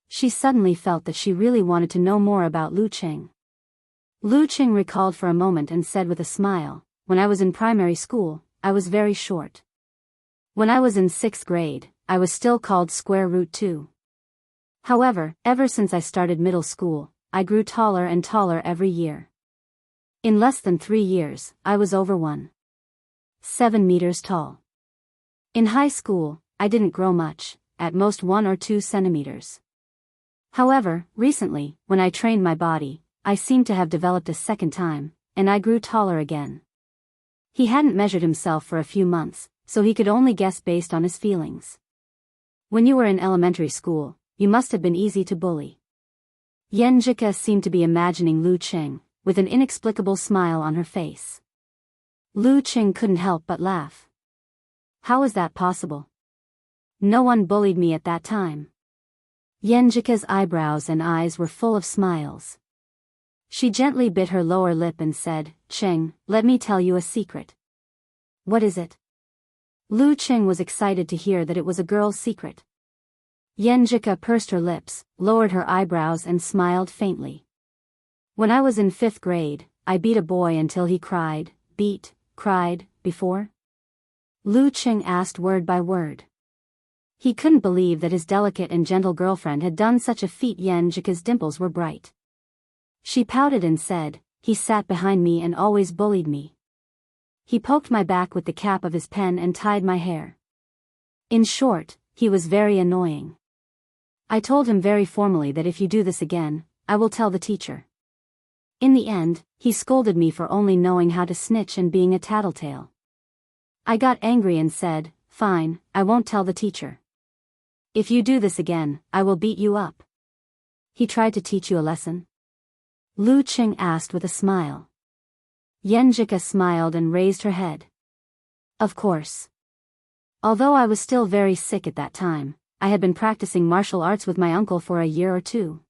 Speaker 1: She suddenly felt that she really wanted to know more about Lu Cheng. Lu Cheng recalled for a moment and said with a smile, "When I was in primary school, I was very short. When I was in 6th grade, I was still called square root 2. However, ever since I started middle school, I grew taller and taller every year. In less than 3 years, I was over 1.7 meters tall. In high school, I didn't grow much, at most 1 or 2 centimeters. However, recently, when I trained my body, I seemed to have developed a second time, and I grew taller again." He hadn't measured himself for a few months, so he could only guess based on his feelings. "When you were in elementary school, you must have been easy to bully." Yenjika seemed to be imagining Lu Cheng, with an inexplicable smile on her face. Lu Cheng couldn't help but laugh. "How is that possible? No one bullied me at that time." Yenjika's eyebrows and eyes were full of smiles. She gently bit her lower lip and said, "Cheng, let me tell you a secret." "What is it?" Lu Cheng was excited to hear that it was a girl's secret. Yenjika pursed her lips, lowered her eyebrows and smiled faintly. "When I was in 5th grade, I beat a boy until he cried." Cried, before? Lu Cheng asked word by word. He couldn't believe that his delicate and gentle girlfriend had done such a feat. Yenjika's dimples were bright. She pouted and said, "He sat behind me and always bullied me. He poked my back with the cap of his pen and tied my hair. In short, he was very annoying. I told him very formally that if you do this again, I will tell the teacher." In the end, he scolded me for only knowing how to snitch and being a tattletale. I got angry and said, "Fine, I won't tell the teacher. If you do this again, I will beat you up." "He tried to teach you a lesson?" Lu Qing asked with a smile. Yenjika smiled and raised her head. "Of course. Although I was still very sick at that time, I had been practicing martial arts with my uncle for a year or two.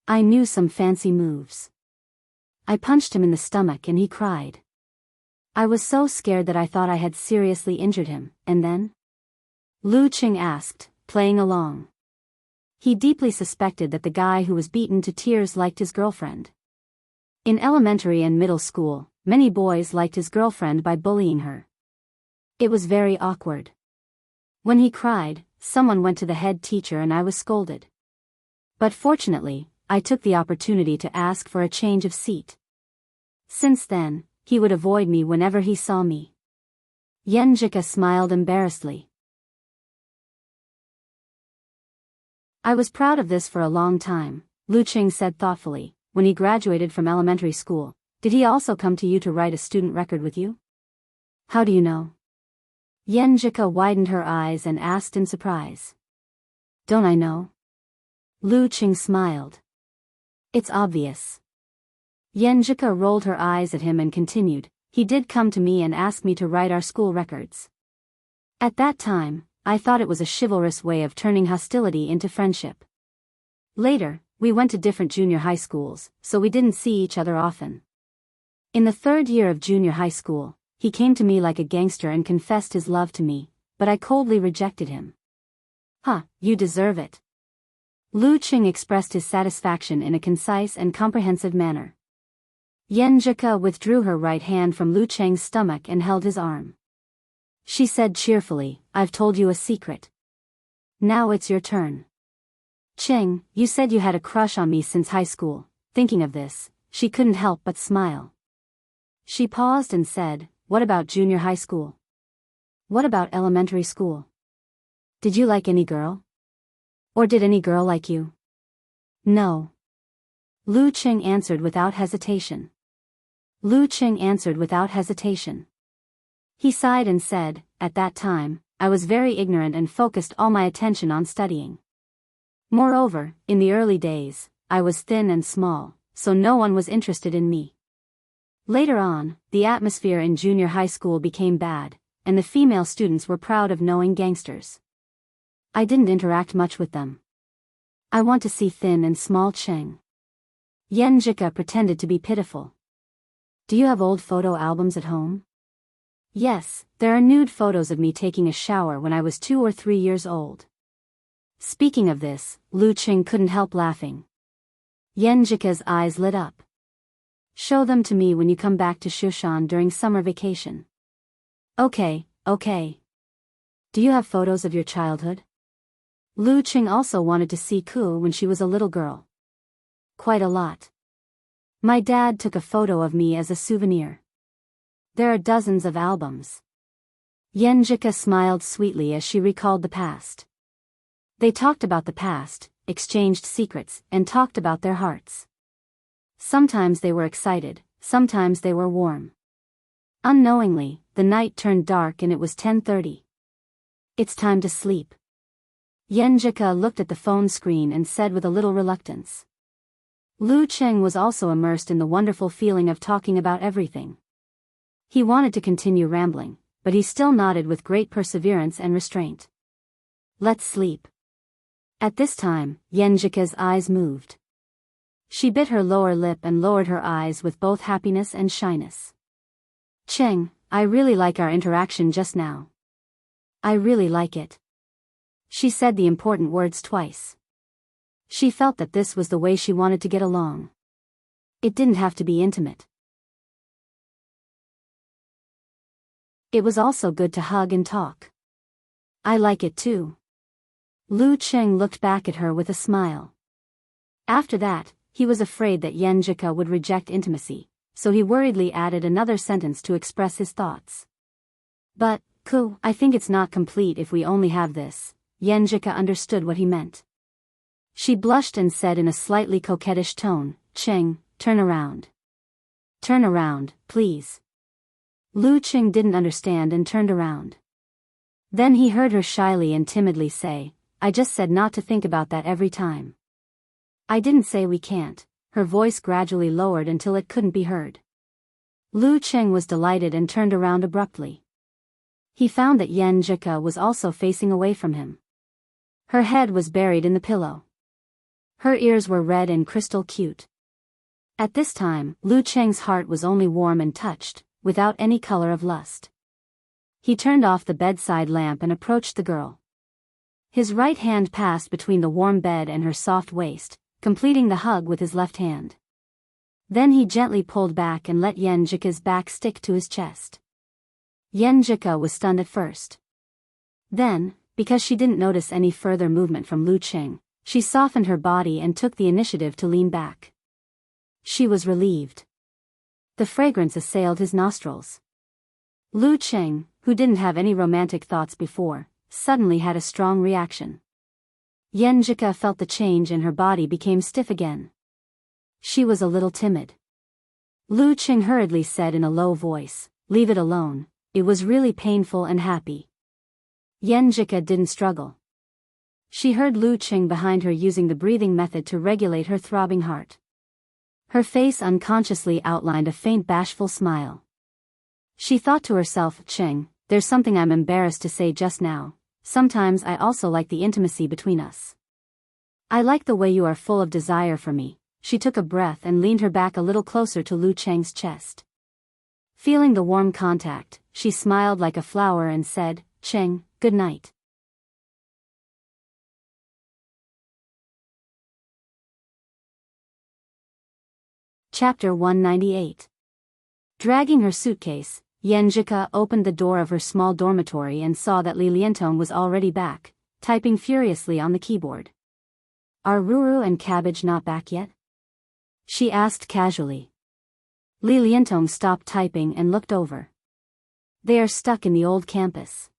Speaker 1: I knew some fancy moves. I punched him in the stomach and he cried. I was so scared that I thought I had seriously injured him, and then?" Lu Qing asked, playing along. He deeply suspected that the guy who was beaten to tears liked his girlfriend. In elementary and middle school, many boys liked his girlfriend by bullying her. It was very awkward. When he cried, someone went to the head teacher and I was scolded. But fortunately, I took the opportunity to ask for a change of seat. Since then, he would avoid me whenever he saw me. Yenjika smiled embarrassedly. "I was proud of this for a long time," Lu Qing said thoughtfully. "When he graduated from elementary school, did he also come to you to write a student record with you?" "How do you know?" Yenjika widened her eyes and asked in surprise. "Don't I know?" Lu Qing smiled. "It's obvious." Yenjika rolled her eyes at him and continued, "He did come to me and ask me to write our school records. At that time, I thought it was a chivalrous way of turning hostility into friendship. Later, we went to different junior high schools, so we didn't see each other often. In the 3rd year of junior high school, he came to me like a gangster and confessed his love to me, but I coldly rejected him." "Huh, you deserve it." Lu Qing expressed his satisfaction in a concise and comprehensive manner. Yenjika withdrew her right hand from Lu Qing's stomach and held his arm. She said cheerfully, "I've told you a secret. Now it's your turn. Qing, you said you had a crush on me since high school." Thinking of this, she couldn't help but smile. She paused and said, "What about junior high school? What about elementary school? Did you like any girl? Or did any girl like you?" "No." Lu Qing answered without hesitation. Lu Qing answered without hesitation. He sighed and said, "At that time, I was very ignorant and focused all my attention on studying. Moreover, in the early days, I was thin and small, so no one was interested in me. Later on, the atmosphere in junior high school became bad, and the female students were proud of knowing gangsters. I didn't interact much with them. I want to see thin and small Qing." Yenjika pretended to be pitiful. "Do you have old photo albums at home?" "Yes, there are nude photos of me taking a shower when I was 2 or 3 years old." Speaking of this, Lu Qing couldn't help laughing. Yenjika's eyes lit up. "Show them to me when you come back to Shushan during summer vacation." Okay. "Do you have photos of your childhood?" Lu Qing also wanted to see Ku when she was a little girl. "Quite a lot. My dad took a photo of me as a souvenir. There are dozens of albums." Yenjika smiled sweetly as she recalled the past. They talked about the past, exchanged secrets, and talked about their hearts. Sometimes they were excited, sometimes they were warm. Unknowingly, the night turned dark and it was 10:30. "It's time to sleep." Yenjika looked at the phone screen and said with a little reluctance. Lu Qing was also immersed in the wonderful feeling of talking about everything. He wanted to continue rambling, but he still nodded with great perseverance and restraint. "Let's sleep." At this time, Yenjika's eyes moved. She bit her lower lip and lowered her eyes with both happiness and shyness. "Qing, I really like our interaction just now. I really like it." She said the important words twice. She felt that this was the way she wanted to get along. It didn't have to be intimate. It was also good to hug and talk. "I like it too." Lu Qing looked back at her with a smile. After that, he was afraid that Yenjika would reject intimacy, so he worriedly added another sentence to express his thoughts. But, I think it's not complete if we only have this. Yenjika understood what he meant. She blushed and said in a slightly coquettish tone, Qing, turn around. Turn around, please. Lu Qing didn't understand and turned around. Then he heard her shyly and timidly say, I just said not to think about that every time. I didn't say we can't. Her voice gradually lowered until it couldn't be heard. Lu Qing was delighted and turned around abruptly. He found that Yenjika was also facing away from him. Her head was buried in the pillow. Her ears were red and crystal cute. At this time, Lu Qing's heart was only warm and touched, without any color of lust. He turned off the bedside lamp and approached the girl. His right hand passed between the warm bed and her soft waist, completing the hug with his left hand. Then he gently pulled back and let Yenjika's back stick to his chest. Yenjika was stunned at first. Then, because she didn't notice any further movement from Lu Qing, she softened her body and took the initiative to lean back. She was relieved. The fragrance assailed his nostrils. Lu Qing, who didn't have any romantic thoughts before, suddenly had a strong reaction. Yenjika felt the change and her body became stiff again. She was a little timid. Lu Qing hurriedly said in a low voice, leave it alone, it was really painful and happy. Yenjika didn't struggle. She heard Lu Qing behind her using the breathing method to regulate her throbbing heart. Her face unconsciously outlined a faint bashful smile. She thought to herself, Qing, there's something I'm embarrassed to say just now. Sometimes I also like the intimacy between us. I like the way you are full of desire for me. She took a breath and leaned her back a little closer to Lu Qing's chest. Feeling the warm contact, she smiled like a flower and said, Qing, good night. Chapter 198. Dragging her suitcase, Yenjika opened the door of her small dormitory and saw that Li Liantong was already back, typing furiously on the keyboard. Are Ruru and Cabbage not back yet? She asked casually. Li Liantong stopped typing and looked over. They are stuck in the old campus.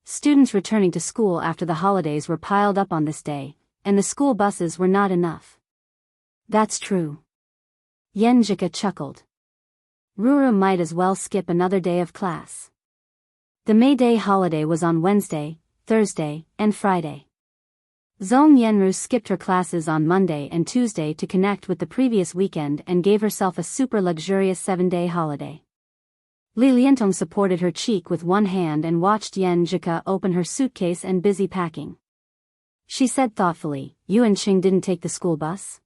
Speaker 1: Students returning to school after the holidays were piled up on this day, and the school buses were not enough. That's true. Yenjika chuckled. Ruru might as well skip another day of class. The May Day holiday was on Wednesday, Thursday, and Friday. Zhong Yenru skipped her classes on Monday and Tuesday to connect with the previous weekend and gave herself a super luxurious 7-day holiday. Li Liantong supported her cheek with one hand and watched Yenjika open her suitcase and busy packing. She said thoughtfully, You and Qing didn't take the school bus?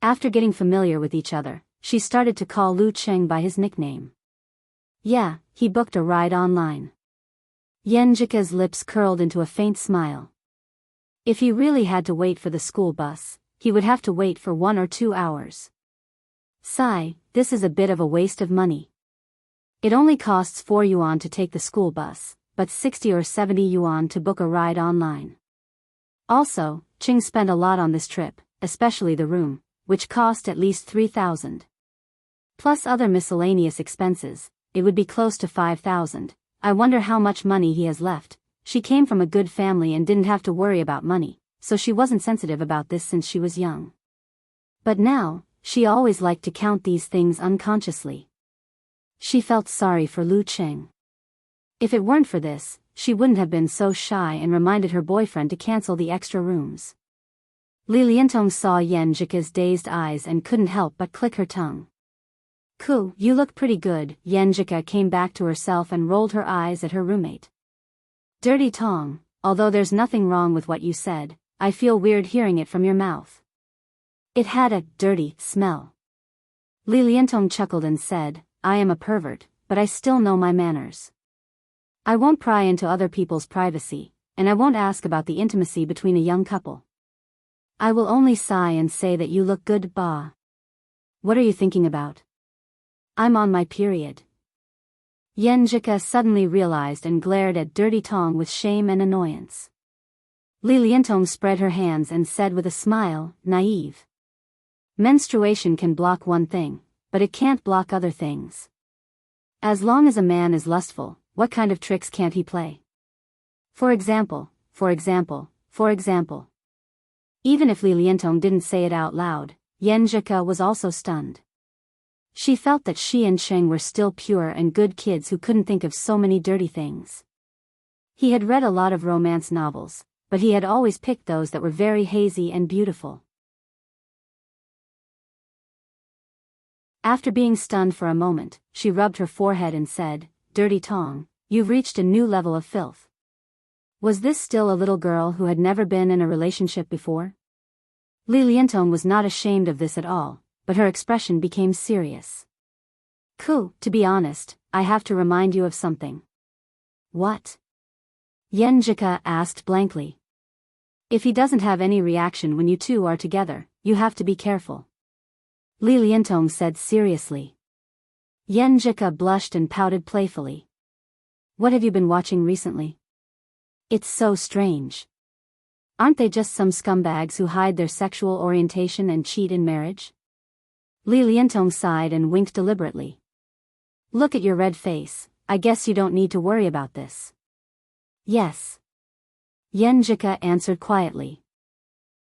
Speaker 1: After getting familiar with each other, she started to call Lu Qing by his nickname. Yeah, he booked a ride online. Yenjika's lips curled into a faint smile. If he really had to wait for the school bus, he would have to wait for 1 or 2 hours. Sigh, this is a bit of a waste of money. It only costs 4 yuan to take the school bus, but 60 or 70 yuan to book a ride online. Also, Qing spent a lot on this trip, especially the room, which cost at least 3,000. Plus other miscellaneous expenses, it would be close to 5,000. I wonder how much money he has left. She came from a good family and didn't have to worry about money, so she wasn't sensitive about this since she was young. But now, she always liked to count these things unconsciously. She felt sorry for Lu Qing. If it weren't for this, she wouldn't have been so shy and reminded her boyfriend to cancel the extra rooms. Li Liantong saw Yenjika's dazed eyes and couldn't help but click her tongue. You look pretty good. Yenjika came back to herself and rolled her eyes at her roommate. Dirty Tong, although there's nothing wrong with what you said, I feel weird hearing it from your mouth. It had a dirty smell. Li Liantong chuckled and said, I am a pervert, but I still know my manners. I won't pry into other people's privacy, and I won't ask about the intimacy between a young couple. I will only sigh and say that you look good, Ba. What are you thinking about? I'm on my period. Yenjika suddenly realized and glared at Dirty Tong with shame and annoyance. Li Liantong spread her hands and said with a smile, naive. Menstruation can block one thing, but it can't block other things. As long as a man is lustful, what kind of tricks can't he play? For example. Even if Li Liantong didn't say it out loud, Yan Zhika was also stunned. She felt that she and Cheng were still pure and good kids who couldn't think of so many dirty things. He had read a lot of romance novels, but he had always picked those that were very hazy and beautiful. After being stunned for a moment, she rubbed her forehead and said, "Dirty Tong, you've reached a new level of filth." Was this still a little girl who had never been in a relationship before? Li Liantong was not ashamed of this at all, but her expression became serious. To be honest, I have to remind you of something." "What?" Yan Zhika asked blankly. "If he doesn't have any reaction when you two are together, you have to be careful," Li Liantong said seriously. Yan Zhika blushed and pouted playfully. "What have you been watching recently? It's so strange. Aren't they just some scumbags who hide their sexual orientation and cheat in marriage?" Li Liantong sighed and winked deliberately. "Look at your red face, I guess you don't need to worry about this." "Yes," Yan Zhika answered quietly.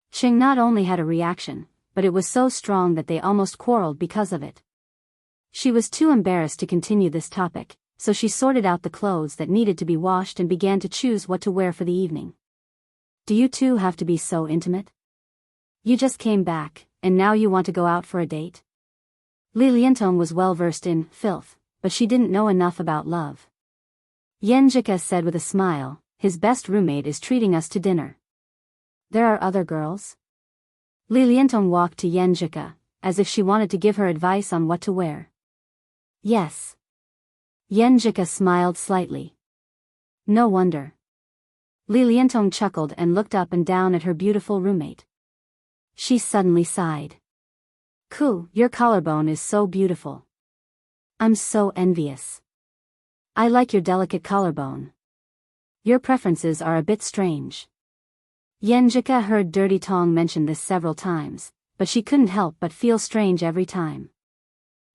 Speaker 1: Cheng not only had a reaction, but it was so strong that they almost quarreled because of it. She was too embarrassed to continue this topic, so she sorted out the clothes that needed to be washed and began to choose what to wear for the evening. "Do you two have to be so intimate? You just came back, and now you want to go out for a date?" Li Liantong was well versed in filth, but she didn't know enough about love. Yan Zhika said with a smile, "His best roommate is treating us to dinner." "There are other girls?" Li Liantong walked to Yan Zhika, as if she wanted to give her advice on what to wear. "Yes." Yan Zhika smiled slightly. "No wonder." Li Liantong chuckled and looked up and down at her beautiful roommate. She suddenly sighed. Your collarbone is so beautiful. I'm so envious. I like your delicate collarbone. Your preferences are a bit strange." Yan Zhika heard Dirty Tong mention this several times, but she couldn't help but feel strange every time.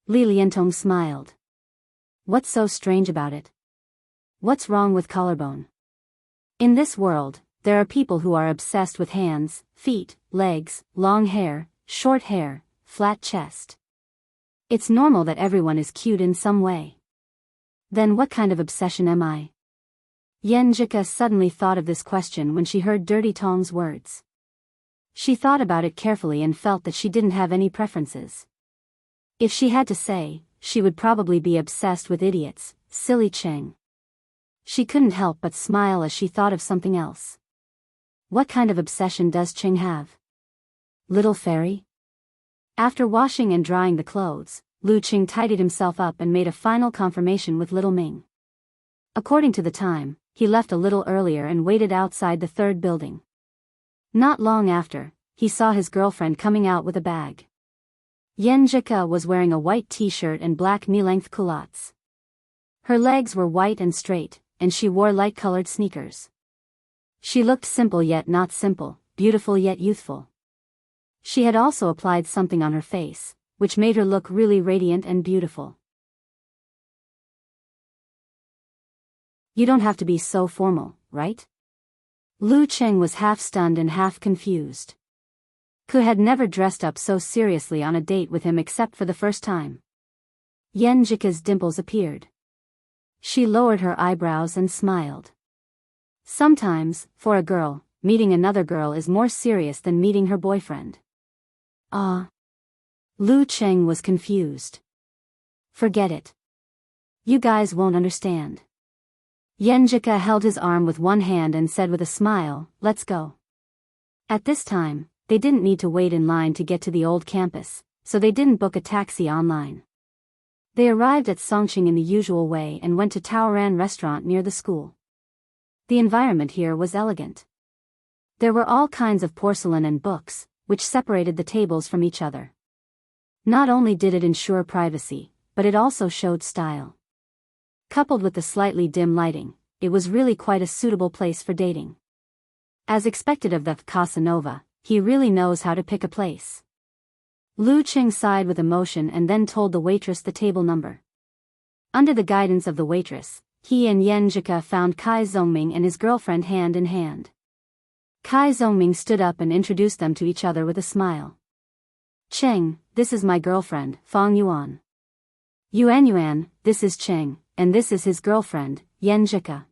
Speaker 1: Li Liantong smiled. "What's so strange about it? What's wrong with collarbone? In this world, there are people who are obsessed with hands, feet, legs, long hair, short hair, flat chest. It's normal that everyone is cute in some way. Then what kind of obsession am I?" Yan Zhika suddenly thought of this question when she heard Dirty Tong's words. She thought about it carefully and felt that she didn't have any preferences. If she had to say, she would probably be obsessed with idiots, silly Cheng. She couldn't help but smile as she thought of something else. What kind of obsession does Cheng have? Little fairy? After washing and drying the clothes, Lu Qing tidied himself up and made a final confirmation with Little Ming. According to the time, he left a little earlier and waited outside the third building. Not long after, he saw his girlfriend coming out with a bag. Yan Zhika was wearing a white t-shirt and black knee-length culottes. Her legs were white and straight, and she wore light-colored sneakers. She looked simple yet not simple, beautiful yet youthful. She had also applied something on her face, which made her look really radiant and beautiful. "You don't have to be so formal, right?" Lu Cheng was half stunned and half confused. Ku had never dressed up so seriously on a date with him except for the first time. Yan Zhika's dimples appeared. She lowered her eyebrows and smiled. Sometimes, for a girl, meeting another girl is more serious than meeting her boyfriend. Lu Cheng was confused. "Forget it. You guys won't understand." Yan Zhika held his arm with one hand and said with a smile, "Let's go." At this time, they didn't need to wait in line to get to the old campus, so they didn't book a taxi online. They arrived at Songqing in the usual way and went to Taoran restaurant near the school. The environment here was elegant. There were all kinds of porcelain and books, which separated the tables from each other. Not only did it ensure privacy, but it also showed style. Coupled with the slightly dim lighting, it was really quite a suitable place for dating. As expected of the Casanova, he really knows how to pick a place. Lu Qing sighed with emotion and then told the waitress the table number. Under the guidance of the waitress, he and Yan Zhika found Kai Zongming and his girlfriend hand in hand. Kai Zongming stood up and introduced them to each other with a smile. Cheng, this is my girlfriend, Fang Yuan. Yuan, this is Cheng, and this is his girlfriend, Yan Zhika.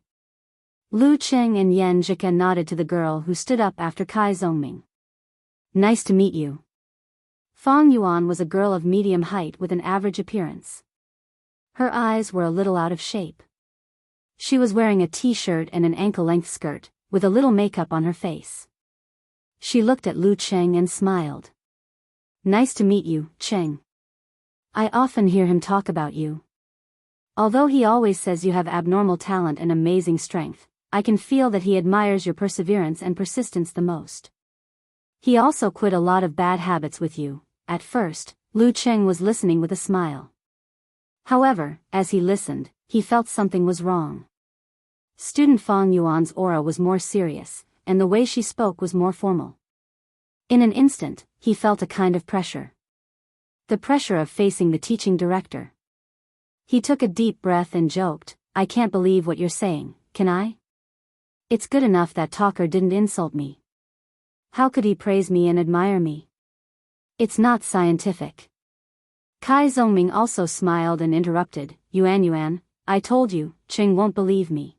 Speaker 1: Lu Qing and Yan Zhika nodded to the girl who stood up after Kai Zongming. Nice to meet you. Fang Yuan was a girl of medium height with an average appearance. Her eyes were a little out of shape. She was wearing a t-shirt and an ankle-length skirt, with a little makeup on her face. She looked at Lu Qing and smiled. Nice to meet you, Cheng. I often hear him talk about you. Although he always says you have abnormal talent and amazing strength, I can feel that he admires your perseverance and persistence the most. He also quit a lot of bad habits with you. At first, Lu Qing was listening with a smile. However, as he listened, he felt something was wrong. Student Fang Yuan's aura was more serious, and the way she spoke was more formal. In an instant, he felt a kind of pressure. The pressure of facing the teaching director. He took a deep breath and joked, I can't believe what you're saying, can I? It's good enough that talker didn't insult me. How could he praise me and admire me? It's not scientific. Kai Zongming also smiled and interrupted, Yuan, I told you, Cheng won't believe me.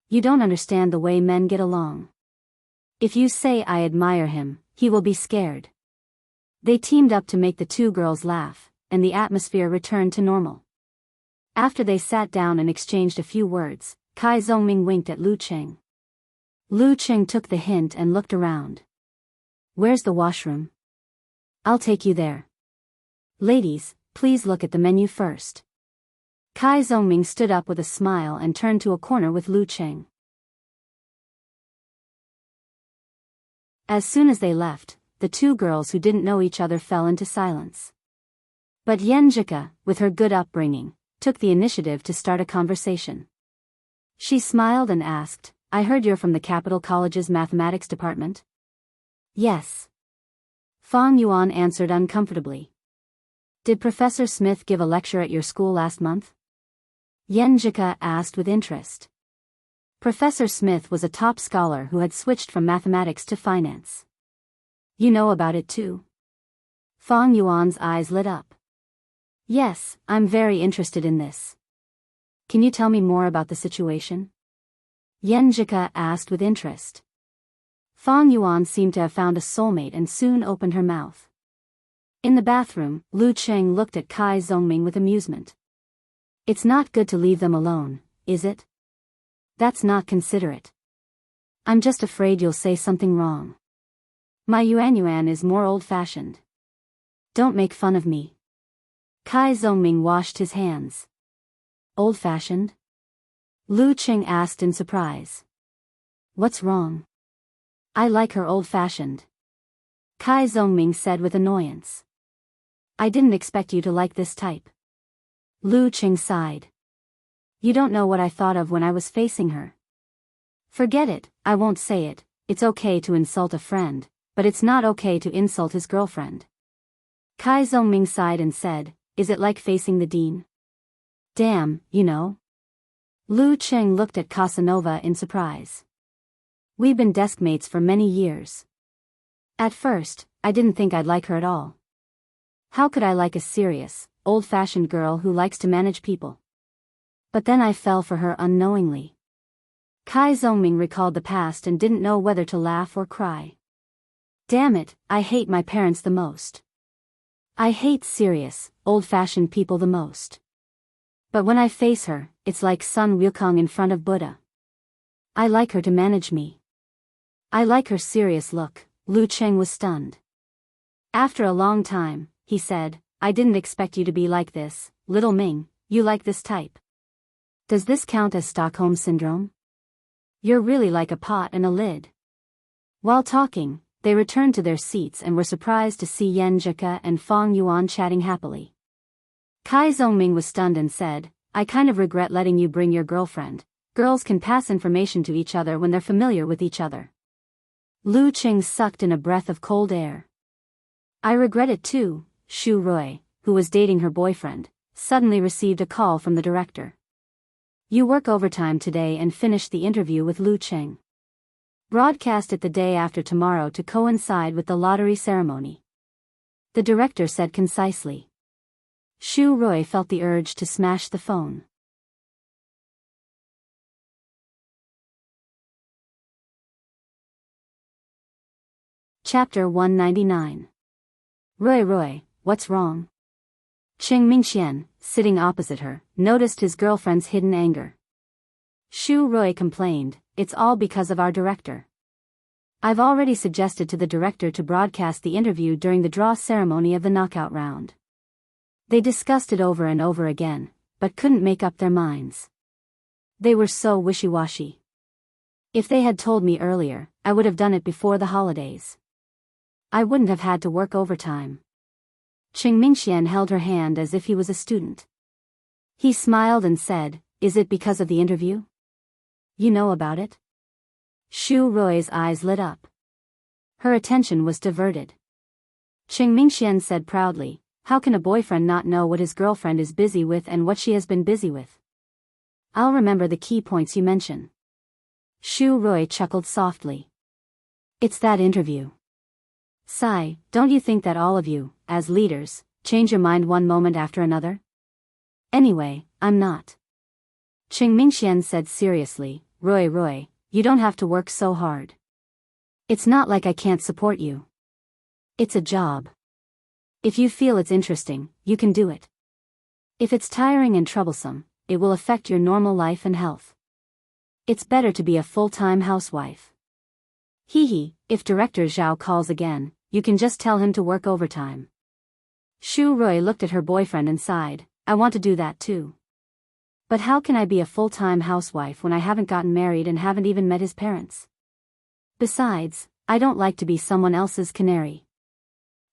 Speaker 1: You don't understand the way men get along. If you say I admire him, he will be scared. They teamed up to make the two girls laugh, and the atmosphere returned to normal. After they sat down and exchanged a few words, Kai Zongming winked at Lu Qing. Lu Qing took the hint and looked around. Where's the washroom? I'll take you there. Ladies, please look at the menu first. Kai Zongming stood up with a smile and turned to a corner with Lu Qing. As soon as they left, the two girls who didn't know each other fell into silence. But Yan Zhika, with her good upbringing, took the initiative to start a conversation. She smiled and asked, I heard you're from the Capital College's mathematics department? Yes. Fang Yuan answered uncomfortably. Did Professor Smith give a lecture at your school last month? Yan Zhika asked with interest. Professor Smith was a top scholar who had switched from mathematics to finance. You know about it too? Fang Yuan's eyes lit up. Yes, I'm very interested in this. Can you tell me more about the situation? Yan Zhika asked with interest. Fang Yuan seemed to have found a soulmate and soon opened her mouth. In the bathroom, Lu Qing looked at Kai Zongming with amusement. It's not good to leave them alone, is it? That's not considerate. I'm just afraid you'll say something wrong. My Yuan is more old-fashioned. Don't make fun of me. Kai Zongming washed his hands. Old-fashioned? Lu Qing asked in surprise. What's wrong? I like her old-fashioned. Kai Zongming said with annoyance. I didn't expect you to like this type. Lu Qing sighed. You don't know what I thought of when I was facing her. Forget it, I won't say it. It's okay to insult a friend, but it's not okay to insult his girlfriend. Kai Zongming sighed and said, is it like facing the dean? Damn, you know. Lu Qing looked at Casanova in surprise. We've been desk mates for many years. At first, I didn't think I'd like her at all. How could I like a serious, old-fashioned girl who likes to manage people? But then I fell for her unknowingly. Kai Zongming recalled the past and didn't know whether to laugh or cry. Damn it, I hate my parents the most. I hate serious, old-fashioned people the most. But when I face her, it's like Sun Wukong in front of Buddha. I like her to manage me. I like her serious look. Lu Qing was stunned. After a long time, he said, I didn't expect you to be like this, little Ming, you like this type. Does this count as Stockholm Syndrome? You're really like a pot and a lid. While talking, they returned to their seats and were surprised to see Yan Zhika and Fang Yuan chatting happily. Kai Zongming was stunned and said, I kind of regret letting you bring your girlfriend. Girls can pass information to each other when they're familiar with each other. Lu Qing sucked in a breath of cold air. I regret it too. Shu Rui, who was dating her boyfriend, suddenly received a call from the director. You work overtime today and finish the interview with Lu Qing. Broadcast it the day after tomorrow to coincide with the lottery ceremony. The director said concisely. Shu Rui felt the urge to smash the phone. Chapter 199. Rui, what's wrong? Qing Mingxian, sitting opposite her, noticed his girlfriend's hidden anger. Shu Rui complained, it's all because of our director. I've already suggested to the director to broadcast the interview during the draw ceremony of the knockout round. They discussed it over and over again, but couldn't make up their minds. They were so wishy-washy. If they had told me earlier, I would have done it before the holidays. I wouldn't have had to work overtime. Qing Mingxian held her hand as if he was a student. He smiled and said, is it because of the interview? You know about it? Shu Rui's eyes lit up. Her attention was diverted. Qing Mingxian said proudly, how can a boyfriend not know what his girlfriend is busy with and what she has been busy with? I'll remember the key points you mention. Shu Rui chuckled softly. It's that interview. Sigh, don't you think that all of you, as leaders, change your mind one moment after another? Anyway, I'm not. Qing Mingxian said seriously, Rui, you don't have to work so hard. It's not like I can't support you. It's a job. If you feel it's interesting, you can do it. If it's tiring and troublesome, it will affect your normal life and health. It's better to be a full-time housewife. If Director Zhao calls again, you can just tell him to work overtime. Shu Rui looked at her boyfriend and sighed, I want to do that too. But how can I be a full-time housewife when I haven't gotten married and haven't even met his parents? Besides, I don't like to be someone else's canary.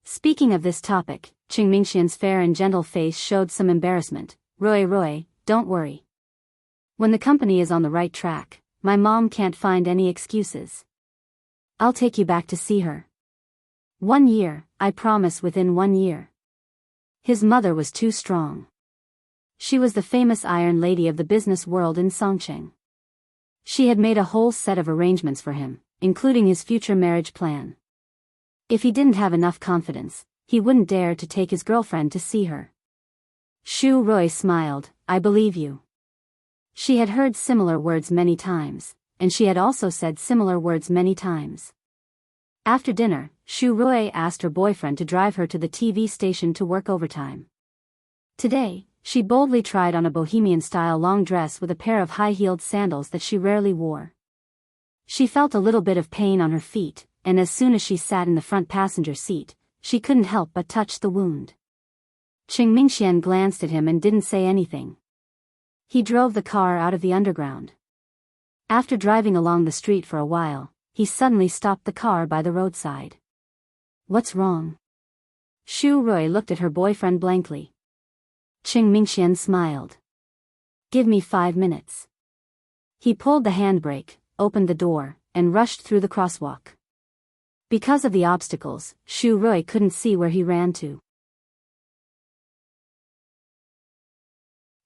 Speaker 1: Speaking of this topic, Qing Mingxian's fair and gentle face showed some embarrassment. Rui, don't worry. When the company is on the right track, my mom can't find any excuses. I'll take you back to see her. 1 year, I promise, within 1 year. His mother was too strong. She was the famous Iron Lady of the business world in Songqing. She had made a whole set of arrangements for him, including his future marriage plan. If he didn't have enough confidence, he wouldn't dare to take his girlfriend to see her. Shu Rui smiled, I believe you. She had heard similar words many times, and she had also said similar words many times. After dinner, Shu Rui asked her boyfriend to drive her to the TV station to work overtime. Today, she boldly tried on a bohemian-style long dress with a pair of high-heeled sandals that she rarely wore. She felt a little bit of pain on her feet, and as soon as she sat in the front passenger seat, she couldn't help but touch the wound. Qing Mingxian glanced at him and didn't say anything. He drove the car out of the underground. After driving along the street for a while, he suddenly stopped the car by the roadside. What's wrong? Shu Rui looked at her boyfriend blankly. Qing Mingxian smiled. Give me 5 minutes. He pulled the handbrake, opened the door, and rushed through the crosswalk. Because of the obstacles, Shu Rui couldn't see where he ran to.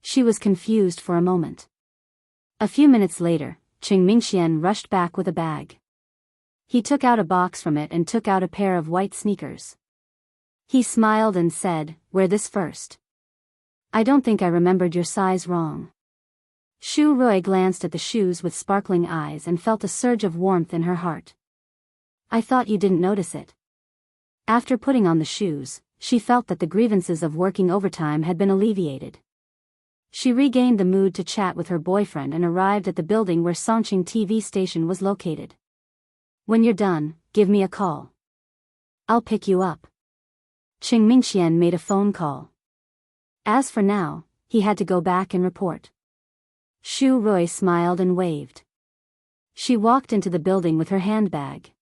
Speaker 1: She was confused for a moment. A few minutes later, Qing Mingxian rushed back with a bag. He took out a box from it and took out a pair of white sneakers. He smiled and said, wear this first. I don't think I remembered your size wrong. Shu Rui glanced at the shoes with sparkling eyes and felt a surge of warmth in her heart. I thought you didn't notice it. After putting on the shoes, she felt that the grievances of working overtime had been alleviated. She regained the mood to chat with her boyfriend and arrived at the building where Songqing TV station was located. When you're done, give me a call. I'll pick you up. Qing Mingxian made a phone call. As for now, he had to go back and report. Shu Rui smiled and waved. She walked into the building with her handbag.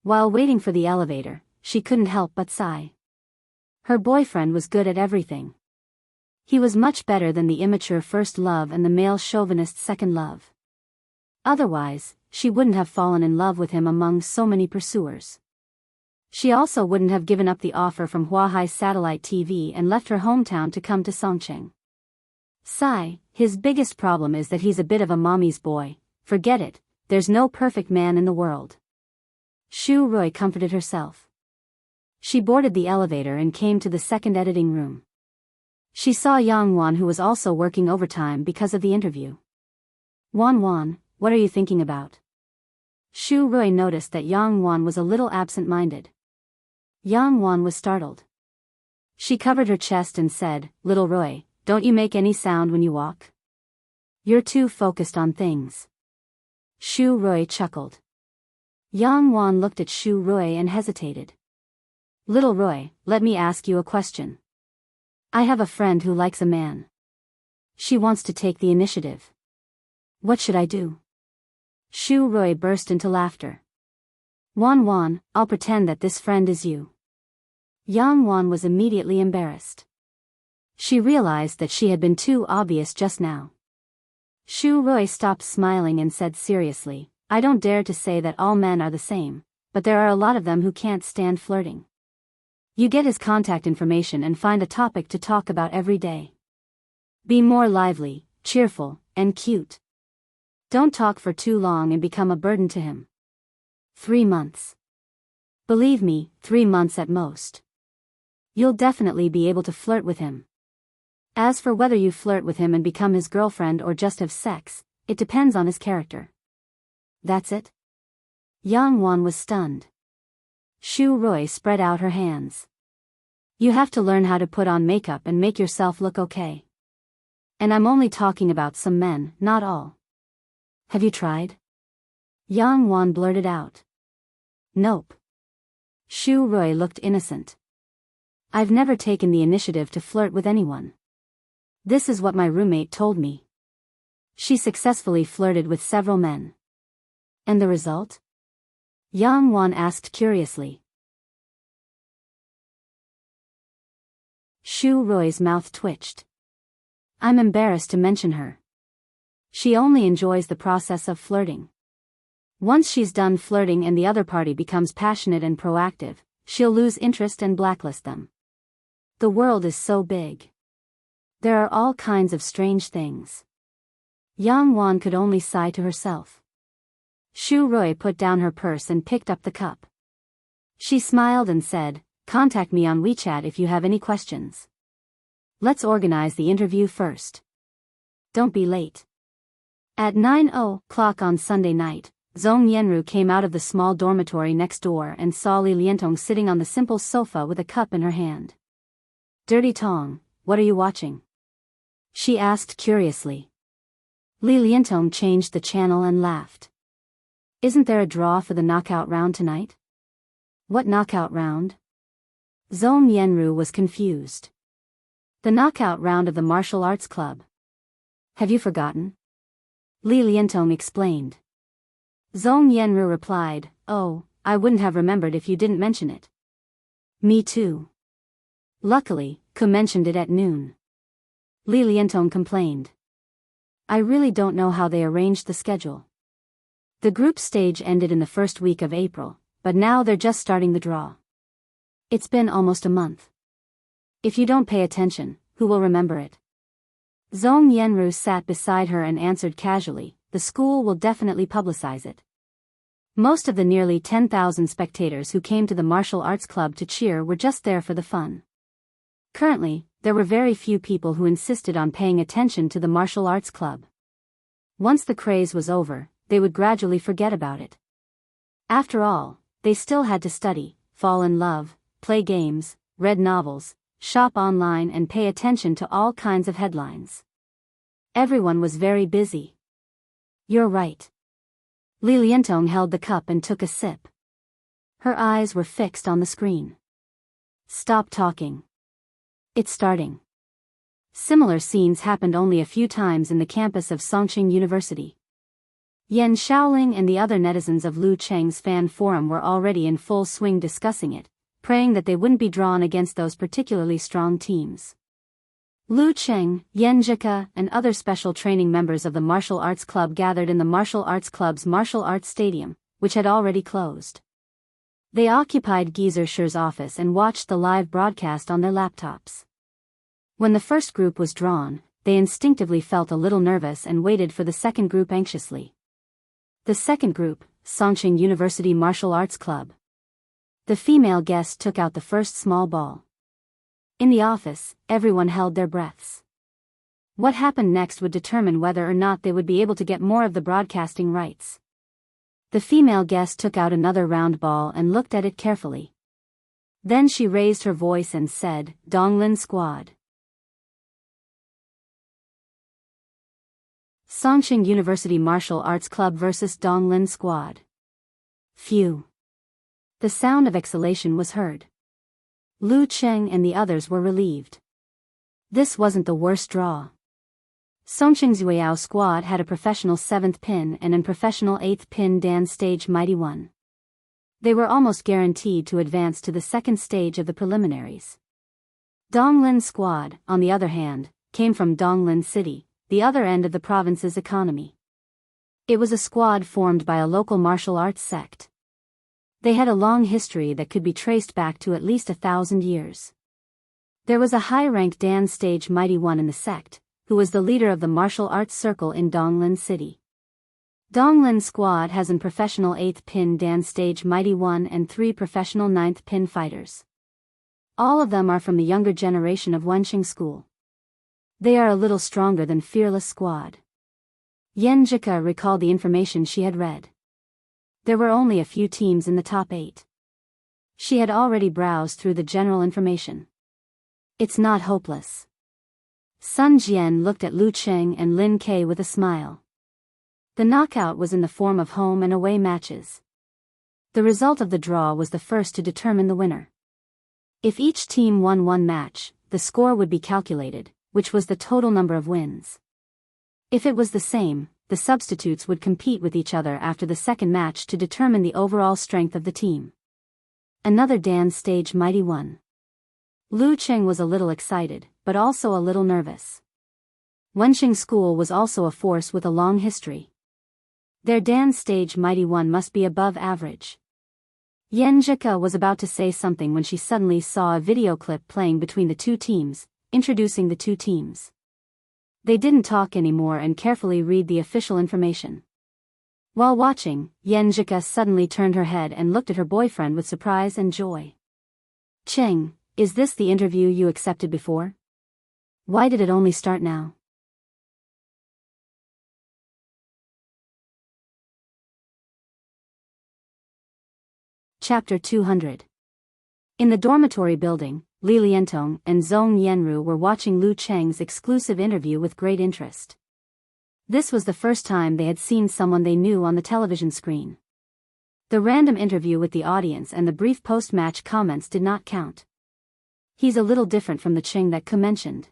Speaker 1: While waiting for the elevator, she couldn't help but sigh. Her boyfriend was good at everything. He was much better than the immature first love and the male chauvinist second love. Otherwise, she wouldn't have fallen in love with him among so many pursuers. She also wouldn't have given up the offer from Huahai Satellite TV and left her hometown to come to Songqing. Sigh, his biggest problem is that he's a bit of a mommy's boy. Forget it, there's no perfect man in the world. Shu Rui comforted herself. She boarded the elevator and came to the second editing room. She saw Yang Wan, who was also working overtime because of the interview. Wan, what are you thinking about? Shu Rui noticed that Yang Wan was a little absent-minded. Yang Wan was startled. She covered her chest and said, "Little Rui, don't you make any sound when you walk? You're too focused on things." Shu Rui chuckled. Yang Wan looked at Shu Rui and hesitated. "Little Rui, let me ask you a question. I have a friend who likes a man. She wants to take the initiative. What should I do?" Shu Rui burst into laughter. Wan, I'll pretend that this friend is you." Yang Wan was immediately embarrassed. She realized that she had been too obvious just now. Shu Rui stopped smiling and said seriously, "I don't dare to say that all men are the same, but there are a lot of them who can't stand flirting. You get his contact information and find a topic to talk about every day. Be more lively, cheerful, and cute. Don't talk for too long and become a burden to him. 3 months. Believe me, 3 months at most. You'll definitely be able to flirt with him. As for whether you flirt with him and become his girlfriend or just have sex, it depends on his character." "That's it?" Yang Wan was stunned. Shu Rui spread out her hands. "You have to learn how to put on makeup and make yourself look okay. And I'm only talking about some men, not all. Have you tried?" Yang Wan blurted out. "Nope." Shu Rui looked innocent. "I've never taken the initiative to flirt with anyone. This is what my roommate told me. She successfully flirted with several men." "And the result?" Yang Wan asked curiously. Shu Rui's mouth twitched. "I'm embarrassed to mention her. She only enjoys the process of flirting. Once she's done flirting and the other party becomes passionate and proactive, she'll lose interest and blacklist them. The world is so big. There are all kinds of strange things." Yang Wan could only sigh to herself. Shu Rui put down her purse and picked up the cup. She smiled and said, "Contact me on WeChat if you have any questions. Let's organize the interview first. Don't be late." At 9:00 on Sunday night, Zhong Yenru came out of the small dormitory next door and saw Li Liantong sitting on the simple sofa with a cup in her hand. "Dirty Tong, what are you watching?" she asked curiously. Li Liantong changed the channel and laughed. "Isn't there a draw for the knockout round tonight?" "What knockout round?" Zhong Yenru was confused. "The knockout round of the martial arts club. Have you forgotten?" Li Liantong explained. Zhong Yenru replied, "Oh, I wouldn't have remembered if you didn't mention it." "Me too. Luckily, Ku mentioned it at noon." Li Liantong complained. "I really don't know how they arranged the schedule. The group stage ended in the first week of April, but now they're just starting the draw. It's been almost a month. If you don't pay attention, who will remember it?" Zhong Yenru sat beside her and answered casually, "The school will definitely publicize it." Most of the nearly 10,000 spectators who came to the martial arts club to cheer were just there for the fun. Currently, there were very few people who insisted on paying attention to the martial arts club. Once the craze was over, they would gradually forget about it. After all, they still had to study, fall in love, play games, read novels, shop online and pay attention to all kinds of headlines. Everyone was very busy. "You're right." Li Liantong held the cup and took a sip. Her eyes were fixed on the screen. "Stop talking. It's starting." Similar scenes happened only a few times in the campus of Songqing University. Yan Shaoling and the other netizens of Lu Cheng's fan forum were already in full swing discussing it, praying that they wouldn't be drawn against those particularly strong teams. Lu Cheng, Yan Jika, and other special training members of the martial arts club gathered in the martial arts club's martial arts stadium, which had already closed. They occupied Geezer Sher's office and watched the live broadcast on their laptops. When the first group was drawn, they instinctively felt a little nervous and waited for the second group anxiously. The second group, Songqing University Martial Arts Club. The female guest took out the first small ball. In the office, everyone held their breaths. What happened next would determine whether or not they would be able to get more of the broadcasting rights. The female guest took out another round ball and looked at it carefully. Then she raised her voice and said, "Donglin Squad." Songqing University Martial Arts Club vs. Donglin Squad. Phew. The sound of exhalation was heard. Lu Cheng and the others were relieved. This wasn't the worst draw. Songqing's Yueyao squad had a professional 7th pin and an professional 8th pin Dan Stage Mighty One. They were almost guaranteed to advance to the second stage of the preliminaries. Donglin squad, on the other hand, came from Donglin City, the other end of the province's economy. It was a squad formed by a local martial arts sect. They had a long history that could be traced back to at least 1,000 years. There was a high-ranked Dan Stage Mighty One in the sect, who was the leader of the martial arts circle in Donglin City. Donglin Squad has an professional 8th pin Dan Stage Mighty One and 3 professional 9th pin fighters. All of them are from the younger generation of Wenqing School. They are a little stronger than Fearless Squad. Yan Jika recalled the information she had read. There were only a few teams in the top 8. She had already browsed through the general information. It's not hopeless. Sun Jian looked at Lu Cheng and Lin Kei with a smile. The knockout was in the form of home and away matches. The result of the draw was the first to determine the winner. If each team won one match, the score would be calculated, which was the total number of wins. If it was the same, the substitutes would compete with each other after the second match to determine the overall strength of the team. Another Dan Stage Mighty One. Lu Cheng was a little excited, but also a little nervous. Wenqing School was also a force with a long history. Their Dan Stage Mighty One must be above average. Yan Jika was about to say something when she suddenly saw a video clip playing between the two teams, introducing the two teams. They didn't talk anymore and carefully read the official information. While watching, Yan Jika suddenly turned her head and looked at her boyfriend with surprise and joy. "Cheng, is this the interview you accepted before? Why did it only start now?" Chapter 200. In the dormitory building, Li Liantong and Zhong Yanru were watching Lu Cheng's exclusive interview with great interest. This was the first time they had seen someone they knew on the television screen. The random interview with the audience and the brief post-match comments did not count. "He's a little different from the Cheng that Ke mentioned."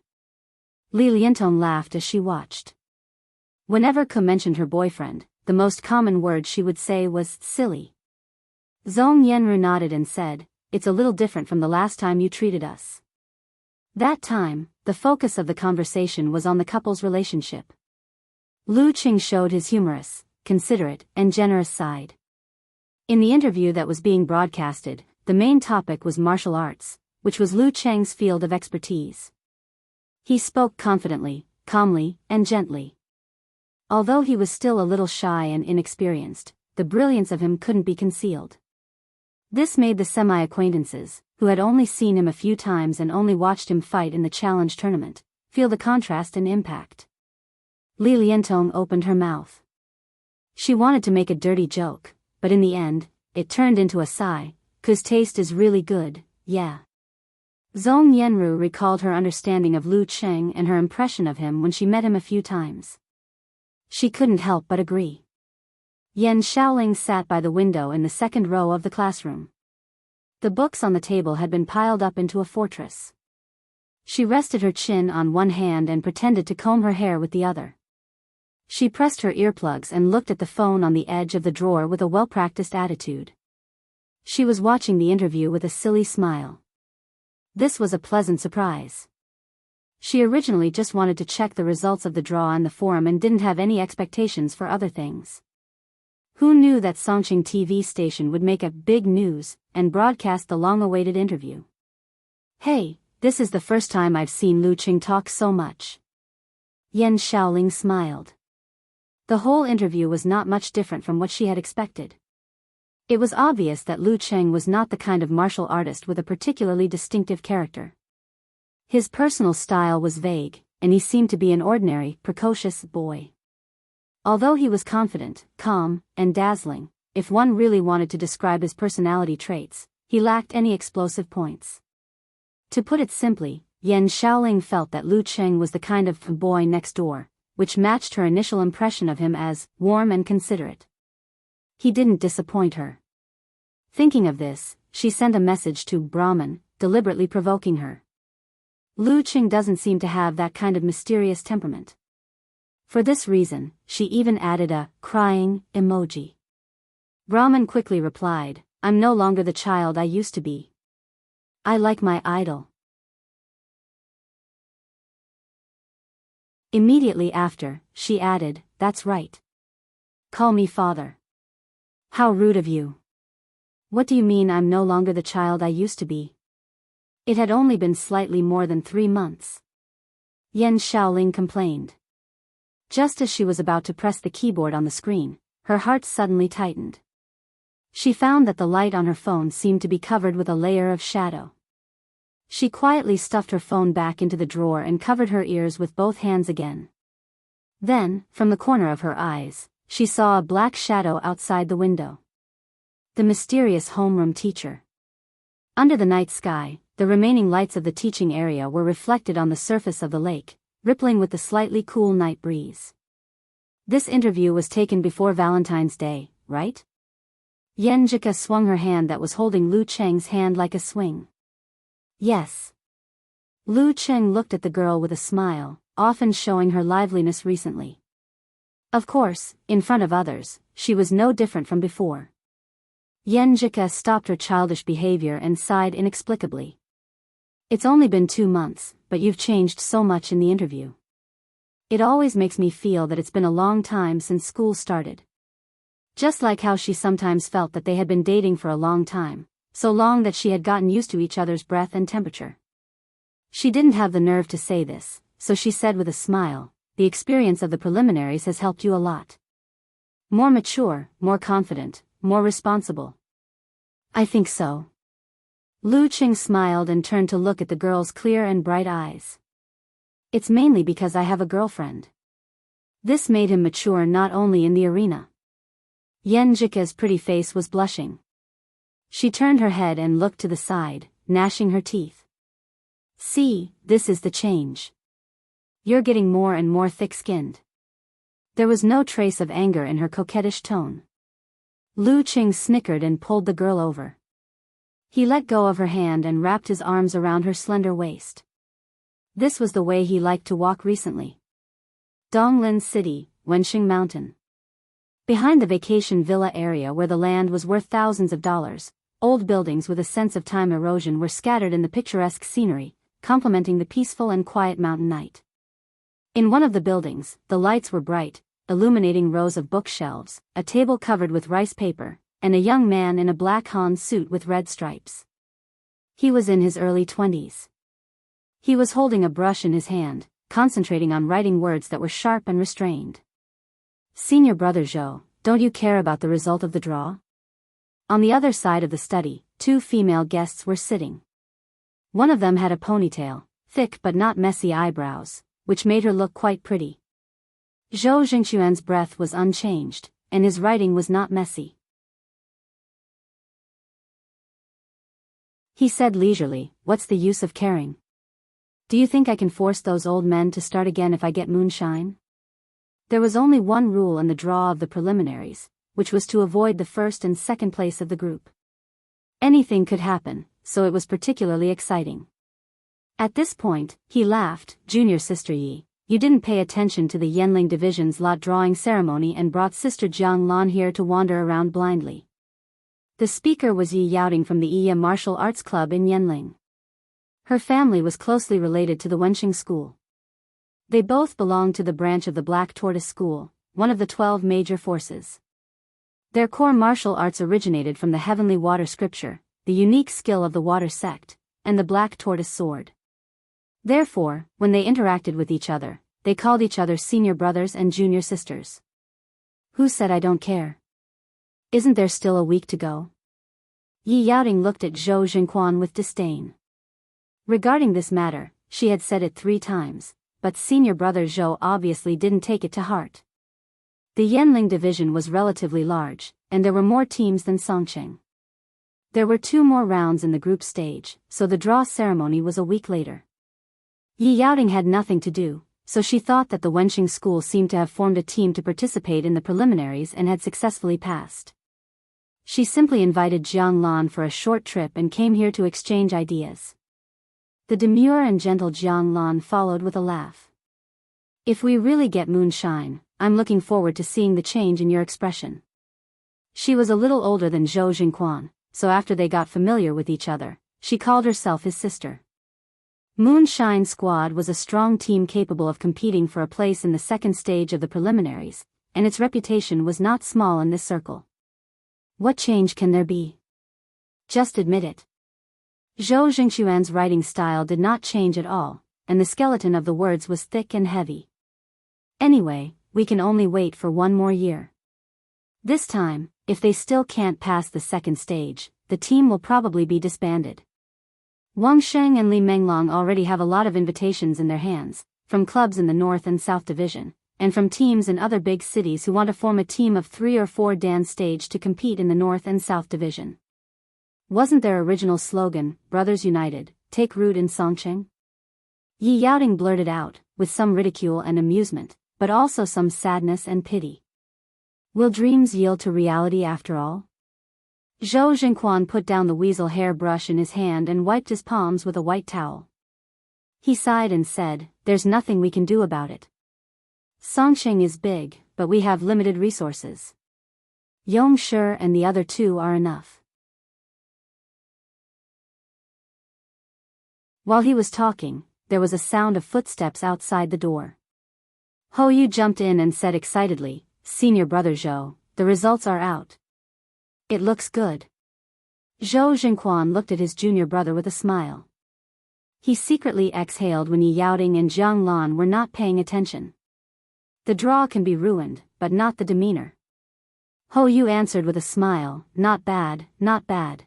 Speaker 1: Li Liantong laughed as she watched. Whenever Ke mentioned her boyfriend, the most common word she would say was "silly." Zhong Yanru nodded and said, "It's a little different from the last time you treated us." That time, the focus of the conversation was on the couple's relationship. Lu Cheng showed his humorous, considerate, and generous side. In the interview that was being broadcasted, the main topic was martial arts, which was Lu Cheng's field of expertise. He spoke confidently, calmly, and gently. Although he was still a little shy and inexperienced, the brilliance of him couldn't be concealed. This made the semi-acquaintances, who had only seen him a few times and only watched him fight in the challenge tournament, feel the contrast and impact. Li Liantong opened her mouth. She wanted to make a dirty joke, but in the end, it turned into a sigh. "Ke's taste is really good, yeah." Zhong Yanru recalled her understanding of Lu Cheng and her impression of him when she met him a few times. She couldn't help but agree. Yan Shaoling sat by the window in the second row of the classroom. The books on the table had been piled up into a fortress. She rested her chin on one hand and pretended to comb her hair with the other. She pressed her earplugs and looked at the phone on the edge of the drawer with a well-practiced attitude. She was watching the interview with a silly smile. This was a pleasant surprise. She originally just wanted to check the results of the draw and the forum and didn't have any expectations for other things. Who knew that Songqing TV station would make a big news and broadcast the long-awaited interview? Hey, this is the first time I've seen Lu Qing talk so much. Yan Xiaoling smiled. The whole interview was not much different from what she had expected. It was obvious that Lu Qing was not the kind of martial artist with a particularly distinctive character. His personal style was vague, and he seemed to be an ordinary, precocious boy. Although he was confident, calm, and dazzling, if one really wanted to describe his personality traits, he lacked any explosive points. To put it simply, Yan Xiaoling felt that Lu Qing was the kind of boy next door, which matched her initial impression of him as warm and considerate. He didn't disappoint her. Thinking of this, she sent a message to Brahman, deliberately provoking her. Lu Qing doesn't seem to have that kind of mysterious temperament. For this reason, she even added a crying emoji. Brahman quickly replied, "I'm no longer the child I used to be. I like my idol." Immediately after, she added, "That's right. Call me father." "How rude of you. What do you mean I'm no longer the child I used to be?" It had only been slightly more than 3 months. Yan Xiaoling complained. Just as she was about to press the keyboard on the screen, her heart suddenly tightened. She found that the light on her phone seemed to be covered with a layer of shadow. She quietly stuffed her phone back into the drawer and covered her ears with both hands again. Then, from the corner of her eyes, she saw a black shadow outside the window. The mysterious homeroom teacher. Under the night sky, the remaining lights of the teaching area were reflected on the surface of the lake, rippling with the slightly cool night breeze. This interview was taken before Valentine's Day, right? Yan Jika swung her hand that was holding Lu Qing's hand like a swing. Yes. Lu Qing looked at the girl with a smile, often showing her liveliness recently. Of course, in front of others, she was no different from before. Yan Jika stopped her childish behavior and sighed inexplicably. It's only been 2 months, but you've changed so much in the interview. It always makes me feel that it's been a long time since school started. Just like how she sometimes felt that they had been dating for a long time, so long that she had gotten used to each other's breath and temperature. She didn't have the nerve to say this, so she said with a smile, "The experience of the preliminaries has helped you a lot. More mature, more confident, more responsible." "I think so." Lu Qing smiled and turned to look at the girl's clear and bright eyes. "It's mainly because I have a girlfriend." This made him mature not only in the arena. Yan Jika's pretty face was blushing. She turned her head and looked to the side, gnashing her teeth. "See, this is the change. You're getting more and more thick-skinned." There was no trace of anger in her coquettish tone. Lu Qing snickered and pulled the girl over. He let go of her hand and wrapped his arms around her slender waist. This was the way he liked to walk recently. Donglin City, Wenxing Mountain. Behind the vacation villa area where the land was worth thousands of dollars, old buildings with a sense of time erosion were scattered in the picturesque scenery, complementing the peaceful and quiet mountain night. In one of the buildings, the lights were bright, illuminating rows of bookshelves, a table covered with rice paper, and a young man in a black Han suit with red stripes. He was in his early 20s. He was holding a brush in his hand, concentrating on writing words that were sharp and restrained. "Senior brother Zhou, don't you care about the result of the draw?" On the other side of the study, 2 female guests were sitting. One of them had a ponytail, thick but not messy eyebrows, which made her look quite pretty. Zhou Jingxuan's breath was unchanged, and his writing was not messy. He said leisurely, "What's the use of caring? Do you think I can force those old men to start again if I get moonshine?" There was only one rule in the draw of the preliminaries, which was to avoid the first and second place of the group. Anything could happen, so it was particularly exciting. At this point, he laughed, "Junior Sister Yi, you didn't pay attention to the Yenling Division's lot drawing ceremony and brought Sister Jiang Lan here to wander around blindly." The speaker was Yi Yaoting from the Iya Martial Arts Club in Yenling. Her family was closely related to the Wenqing school. They both belonged to the branch of the Black Tortoise School, one of the 12 major forces. Their core martial arts originated from the heavenly water scripture, the unique skill of the water sect, and the Black Tortoise sword. Therefore, when they interacted with each other, they called each other senior brothers and junior sisters. Who said I don't care? Isn't there still a week to go? Yi Yaoting looked at Zhou Jingquan with disdain. Regarding this matter, she had said it 3 times, but senior brother Zhou obviously didn't take it to heart. The Yanling division was relatively large, and there were more teams than Songqing. There were 2 more rounds in the group stage, so the draw ceremony was a week later. Yi Yaoting had nothing to do, so she thought that the Wenqing school seemed to have formed a team to participate in the preliminaries and had successfully passed. She simply invited Jiang Lan for a short trip and came here to exchange ideas. The demure and gentle Jiang Lan followed with a laugh. If we really get moonshine, I'm looking forward to seeing the change in your expression. She was a little older than Zhou Jingquan, so after they got familiar with each other, she called herself his sister. Moonshine Squad was a strong team capable of competing for a place in the second stage of the preliminaries, and its reputation was not small in this circle. What change can there be? Just admit it. Zhou Jingquan's writing style did not change at all, and the skeleton of the words was thick and heavy. Anyway, we can only wait for 1 more year. This time, if they still can't pass the second stage, the team will probably be disbanded. Wang Sheng and Li Menglong already have a lot of invitations in their hands, from clubs in the North and South Division, and from teams in other big cities who want to form a team of 3 or 4 Dan stage to compete in the North and South Division. Wasn't their original slogan, Brothers United, take root in Songqing? Yi Yaoting blurted out, with some ridicule and amusement, but also some sadness and pity. Will dreams yield to reality after all? Zhou Jingquan put down the weasel hair brush in his hand and wiped his palms with a white towel. He sighed and said, there's nothing we can do about it. Songqing is big, but we have limited resources. Yongshi and the other 2 are enough. While he was talking, there was a sound of footsteps outside the door. Hou Yu jumped in and said excitedly, Senior brother Zhou, the results are out. It looks good. Zhou Jingquan looked at his junior brother with a smile. He secretly exhaled when Yi Yaoting and Jiang Lan were not paying attention. The draw can be ruined, but not the demeanor. Hou Yu answered with a smile, not bad, not bad.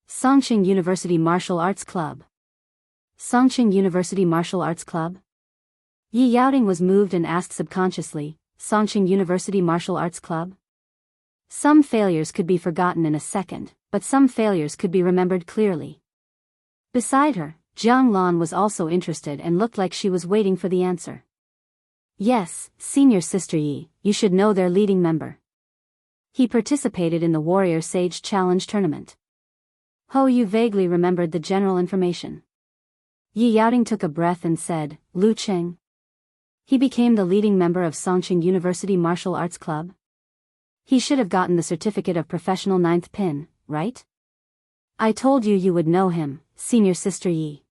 Speaker 1: Songqing University Martial Arts Club. Songqing University Martial Arts Club? Yi Yaoting was moved and asked subconsciously, Songqing University Martial Arts Club? Some failures could be forgotten in a second, but some failures could be remembered clearly. Beside her, Jiang Lan was also interested and looked like she was waiting for the answer. Yes, senior sister Yi, you should know their leading member. He participated in the Warrior Sage Challenge tournament. Hou Yu vaguely remembered the general information. Yi Yaoting took a breath and said, Lu Qing. He became the leading member of Songqing University Martial Arts Club. He should have gotten the certificate of professional 9th pin, right? I told you you would know him, senior sister Yi.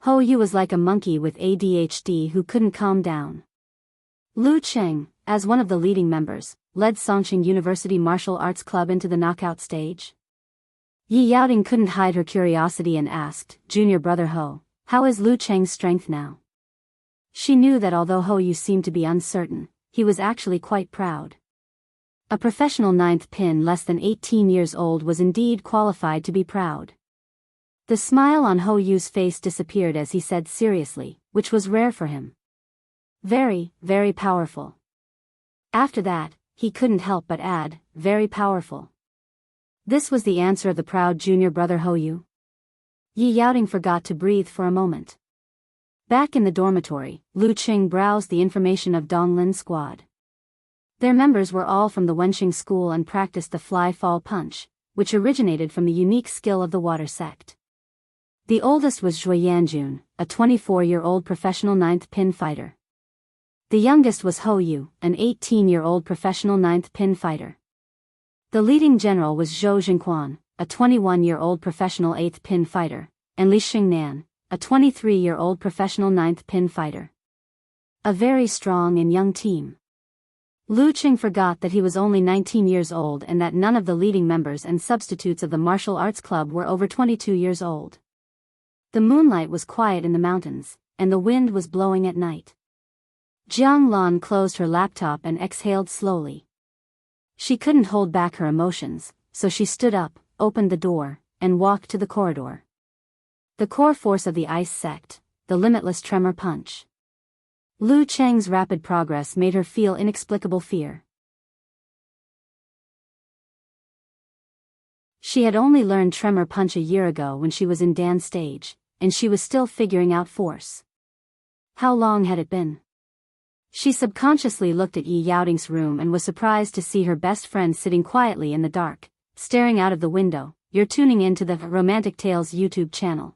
Speaker 1: Hou Yu was like a monkey with ADHD who couldn't calm down. Lu Qing, as one of the leading members, led Songqing University Martial Arts Club into the knockout stage. Yi Yaoting couldn't hide her curiosity and asked, Junior brother Hou, how is Lu Qing's strength now? She knew that although Hou Yu seemed to be uncertain, he was actually quite proud. A professional 9th pin less than 18 years old was indeed qualified to be proud. The smile on Hou Yu's face disappeared as he said seriously, which was rare for him. Very, very powerful. After that, he couldn't help but add, very powerful. This was the answer of the proud junior brother Hou Yu. Yi Yaoting forgot to breathe for a moment. Back in the dormitory, Lu Qing browsed the information of Donglin squad. Their members were all from the Wenqing school and practiced the fly-fall punch, which originated from the unique skill of the water sect. The oldest was Zhui Yanjun, a 24-year-old professional 9th pin fighter. The youngest was Hou Yu, an 18-year-old professional 9th pin fighter. The leading general was Zhou Jingquan, a 21-year-old professional 8th pin fighter, and Li Xingnan, a 23-year-old professional ninth pin fighter. A very strong and young team. Lu Qing forgot that he was only 19 years old and that none of the leading members and substitutes of the martial arts club were over 22 years old. The moonlight was quiet in the mountains, and the wind was blowing at night. Jiang Lan closed her laptop and exhaled slowly. She couldn't hold back her emotions, so she stood up, opened the door, and walked to the corridor. The core force of the ice sect, the limitless tremor punch. Lu Cheng's rapid progress made her feel inexplicable fear. She had only learned tremor punch a year ago when she was in Dan's stage, and she was still figuring out force. How long had it been? She subconsciously looked at Yi Yaoting's room and was surprised to see her best friend sitting quietly in the dark, staring out of the window. You're tuning in to the Romantic Tales YouTube channel.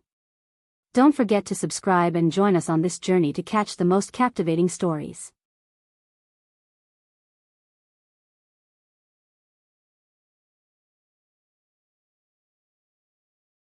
Speaker 1: Don't forget to subscribe and join us on this journey to catch the most captivating stories.